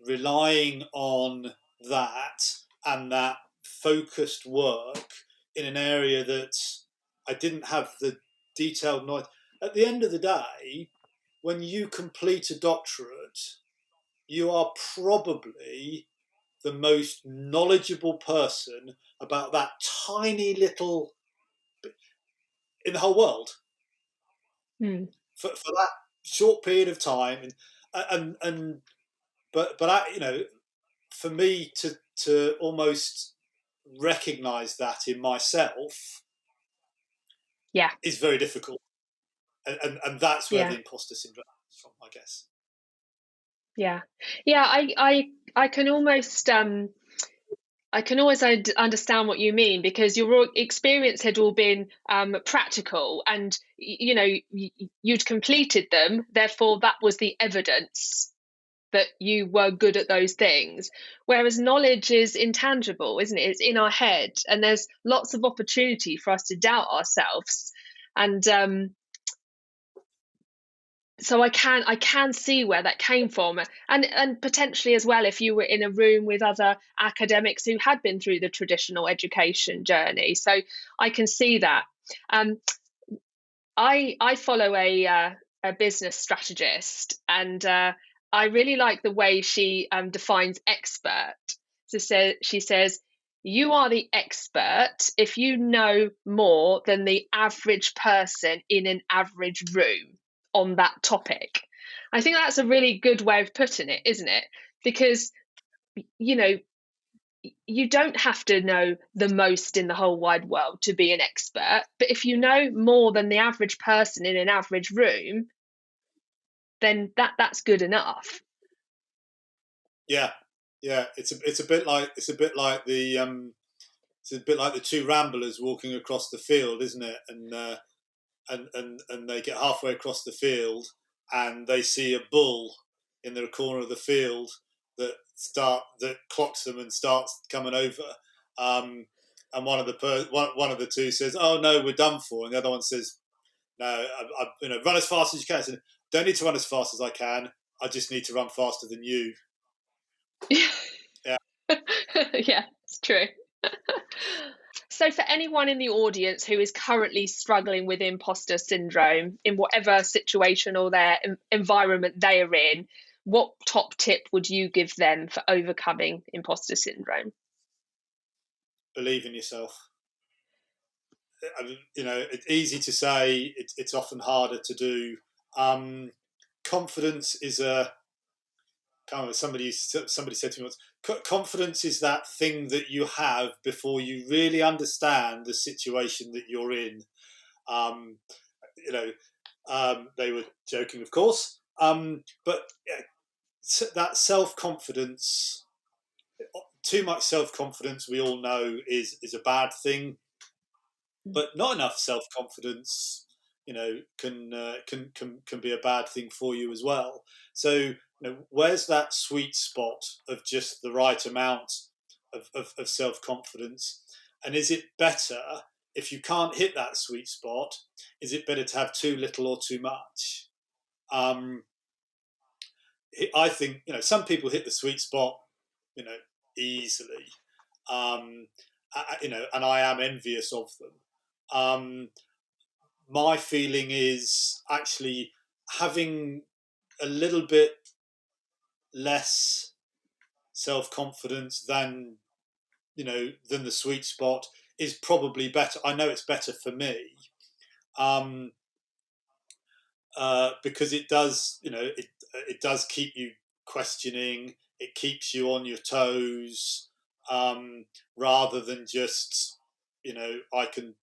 Speaker 2: relying on that and that focused work in an area that I didn't have the detailed knowledge. At the end of the day, when you complete a doctorate, you are probably the most knowledgeable person about that tiny little in the whole world for that short period of time. And but for me to almost recognize that in myself is very difficult, and that's where the imposter syndrome comes from, I guess.
Speaker 1: I can almost understand what you mean, because your experience had all been practical, and you'd completed them, therefore that was the evidence that you were good at those things. Whereas knowledge is intangible, isn't it? It's in our head, and there's lots of opportunity for us to doubt ourselves. And so I can see where that came from, and potentially as well, if you were in a room with other academics who had been through the traditional education journey. So I can see that. I follow a business strategist, and I really like the way she defines expert. So she says, you are the expert if you know more than the average person in an average room on that topic. I think that's a really good way of putting it, isn't it? Because, you don't have to know the most in the whole wide world to be an expert, but if you know more than the average person in an average room, then that's good enough.
Speaker 2: Yeah, it's a bit like the two ramblers walking across the field, isn't it? And they get halfway across the field and they see a bull in the corner of the field that clocks them and starts coming over. And one of the two says, "Oh no, we're done for," and the other one says, "No, run as fast as you can." I said, "Don't need to run as fast as I can. I just need to run faster than you."
Speaker 1: Yeah, it's true. So for anyone in the audience who is currently struggling with imposter syndrome in whatever situation or their environment they are in, what top tip would you give them for overcoming imposter syndrome?
Speaker 2: Believe in yourself. It's easy to say, it's often harder to do. Confidence is somebody said to me once, confidence is that thing that you have before you really understand the situation that you're in. They were joking, of course, but that self-confidence, too much self-confidence, we all know is a bad thing, but not enough self-confidence, can be a bad thing for you as well. So, where's that sweet spot of just the right amount of self-confidence? And is it better, if you can't hit that sweet spot, is it better to have too little or too much? I think, some people hit the sweet spot, easily. And I am envious of them. My feeling is actually having a little bit less self-confidence than the sweet spot is probably better. I know it's better for me, because it does, it does keep you questioning. It keeps you on your toes, rather than just, I can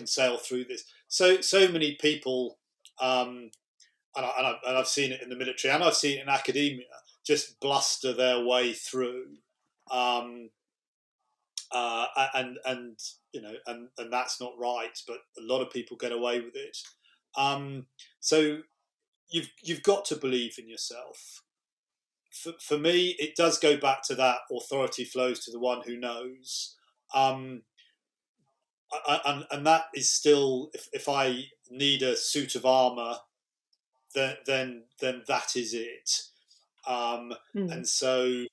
Speaker 2: sail through this. So many people, and I've seen it in the military, and I've seen it in academia, just bluster their way through, and that's not right. But a lot of people get away with it. So you've got to believe in yourself. For me, it does go back to that authority flows to the one who knows. And that is still, if I need a suit of armor, then that is it. And so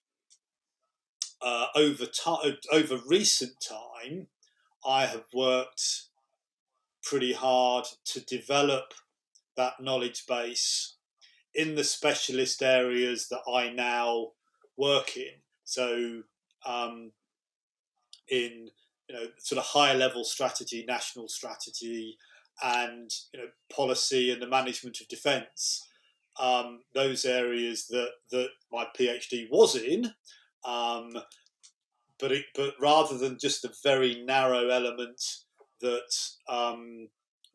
Speaker 2: over recent time, I have worked pretty hard to develop that knowledge base in the specialist areas that I now work in. So in sort of higher level strategy, national strategy, and policy and the management of defence. Those areas that my PhD was in, but rather than just the very narrow element that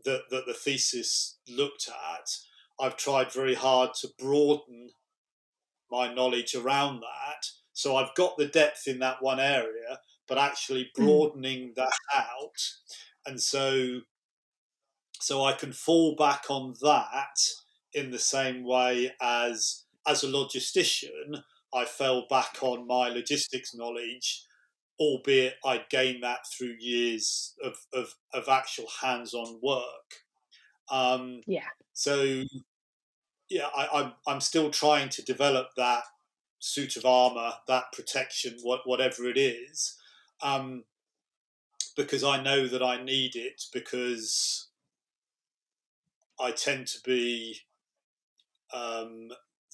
Speaker 2: that the thesis looked at, I've tried very hard to broaden my knowledge around that. So I've got the depth in that one area, but actually broadening that out, and so I can fall back on that in the same way as a logistician, I fell back on my logistics knowledge, albeit I'd gained that through years of actual hands-on work. So yeah, I'm still trying to develop that suit of armor, that protection, whatever it is, because I know that I need it, because I tend to be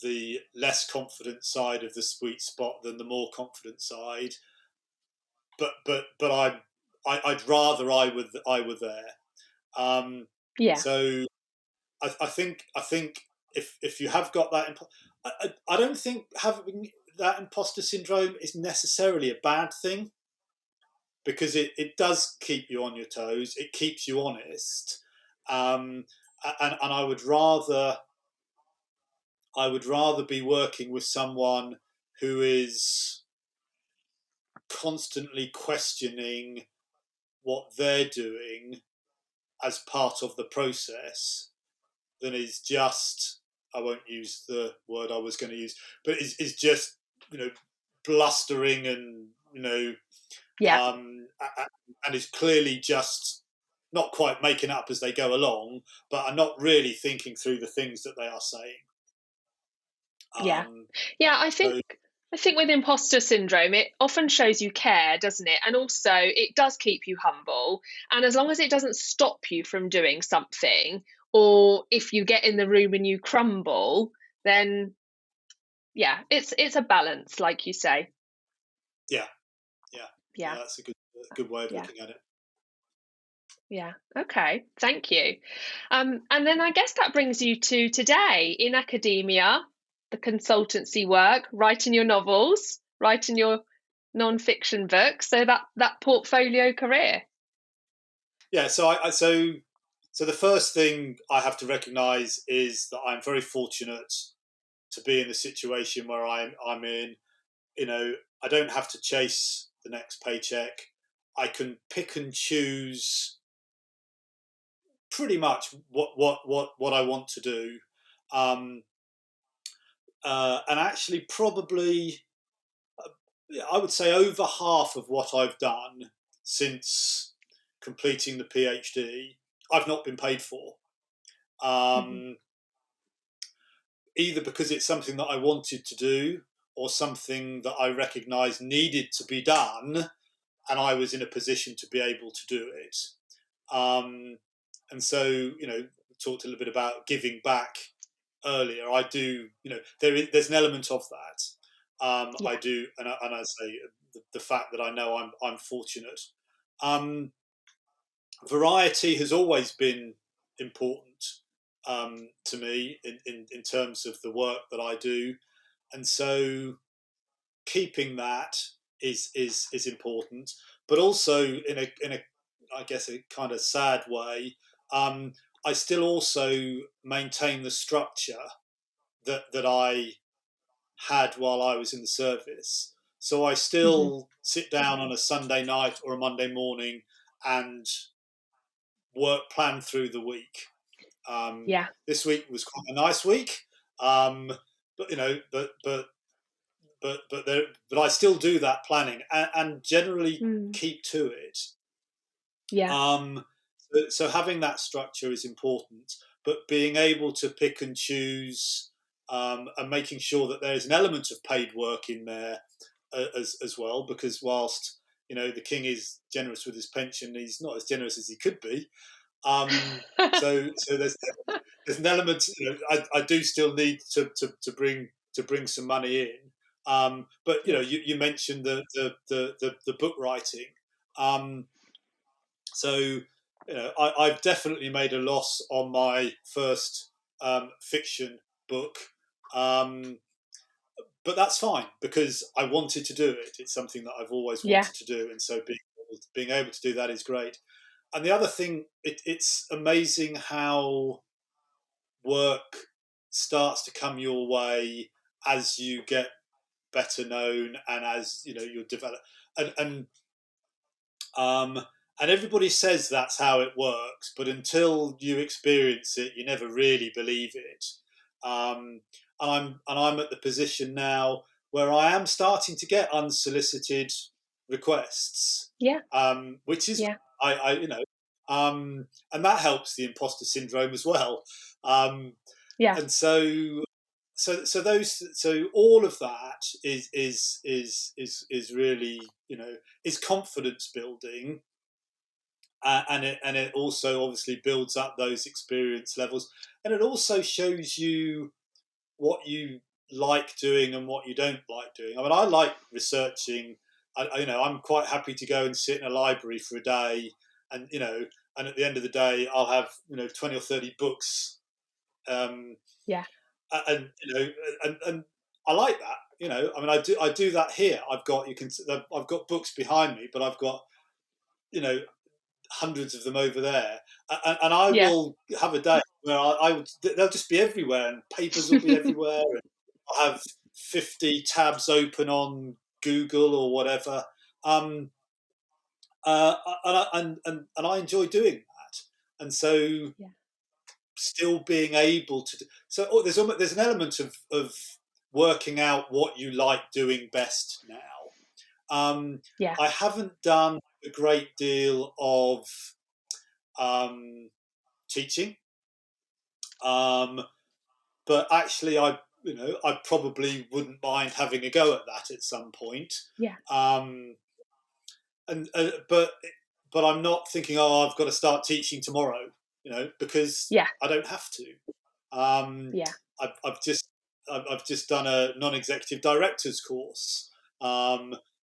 Speaker 2: the less confident side of the sweet spot than the more confident side. But I'd rather I were there. So I think if you have got that, I don't think having that imposter syndrome is necessarily a bad thing, because it does keep you on your toes. It keeps you honest, and I would rather be working with someone who is constantly questioning what they're doing as part of the process than is just, I won't use the word I was going to use, but is just, blustering and, and is clearly just not quite making up as they go along, but are not really thinking through the things that they are saying.
Speaker 3: I think with imposter syndrome, it often shows you care, doesn't it? And also it does keep you humble. And as long as it doesn't stop you from doing something, or if you get in the room and you crumble, then it's a balance, like you say.
Speaker 2: Yeah, that's a good way of looking at it.
Speaker 3: Yeah. Okay. Thank you. And then I guess that brings you to today in academia, the consultancy work, writing your novels, writing your non-fiction books. So that portfolio career.
Speaker 2: Yeah. So so the first thing I have to recognise is that I'm very fortunate to be in the situation where I'm in. I don't have to chase the next paycheck. I can pick and choose pretty much what I want to do, and actually probably I would say over half of what I've done since completing the PhD I've not been paid for, either because it's something that I wanted to do or something that I recognised needed to be done, and I was in a position to be able to do it. And so, talked a little bit about giving back earlier. I do, there's an element of that. I do, and I say the fact that I know I'm fortunate. Variety has always been important to me in terms of the work that I do, and so keeping that is important. But also in a I guess a kind of sad way, I still also maintain the structure that I had while I was in the service. So I still sit down on a Sunday night or a Monday morning and plan through the week. This week was quite a nice week, but I still do that planning and generally keep to it. So having that structure is important, but being able to pick and choose, and making sure that there is an element of paid work in there, as well, because whilst the king is generous with his pension, he's not as generous as he could be. So there's an element. I do still need to bring some money in. But you mentioned the book writing. So I've definitely made a loss on my first fiction book. But that's fine, because I wanted to do it. It's something that I've always wanted to do, and so being able to do that is great. And the other thing, it's amazing how work starts to come your way as you get better known, and as you're develop, and everybody says that's how it works, but until you experience it, you never really believe it. And I'm at the position now where I am starting to get unsolicited requests. Which is and that helps the imposter syndrome as well. And so all of that is really is confidence building, and it also obviously builds up those experience levels, and it also shows you what you like doing and what you don't like doing. I mean, I like researching. I'm quite happy to go and sit in a library for a day, and and at the end of the day, I'll have 20 or 30 books. And and I like that. I mean, I do that here. I've got books behind me, but I've got hundreds of them over there, and I will have a day where they'll just be everywhere, and papers will be everywhere, and I'll have 50 tabs open on Google or whatever, and I enjoy doing that, and so still being able to. So there's an element of working out what you like doing best now. I haven't done a great deal of teaching, but actually, I probably wouldn't mind having a go at that at some point. But I'm not thinking, I've got to start teaching tomorrow, because I don't have to. I've just done a non-executive directors course,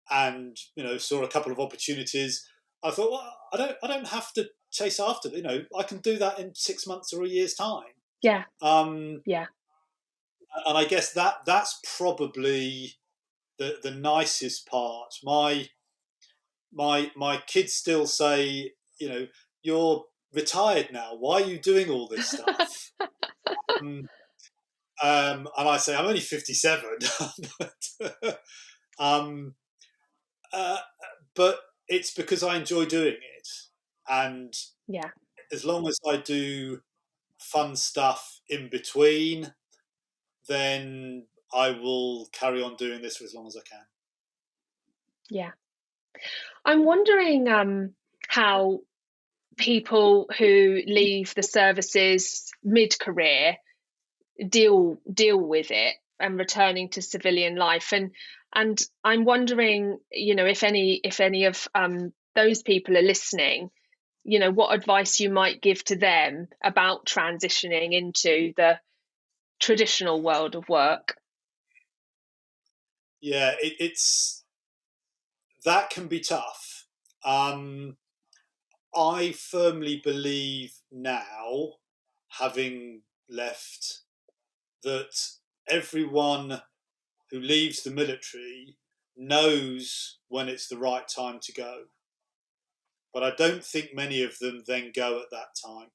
Speaker 2: and saw a couple of opportunities. I thought, well, I don't have to chase after them. I can do that in 6 months or a year's time. And I guess that's probably the nicest part. My kids still say, you're retired now. Why are you doing all this stuff? And I say, I'm only 57. But it's because I enjoy doing it, and as long as I do fun stuff in between, then I will carry on doing this for as long as I can.
Speaker 3: I'm wondering how people who leave the services mid-career deal with it and returning to civilian life, and I'm wondering, if any of those people are listening, what advice you might give to them about transitioning into the traditional world of work.
Speaker 2: It's that can be tough. I firmly believe now, having left, that everyone who leaves the military knows when it's the right time to go. But I don't think many of them then go at that time.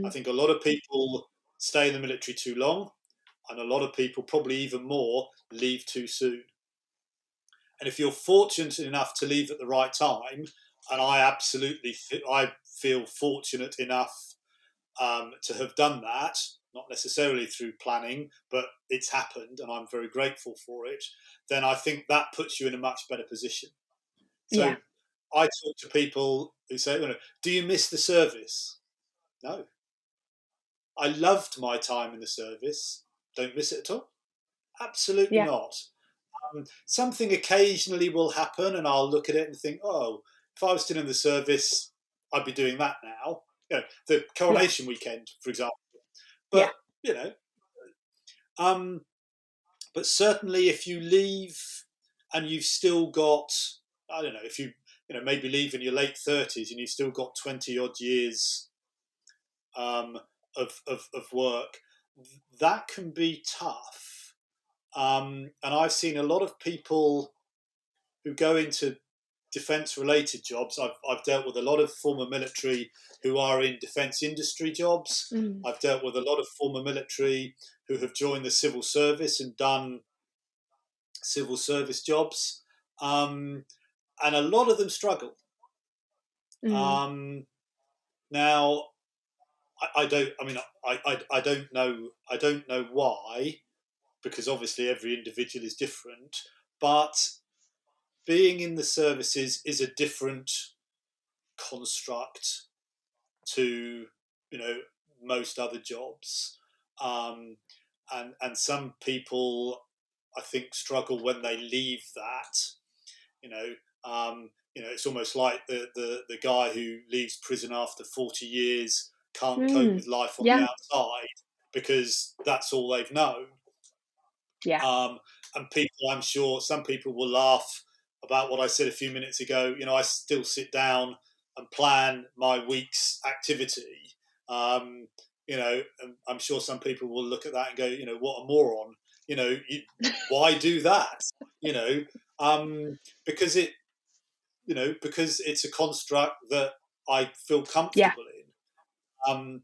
Speaker 2: I think a lot of people stay in the military too long, and a lot of people, probably even more, leave too soon. And if you're fortunate enough to leave at the right time, and I feel fortunate enough to have done that, not necessarily through planning, but it's happened, and I'm very grateful for it, then I think that puts you in a much better position. So I talk to people who say, do you miss the service? No. I loved my time in the service. Don't miss it at all. Absolutely not. Something occasionally will happen, and I'll look at it and think, oh, if I was still in the service, I'd be doing that now. The coronation weekend, for example. But you know, but certainly if you leave and you've still got, I don't know, if you maybe leave in your late 30s and you've still got 20 odd years of work, that can be tough. And I've seen a lot of people who go into defence-related jobs. I've dealt with a lot of former military who are in defence industry jobs. I've dealt with a lot of former military who have joined the civil service and done civil service jobs, and a lot of them struggle. Now, I don't know why, because obviously every individual is different, but being in the services is a different construct to most other jobs, and some people I think struggle when they leave that. It's almost like the guy who leaves prison after 40 years can't cope with life on the outside because that's all they've known. And people, I'm sure some people will laugh about what I said a few minutes ago. I still sit down and plan my week's activity. And I'm sure some people will look at that and go, what a moron. Why do that? Because it's a construct that I feel comfortable in.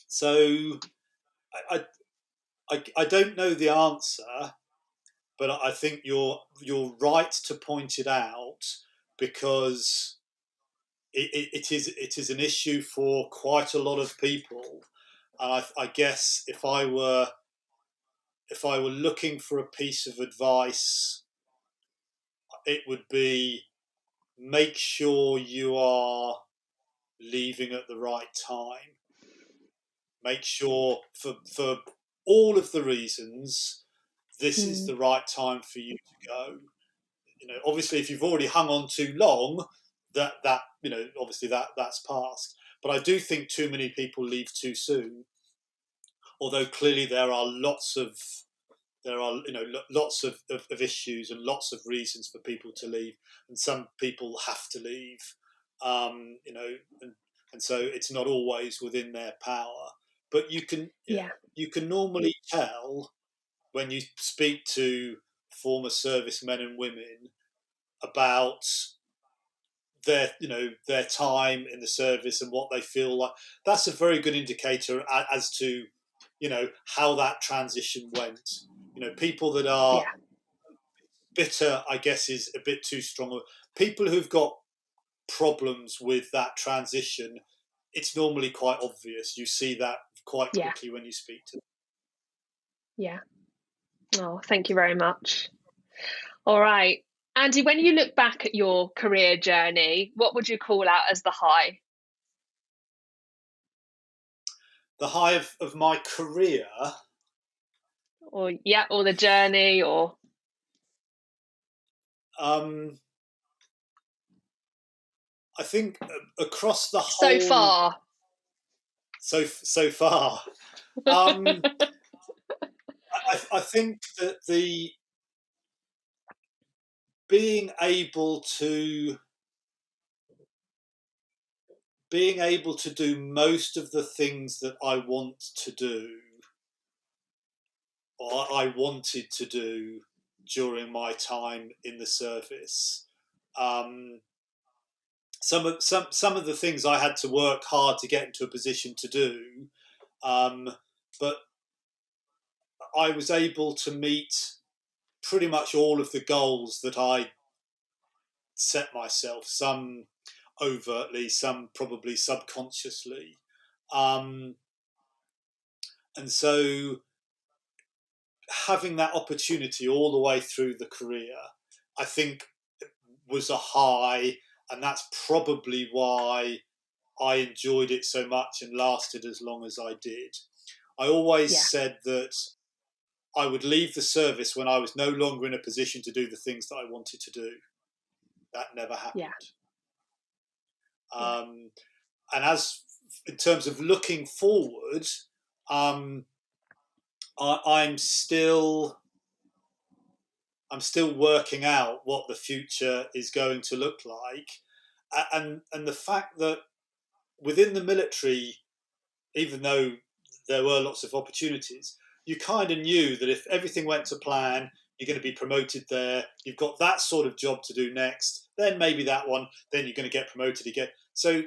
Speaker 2: So I don't know the answer, but I think you're right to point it out, because it is an issue for quite a lot of people. And I guess if I were looking for a piece of advice, it would be make sure you are leaving at the right time. Make sure for all of the reasons, this is the right time for you to go. Obviously, if you've already hung on too long, that obviously that's past. But I do think too many people leave too soon. Although clearly there are lots of issues and lots of reasons for people to leave, and some people have to leave, and so it's not always within their power. But you can normally tell when you speak to former servicemen and women about their time in the service and what they feel like. That's a very good indicator as to how that transition went. People that are bitter, I guess, is a bit too strong. People who've got problems with that transition, it's normally quite obvious. You see that quite quickly when you speak to them.
Speaker 3: Yeah. Oh, thank you very much. All right. Andy, when you look back at your career journey, what would you call out as the high?
Speaker 2: The high of my career?
Speaker 3: Or the journey, or...
Speaker 2: I think across the whole... So far. I think that being able to do most of the things that I want to do, or I wanted to do during my time in the service. Some of the things I had to work hard to get into a position to do, but I was able to meet pretty much all of the goals that I set myself, some overtly, some probably subconsciously. And so having that opportunity all the way through the career, I think, was a high, and that's probably why I enjoyed it so much and lasted as long as I did. I always said that I would leave the service when I was no longer in a position to do the things that I wanted to do. That never happened. And as in terms of looking forward, I'm still working out what the future is going to look like, and the fact that within the military, even though there were lots of opportunities, you kind of knew that if everything went to plan, you're going to be promoted there. You've got that sort of job to do next, then maybe that one, then you're going to get promoted again. So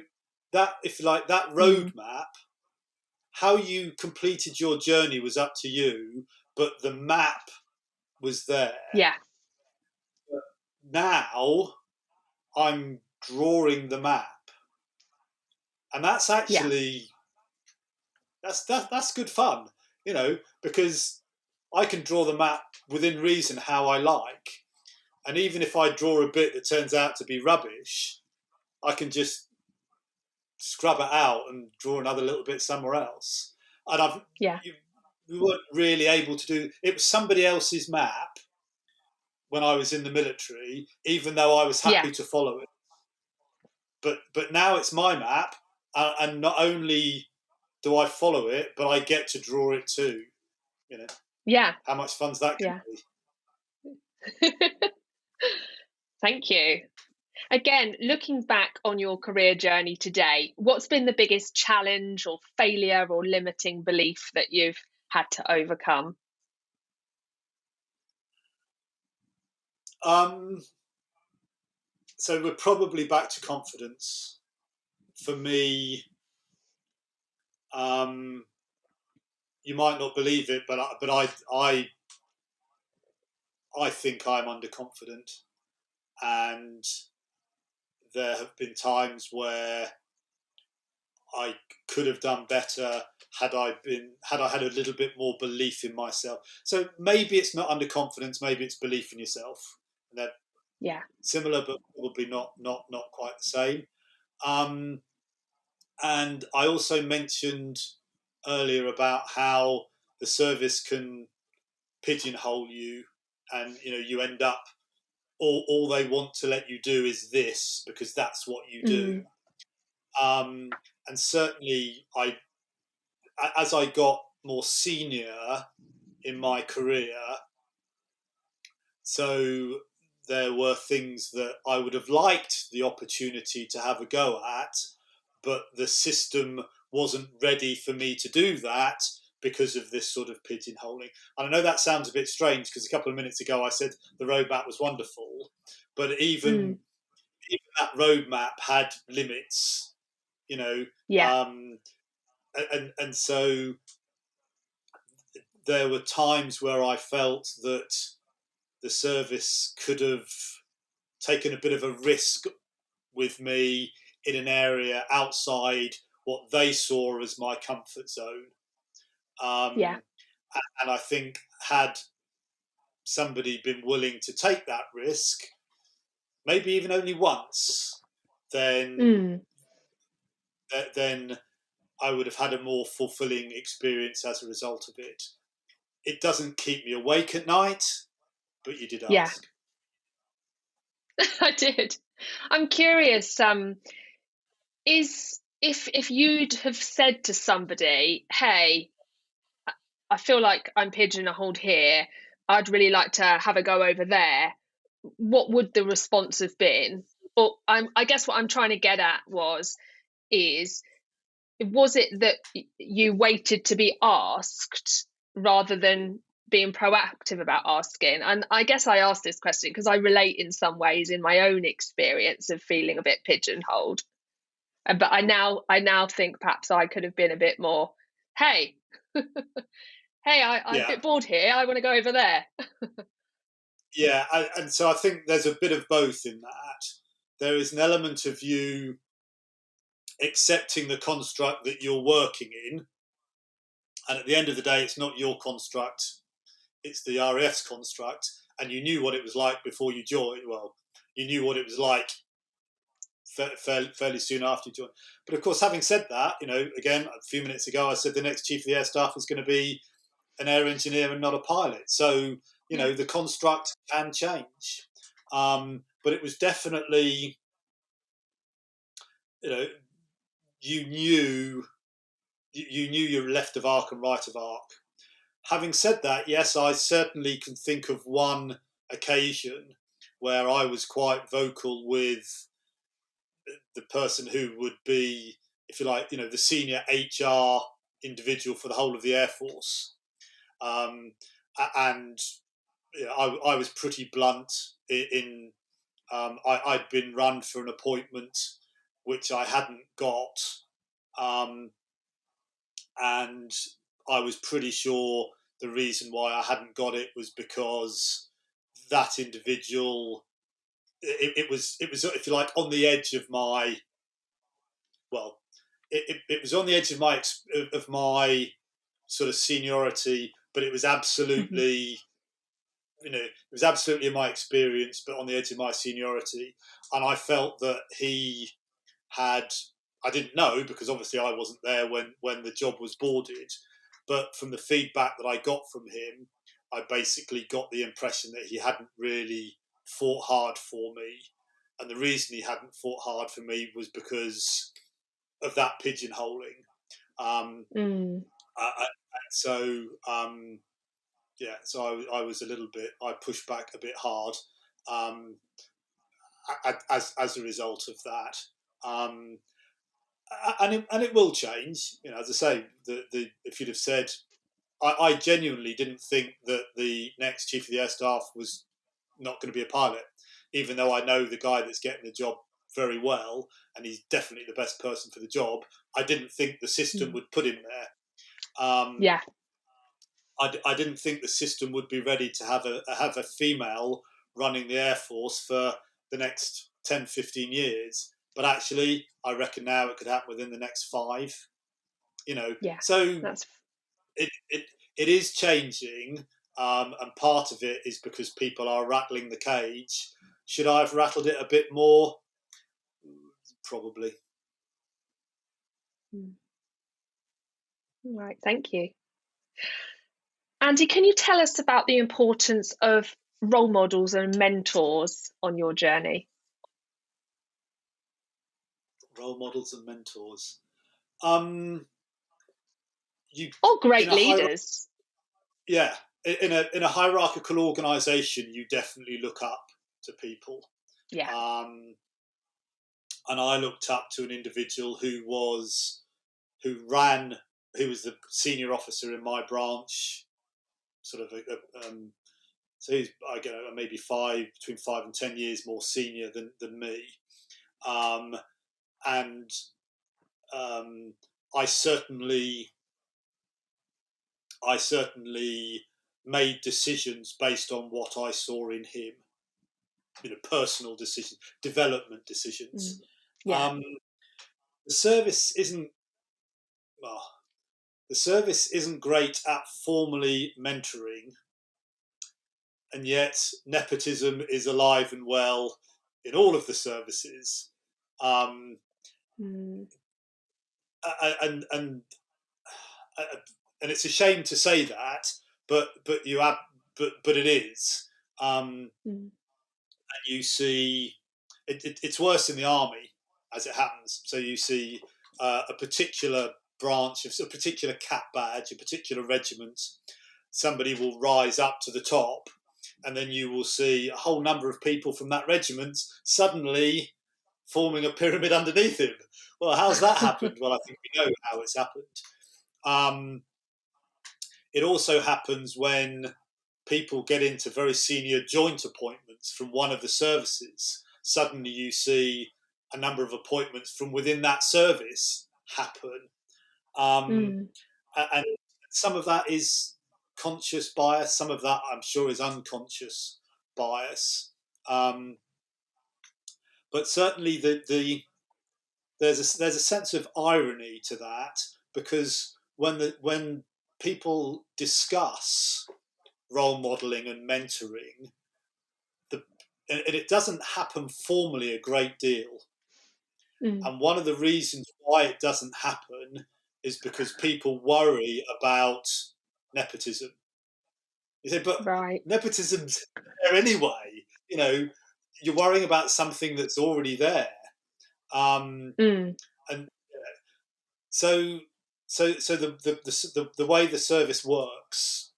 Speaker 2: that, if you like, that roadmap, how you completed your journey was up to you, but the map was there.
Speaker 3: Yeah.
Speaker 2: But now I'm drawing the map, and that's actually that's good fun, you know, because I can draw the map within reason how I like, and even if I draw a bit that turns out to be rubbish, I can just scrub it out and draw another little bit somewhere else. And we weren't really able to do it. Was somebody else's map when I was in the military, even though I was happy to follow it. But now it's my map, and not only do I follow it, but I get to draw it too. You know.
Speaker 3: Yeah.
Speaker 2: How much fun's that going
Speaker 3: to be? Thank you. Again, looking back on your career journey today, what's been the biggest challenge or failure or limiting belief that you've had to overcome?
Speaker 2: So we're probably back to confidence. For me, you might not believe it, but I think I'm underconfident, and there have been times where I could have done better had I had a little bit more belief in myself. So maybe it's not underconfidence, maybe it's belief in yourself. And they're similar, but probably not quite the same. And I also mentioned earlier about how the service can pigeonhole you, and you end up all they want to let you do is this because that's what you do. And certainly, as I got more senior in my career, so there were things that I would have liked the opportunity to have a go at, but the system wasn't ready for me to do that because of this sort of pigeonholing. And I know that sounds a bit strange because a couple of minutes ago I said the roadmap was wonderful, but even that roadmap had limits, and so there were times where I felt that the service could have taken a bit of a risk with me in an area outside what they saw as my comfort zone. And I think had somebody been willing to take that risk, maybe even only once, then I would have had a more fulfilling experience as a result of it. It doesn't keep me awake at night, but you did ask.
Speaker 3: I did. I'm curious, if you'd have said to somebody, hey, I feel like I'm pigeonholed here, I'd really like to have a go over there, what would the response have been? Or I guess what I'm trying to get at was it that you waited to be asked rather than being proactive about asking? And I guess I asked this question because I relate in some ways in my own experience of feeling a bit pigeonholed. But I now think perhaps I could have been a bit more, hey, I'm a bit bored here, I want to go over there.
Speaker 2: And so I think there's a bit of both in that. There is an element of you accepting the construct that you're working in, and at the end of the day it's not your construct, it's the RAF's construct, and you knew what it was like before you joined. Well, you knew what it was like fairly soon after you joined. But of course, having said that, again, a few minutes ago I said the next Chief of the Air Staff is going to be an air engineer and not a pilot. So, the construct can change. But it was definitely, you knew your left of arc and right of arc. Having said that, yes, I certainly can think of one occasion where I was quite vocal with the person who would be, if you like, the senior HR individual for the whole of the Air Force. And I was pretty blunt in I'd been run for an appointment which I hadn't got, and I was pretty sure the reason why I hadn't got it was because that individual, it was if you like on the edge of my, well, it was on the edge of my sort of seniority, but it was absolutely, it was absolutely in my experience, but on the edge of my seniority. And I felt that he had, I didn't know because obviously I wasn't there when the job was boarded, but from the feedback that I got from him, I basically got the impression that he hadn't really fought hard for me. And the reason he hadn't fought hard for me was because of that pigeonholing. So I was a little bit, I pushed back a bit hard as a result of that. And it will change. As I say, if you'd have said, I genuinely didn't think that the next Chief of the Air Staff was not going to be a pilot, even though I know the guy that's getting the job very well, and he's definitely the best person for the job. I didn't think the system would put him there. I didn't think the system would be ready to have a female running the Air Force for the next 10, 15 years. But actually, I reckon now it could happen within the next 5. So it is changing, and part of it is because people are rattling the cage. Should I have rattled it a bit more? Probably.
Speaker 3: Right, thank you. Andy, can you tell us about the importance of role models and mentors on your journey?
Speaker 2: Role models and mentors.
Speaker 3: Or great leaders.
Speaker 2: In a hierarchical organisation, you definitely look up to people.
Speaker 3: Yeah.
Speaker 2: And I looked up to an individual who was the senior officer in my branch, sort of so he's maybe between 5 and 10 years more senior than me, and I certainly made decisions based on what I saw in him, personal decisions, development decisions. The service isn't great at formally mentoring, and yet nepotism is alive and well in all of the services. And it's a shame to say that, but it is. And you see, it's worse in the army as it happens. So you see a particular branch of a particular cap badge, a particular regiment, somebody will rise up to the top, and then you will see a whole number of people from that regiment suddenly forming a pyramid underneath him. Well, how's that happened? Well, I think we know how it's happened. It also happens when people get into very senior joint appointments from one of the services. Suddenly you see a number of appointments from within that service happen. And some of that is conscious bias. Some of that, I'm sure, is unconscious bias. But certainly there's a sense of irony to that, because when people discuss role modelling and mentoring, and it doesn't happen formally a great deal. And one of the reasons why it doesn't happen is because people worry about nepotism. You say, but
Speaker 3: Right.
Speaker 2: nepotism's there anyway. You know, you're worrying about something that's already there. And so the way the service works,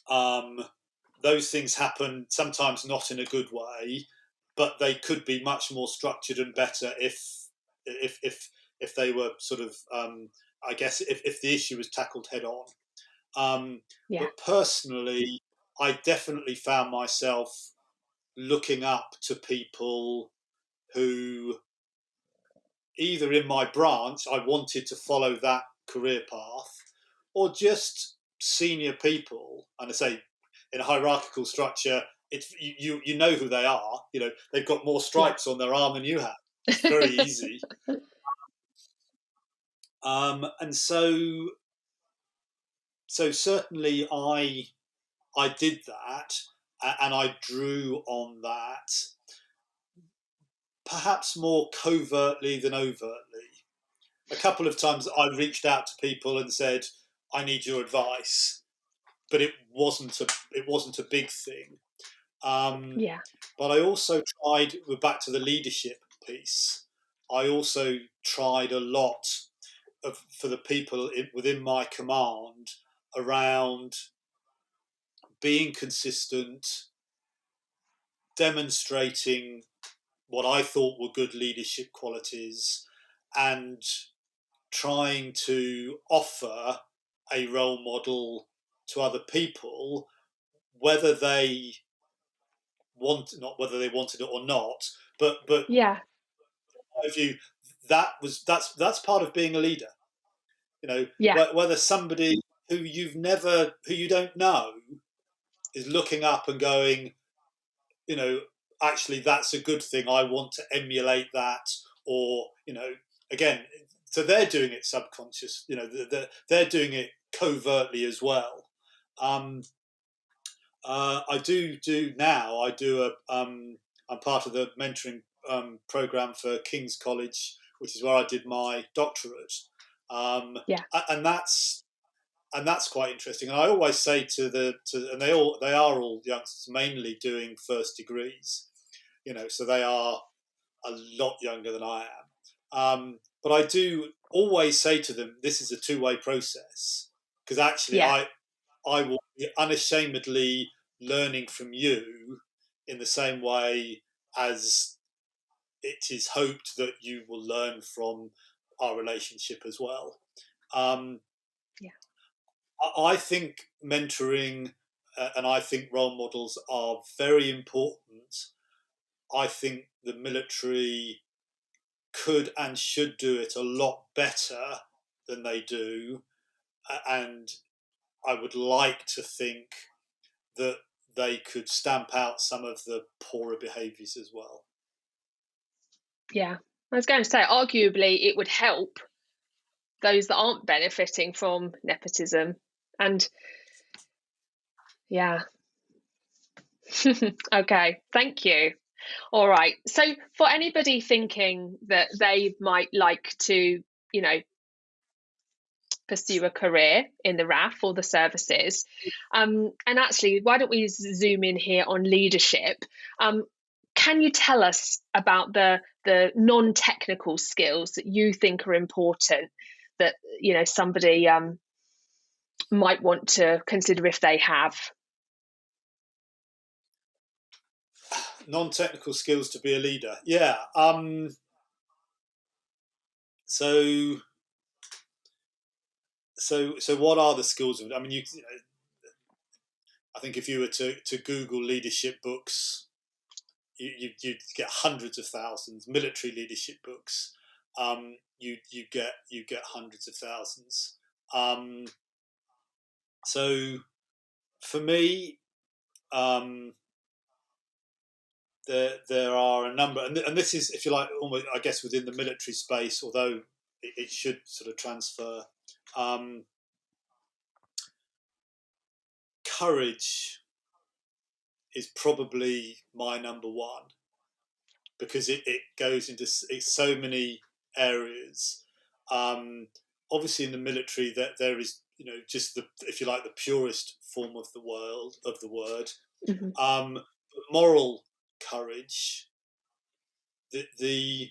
Speaker 2: those things happen sometimes not in a good way, but they could be much more structured and better if they were sort of, I guess, if the issue was tackled head on. But personally, I definitely found myself looking up to people who, either in my branch, I wanted to follow that career path, or just senior people. And I say, in a hierarchical structure, it's you know who they are. You know, they've got more stripes on their arm than you have. It's very easy. And so certainly I did that, and I drew on that, perhaps more covertly than overtly. A couple of times I reached out to people and said, I need your advice, but it wasn't a big thing. But I also tried, we're back to the leadership piece, I also tried a lot for the people within my command around being consistent, demonstrating what I thought were good leadership qualities, and trying to offer a role model to other people, whether they wanted it or not, but
Speaker 3: yeah,
Speaker 2: in my view, that's part of being a leader. You know, whether somebody who you don't know is looking up and going, you know, actually that's a good thing, I want to emulate that, or, you know, again, so they're doing it subconscious, you know, they're doing it covertly as well. I do now. I'm part of the mentoring program for King's College, which is where I did my doctorate. And that's quite interesting. And I always say and they are all youngsters, mainly doing first degrees, you know, so they are a lot younger than I am. But I do always say to them, this is a two-way process, because actually I will be unashamedly learning from you in the same way as it is hoped that you will learn from our relationship as well. I think mentoring and I think role models are very important. I think the military could and should do it a lot better than they do. And I would like to think that they could stamp out some of the poorer behaviours as well.
Speaker 3: Yeah, I was going to say, arguably, it would help those that aren't benefiting from nepotism. And okay, thank you. All right. So for anybody thinking that they might like to, you know, pursue a career in the RAF or the services, and actually, why don't we zoom in here on leadership? Can you tell us about the non-technical skills that you think are important that, you know, somebody might want to consider if they have?
Speaker 2: Non-technical skills to be a leader. Yeah. So what are the skills of? I mean, you know, I think if you were to Google leadership books, you'd get hundreds of thousands. Military leadership books, you get hundreds of thousands. So for me, there are a number, and this is, if you like, almost, I guess, within the military space, although it should sort of transfer. Courage is probably my number one, because it goes into so many areas. Obviously, in the military, that there is just if you like, the purest form of the word.
Speaker 3: Mm-hmm.
Speaker 2: Moral courage. You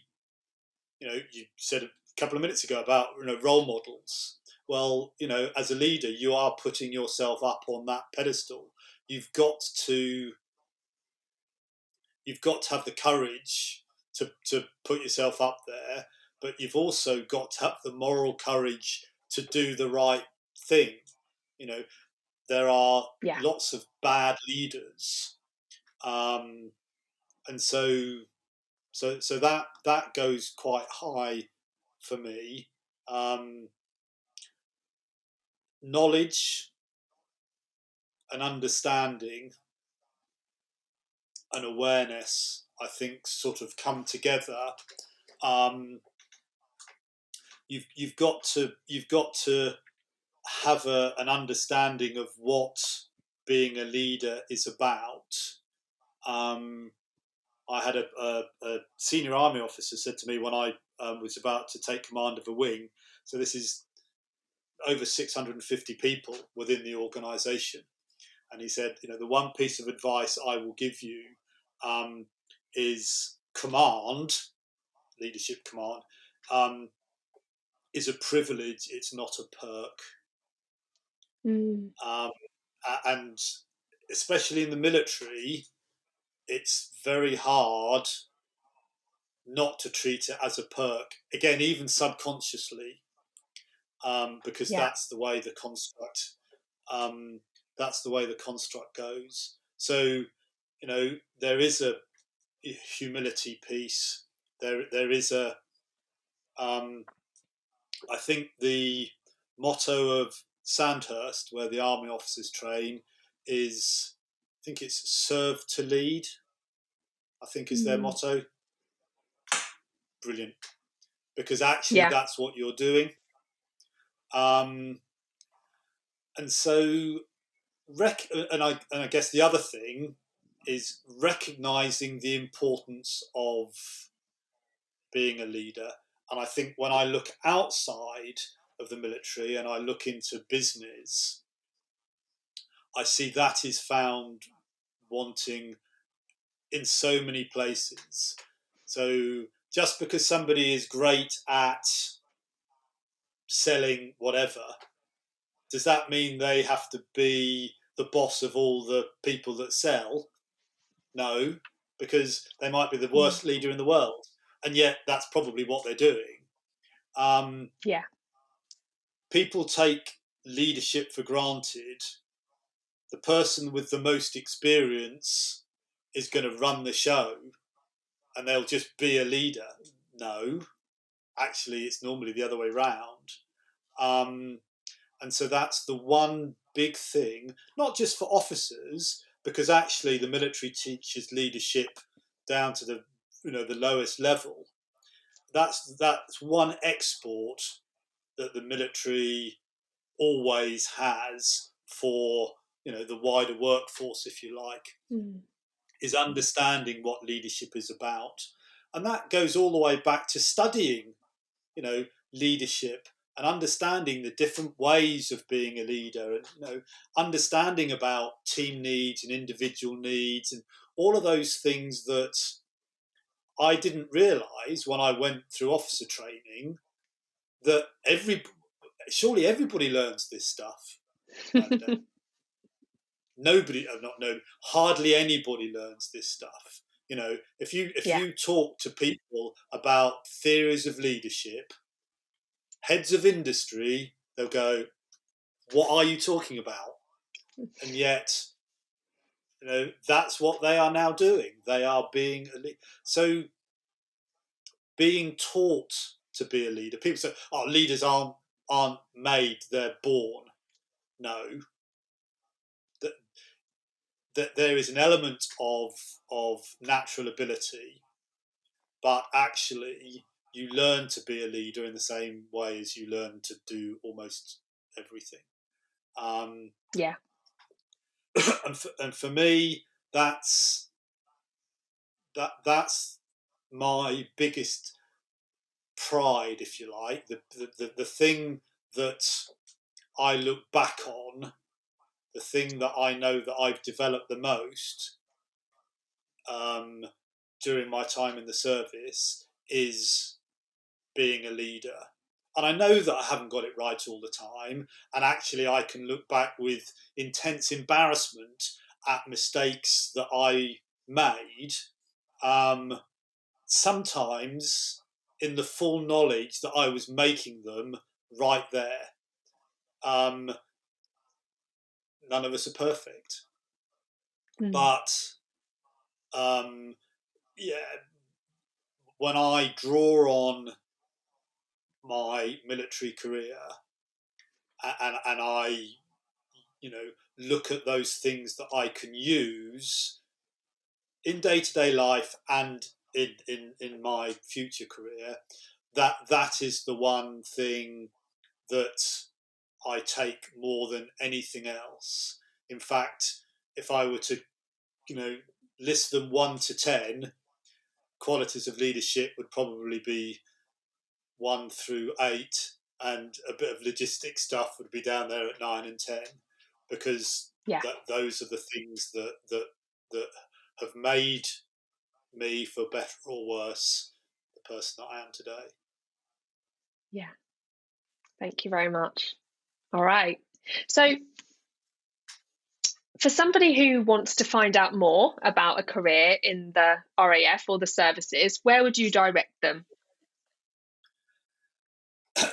Speaker 2: said a couple of minutes ago about role models. Well, as a leader, you are putting yourself up on that pedestal. You've got to have the courage to put yourself up there, but you've also got to have the moral courage to do the right thing. There are lots of bad leaders, and so that goes quite high for me. Knowledge and understanding and awareness, I think, sort of come together. You've got to have an understanding of what being a leader is about. I had a senior army officer said to me when I was about to take command of a wing. So this is over 650 people within the organisation, and he said, the one piece of advice I will give you is leadership command, is a privilege. It's not a perk. And especially in the military, it's very hard not to treat it as a perk. Again, even subconsciously, because that's the way the construct. That's the way the construct goes. So, there is a humility piece. There is a. I think the motto of Sandhurst, where the army officers train, is, I think it's serve to lead. I think is their motto. Brilliant, because actually that's what you're doing. And so, I guess the other thing is recognizing the importance of being a leader. And I think when I look outside of the military and I look into business, I see that is found wanting in so many places. So just because somebody is great at selling whatever, does that mean they have to be the boss of all the people that sell? No, because they might be the worst leader in the world, and yet that's probably what they're doing. People take leadership for granted. The person with the most experience is going to run the show, and they'll just be a leader. No, actually, it's normally the other way around. And so that's the one big thing, not just for officers, because actually the military teaches leadership down to the lowest level. That's one export that the military always has for the wider workforce, if you like, is understanding what leadership is about. And that goes all the way back to studying leadership and understanding the different ways of being a leader, and understanding about team needs and individual needs and all of those things that I didn't realise when I went through officer training, that surely everybody learns this stuff. Hardly anybody learns this stuff. If you talk to people about theories of leadership, heads of industry, they'll go, "What are you talking about?" And yet, that's what they are now doing. They are being a leader. So, being taught to be a leader. People say, "Oh, leaders aren't made; they're born." No. That there is an element of natural ability, but actually you learn to be a leader in the same way as you learn to do almost everything. And for me, that's my biggest pride, if you like, the thing that I look back on, the thing that I know that I've developed the most during my time in the service is being a leader. And I know that I haven't got it right all the time. And actually, I can look back with intense embarrassment at mistakes that I made, sometimes in the full knowledge that I was making them right there. None of us are perfect. But, when I draw on my military career and I, look at those things that I can use in day-to-day life and in my future career, that is the one thing that I take more than anything else. In fact, if I were to, list them 1 to 10, qualities of leadership would probably be 1 through 8, and a bit of logistic stuff would be down there at 9 and 10, because those are the things that have made me, for better or worse, the person that I am today.
Speaker 3: Yeah. Thank you very much. All right. So for somebody who wants to find out more about a career in the RAF or the services, where would you direct them?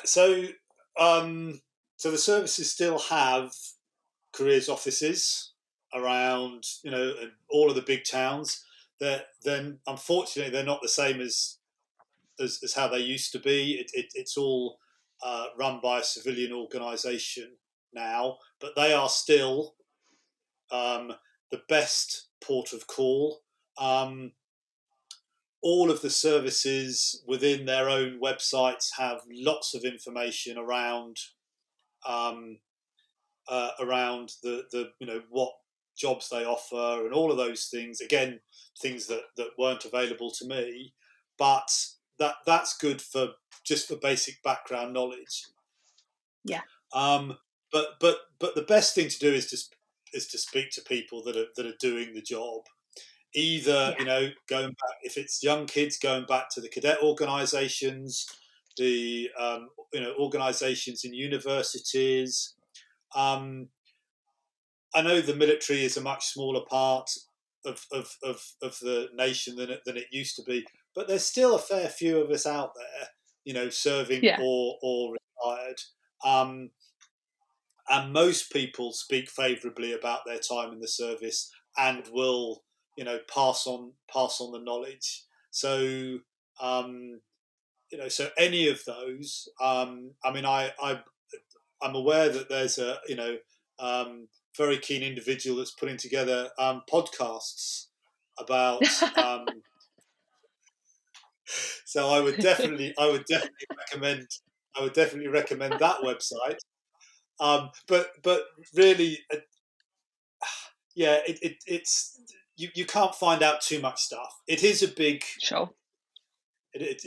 Speaker 2: So the services still have careers offices around, in all of the big towns. Then unfortunately they're not the same as how they used to be. It's all run by a civilian organisation now, but they are still the best port of call. All of the services within their own websites have lots of information around the what jobs they offer and all of those things. Again, things that weren't available to me, but that's good for basic background knowledge.
Speaker 3: Yeah.
Speaker 2: But the best thing to do is to speak to people that are doing the job. Either going back, if it's young kids, going back to the cadet organisations, the organisations in universities. I know the military is a much smaller part of the nation than it used to be, but there's still a fair few of us out there, serving or retired. And most people speak favourably about their time in the service and will, pass on the knowledge. So, so any of those. I'm aware that there's a very keen individual that's putting together podcasts about. So I would definitely recommend that website. But really, it's you can't find out too much stuff. It is a big.
Speaker 3: Sure.
Speaker 2: It's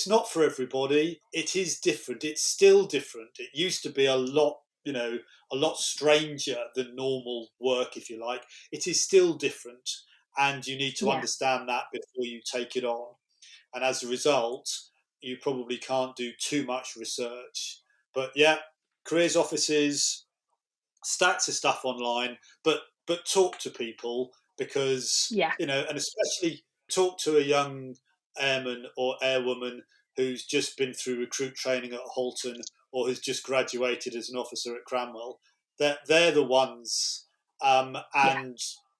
Speaker 2: not for everybody. It is different. It's still different. It used to be a lot stranger than normal work, if you like. It is still different, and you need to understand that before you take it on. And as a result, you probably can't do too much research. But careers offices, stacks of stuff online, but talk to people, because and especially talk to a young airman or airwoman who's just been through recruit training at Halton or has just graduated as an officer at Cranwell. They're the ones, and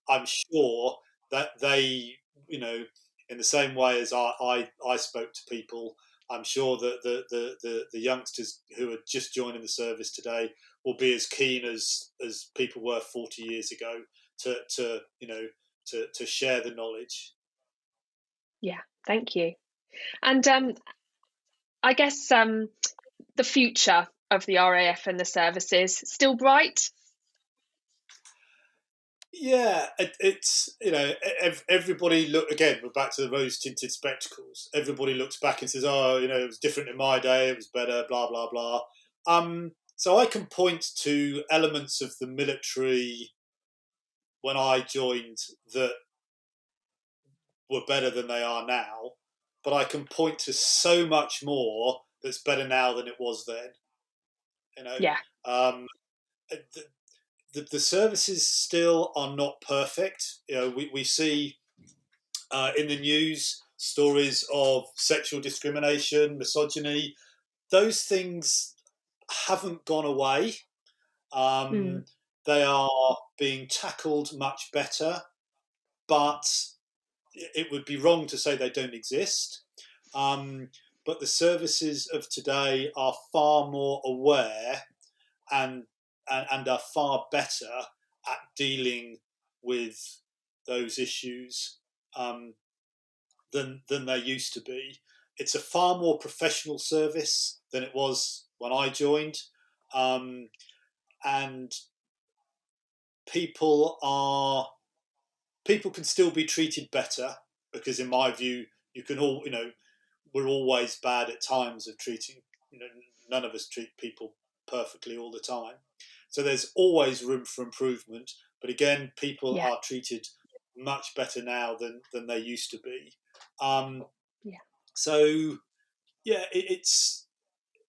Speaker 2: I'm sure that they, in the same way as I spoke to people, I'm sure that the youngsters who are just joining the service today will be as keen as people were 40 years ago to share the knowledge.
Speaker 3: Yeah, thank you. And I guess the future of the RAF and the services still bright.
Speaker 2: Yeah, it's everybody look again. We're back to the rose-tinted spectacles. Everybody looks back and says, "Oh, it was different in my day. It was better." Blah blah blah. So I can point to elements of the military when I joined that were better than they are now, but I can point to so much more that's better now than it was then.
Speaker 3: Yeah.
Speaker 2: The services still are not perfect. We see in the news stories of sexual discrimination, misogyny. Those things haven't gone away. They are being tackled much better, but it would be wrong to say they don't exist. But the services of today are far more aware and are far better at dealing with those issues than they used to be. It's a far more professional service than it was when I joined, and people can still be treated better, because in my view we're always bad at times of treating, none of us treat people perfectly all the time, so there's always room for improvement, but again, people are treated much better now than they used to be. So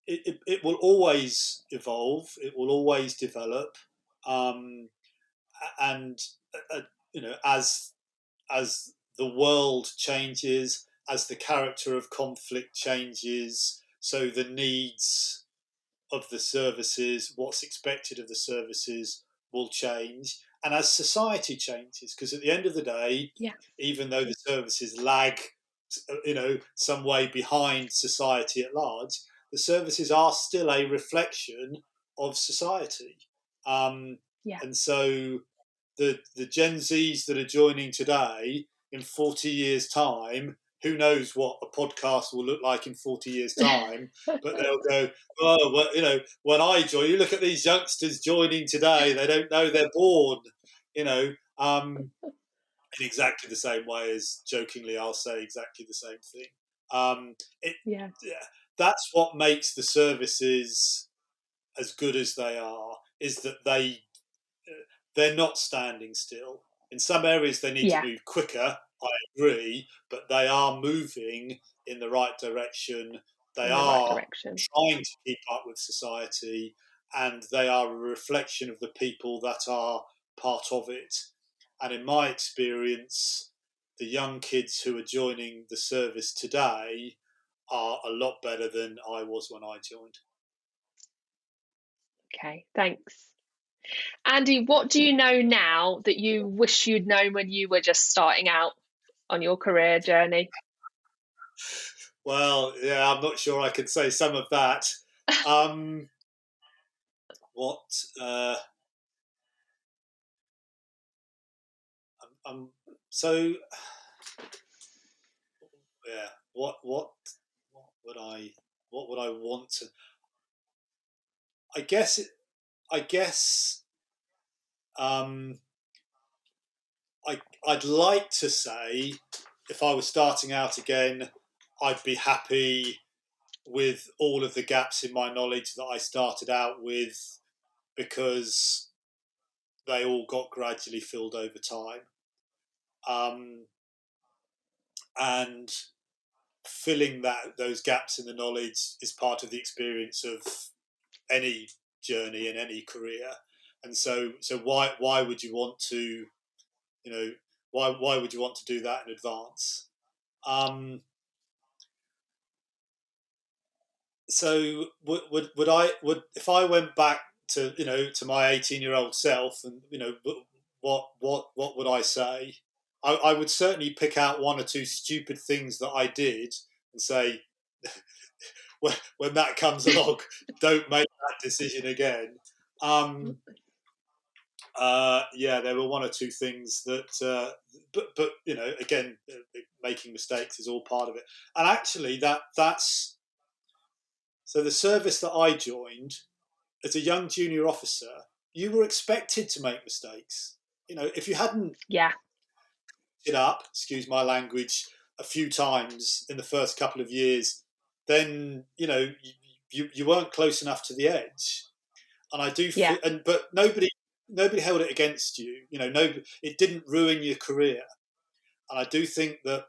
Speaker 2: it will always evolve, it will always develop, and as the world changes, as the character of conflict changes, so the needs of the services, what's expected of the services, will change. And as society changes, because at the end of the day, even though the services lag, some way behind society at large, the services are still a reflection of society. And so the Gen Zs that are joining today, in 40 years' time, who knows what a podcast will look like in 40 years' time, but they'll go, oh, well, when I join, you look at these youngsters joining today, they don't know they're born, in exactly the same way as, jokingly, I'll say exactly the same thing. That's what makes the services as good as they are, is that they're not standing still. In some areas, they need to move quicker, I agree, but they are moving in the right direction. They are trying to keep up with society, and they are a reflection of the people that are part of it. And in my experience, the young kids who are joining the service today are a lot better than I was when I joined.
Speaker 3: Okay, thanks. Andy, what do you know now that you wish you'd known when you were just starting out on your career journey?
Speaker 2: Well, yeah, I'm not sure I could say some of that. So, yeah, what would I want to? I guess I'd like to say, if I was starting out again, I'd be happy with all of the gaps in my knowledge that I started out with, because they all got gradually filled over time. And filling those gaps in the knowledge is part of the experience of any journey in any career. And so why would you want to, why would you want to do that in advance? So would I if I went back to to my 18-year-old self, and what would I say? I would certainly pick out one or two stupid things that I did and say, when that comes along, don't make that decision again. There were one or two things that, but again, making mistakes is all part of it. And actually, that's so the service that I joined as a young junior officer, you were expected to make mistakes. If you hadn't it up, excuse my language, a few times in the first couple of years, then you weren't close enough to the edge, and I do
Speaker 3: Yeah.
Speaker 2: feel, but nobody held it against you. It didn't ruin your career, and I do think that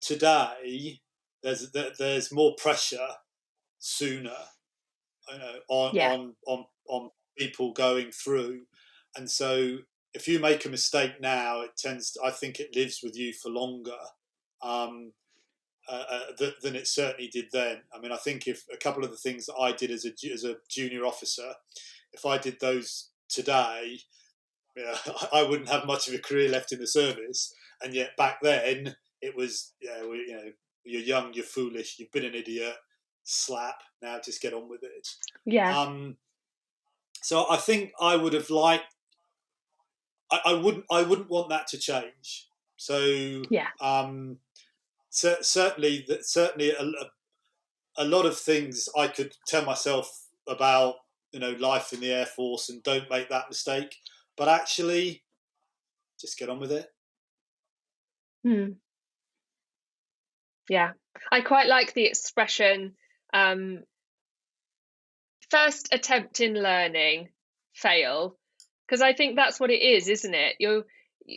Speaker 2: today there's more pressure sooner,
Speaker 3: Yeah.
Speaker 2: on people going through, and so if you make a mistake now, I think it lives with you for longer. Um, than it certainly did then. I mean, I think if a couple of the things that I did as a junior officer, if I did those today, I wouldn't have much of a career left in the service. And yet back then, it was, you're young, you're foolish, you've been an idiot, slap, now just get on with it.
Speaker 3: Yeah.
Speaker 2: So I think I would have liked, I wouldn't want that to change. So
Speaker 3: Yeah.
Speaker 2: certainly a lot of things I could tell myself about, life in the Air Force, and don't make that mistake. But actually, just get on with it.
Speaker 3: Yeah, I quite like the expression, first attempt in learning, fail, because I think that's what it is, isn't it?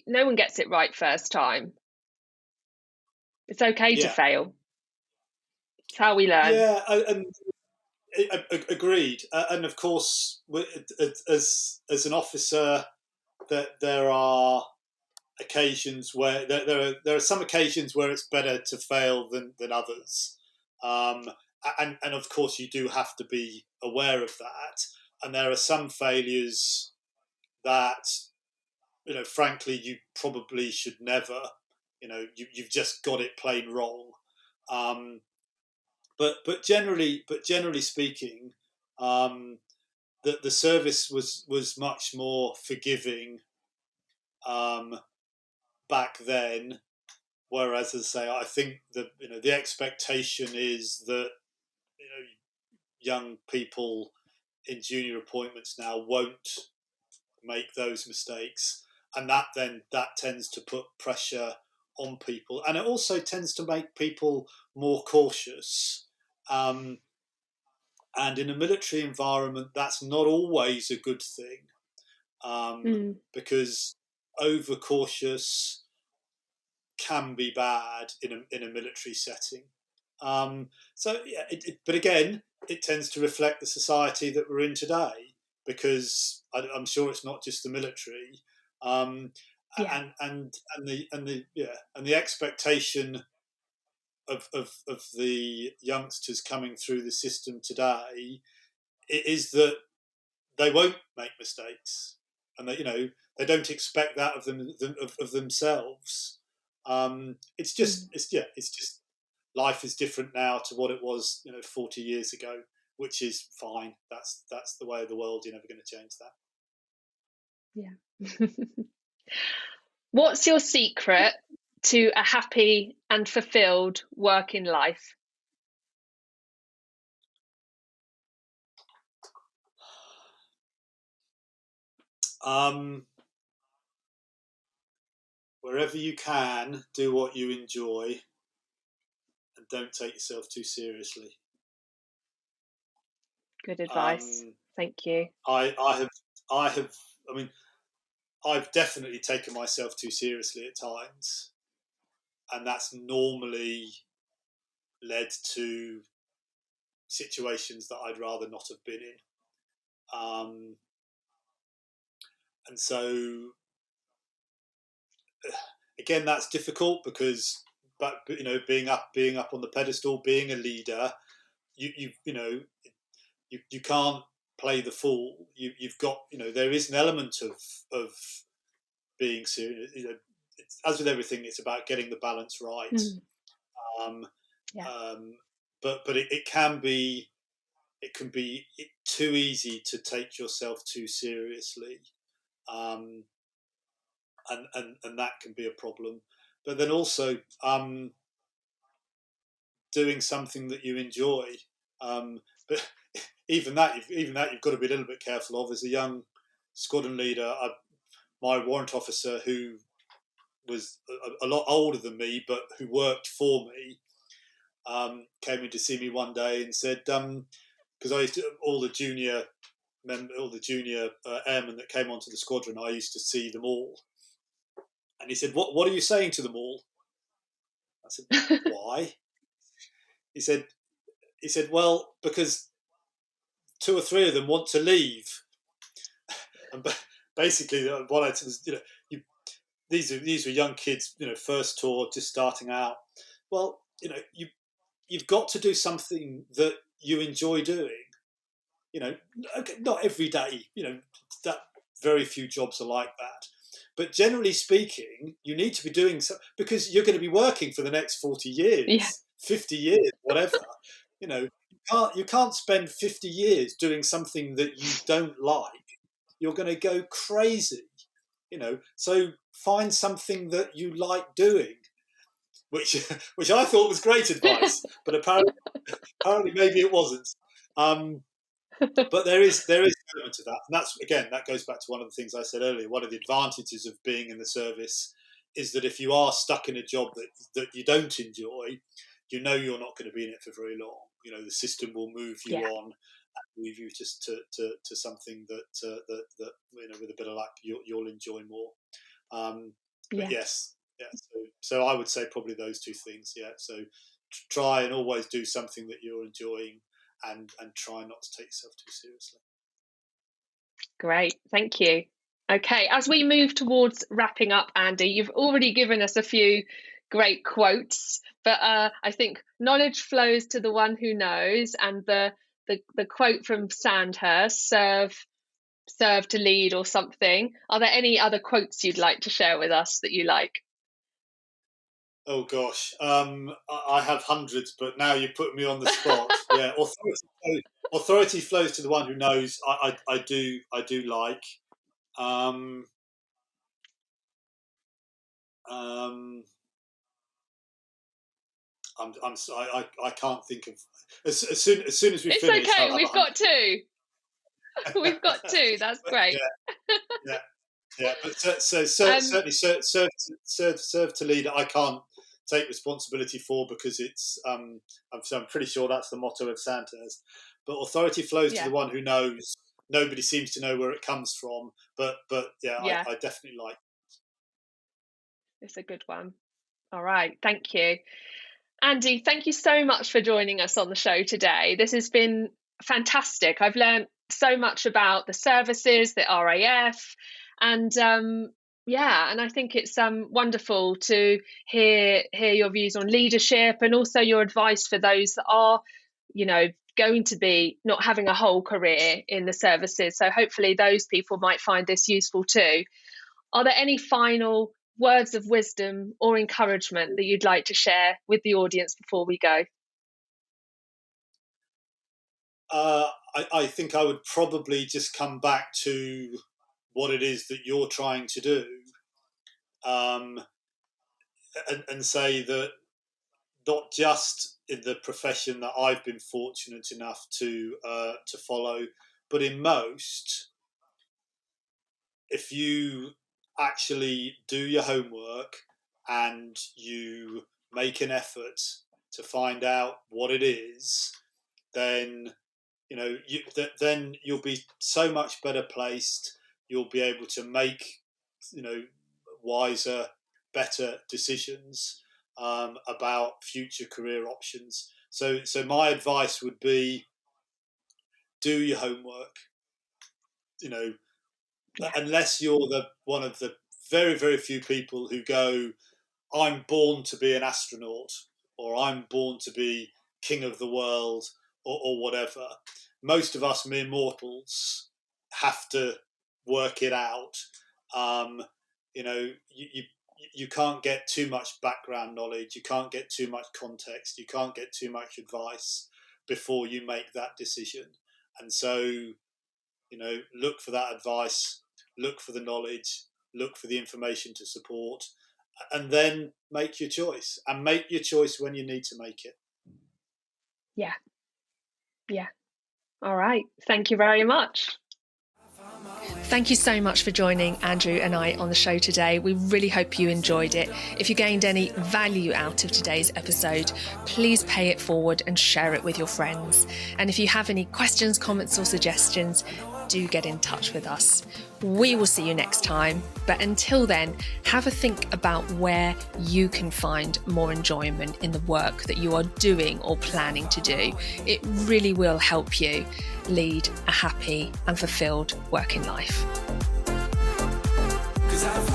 Speaker 3: No one gets it right first time. It's okay to fail. It's how we learn.
Speaker 2: Yeah, and agreed. And of course, as an officer, that there are occasions where there are some occasions where it's better to fail than others, and of course you do have to be aware of that. And there are some failures that, frankly, you probably should never. You've just got it plain wrong. But generally speaking, the service was much more forgiving back then. Whereas, as I say, I think the expectation is that young people in junior appointments now won't make those mistakes, and that tends to put pressure on people, and it also tends to make people more cautious. And in a military environment, that's not always a good thing, because overcautious can be bad in a military setting. But again, it tends to reflect the society that we're in today, because I'm sure it's not just the military, and the expectation of the youngsters coming through the system today is that they won't make mistakes, and that they don't expect that of themselves. It's just life is different now to what it was 40 years ago, which is fine. That's the way of the world. You're never going to change that.
Speaker 3: Yeah. What's your secret to a happy and fulfilled working life?
Speaker 2: Wherever you can, do what you enjoy, and don't take yourself too seriously.
Speaker 3: Good advice. Thank you.
Speaker 2: I mean, I've definitely taken myself too seriously at times, and that's normally led to situations that I'd rather not have been in. And so, again, that's difficult because, being up on the pedestal, being a leader, you can't play the fool. You've got, there is an element of being serious. As with everything, it's about getting the balance right. But it can be too easy to take yourself too seriously, and that can be a problem. But then also, doing something that you enjoy. But even that you've got to be a little bit careful of. As a young squadron leader, my warrant officer, who was a lot older than me, but who worked for me, came in to see me one day and said, because I used to, all the junior airmen that came onto the squadron, I used to see them all. And he said, what are you saying to them all? I said, why? He said, well, because 2 or 3 of them want to leave. And basically, what I said was, these were young kids, first tour, just starting out. Well, you've got to do something that you enjoy doing. Not every day. That very few jobs are like that. But generally speaking, you need to be doing so, because you're going to be working for the next 40 years, 50 years, whatever. You can't spend 50 years doing something that you don't like. You're going to go crazy. So find something that you like doing, which I thought was great advice, but apparently maybe it wasn't. But there is an element to that, and that goes back to one of the things I said earlier. One of the advantages of being in the service is that if you are stuck in a job that you don't enjoy, you're not going to be in it for very long. The system will move you on and move you to something that with a bit of luck you'll enjoy more. But yes, so I would say probably those 2 things. Yeah, so try and always do something that you're enjoying. And try not to take yourself too seriously.
Speaker 3: Great, thank you. Okay, as we move towards wrapping up, Andy, you've already given us a few great quotes, but I think knowledge flows to the one who knows, and the quote from Sandhurst, serve to lead, or something. Are there any other quotes you'd like to share with us that you like?
Speaker 2: Oh gosh, I have hundreds, but now you put me on the spot. Yeah, authority flows to the one who knows. I do like. I'm sorry, I can't think of as soon as we finish.
Speaker 3: It's okay. We've got 2. We've got 2. That's great.
Speaker 2: Yeah. But certainly serve to lead. I can't take responsibility for, because it's I'm pretty sure that's the motto of Sandhurst. But authority flows to the one who knows. Nobody seems to know where it comes from, but I definitely like it.
Speaker 3: It's a good one. All right, thank you, Andy. Thank you so much for joining us on the show today. This has been fantastic. I've learned so much about the services, the RAF, and and I think it's wonderful to hear your views on leadership, and also your advice for those that are, going to be not having a whole career in the services. So hopefully those people might find this useful too. Are there any final words of wisdom or encouragement that you'd like to share with the audience before we go?
Speaker 2: I think I would probably just come back to what it is that you're trying to do, and say that not just in the profession that I've been fortunate enough to follow, but in most, if you actually do your homework and you make an effort to find out what it is, then then you'll be so much better placed. You'll be able to make wiser, better decisions about future career options. So my advice would be, do your homework. Unless you're one of the very, very few people who go, I'm born to be an astronaut, or I'm born to be king of the world, or whatever. Most of us mere mortals have to work it out. You can't get too much background knowledge. You can't get too much context. You can't get too much advice before you make that decision. And so, look for that advice, look for the knowledge, look for the information to support, and then make your choice. And make your choice when you need to make it.
Speaker 3: Yeah. All right. Thank you very much.
Speaker 1: Thank you so much for joining Andrew and I on the show today. We really hope you enjoyed it. If you gained any value out of today's episode, please pay it forward and share it with your friends. And if you have any questions, comments or suggestions, do get in touch with us. We will see you next time. But until then, have a think about where you can find more enjoyment in the work that you are doing or planning to do. It really will help you lead a happy and fulfilled working life. 'Cause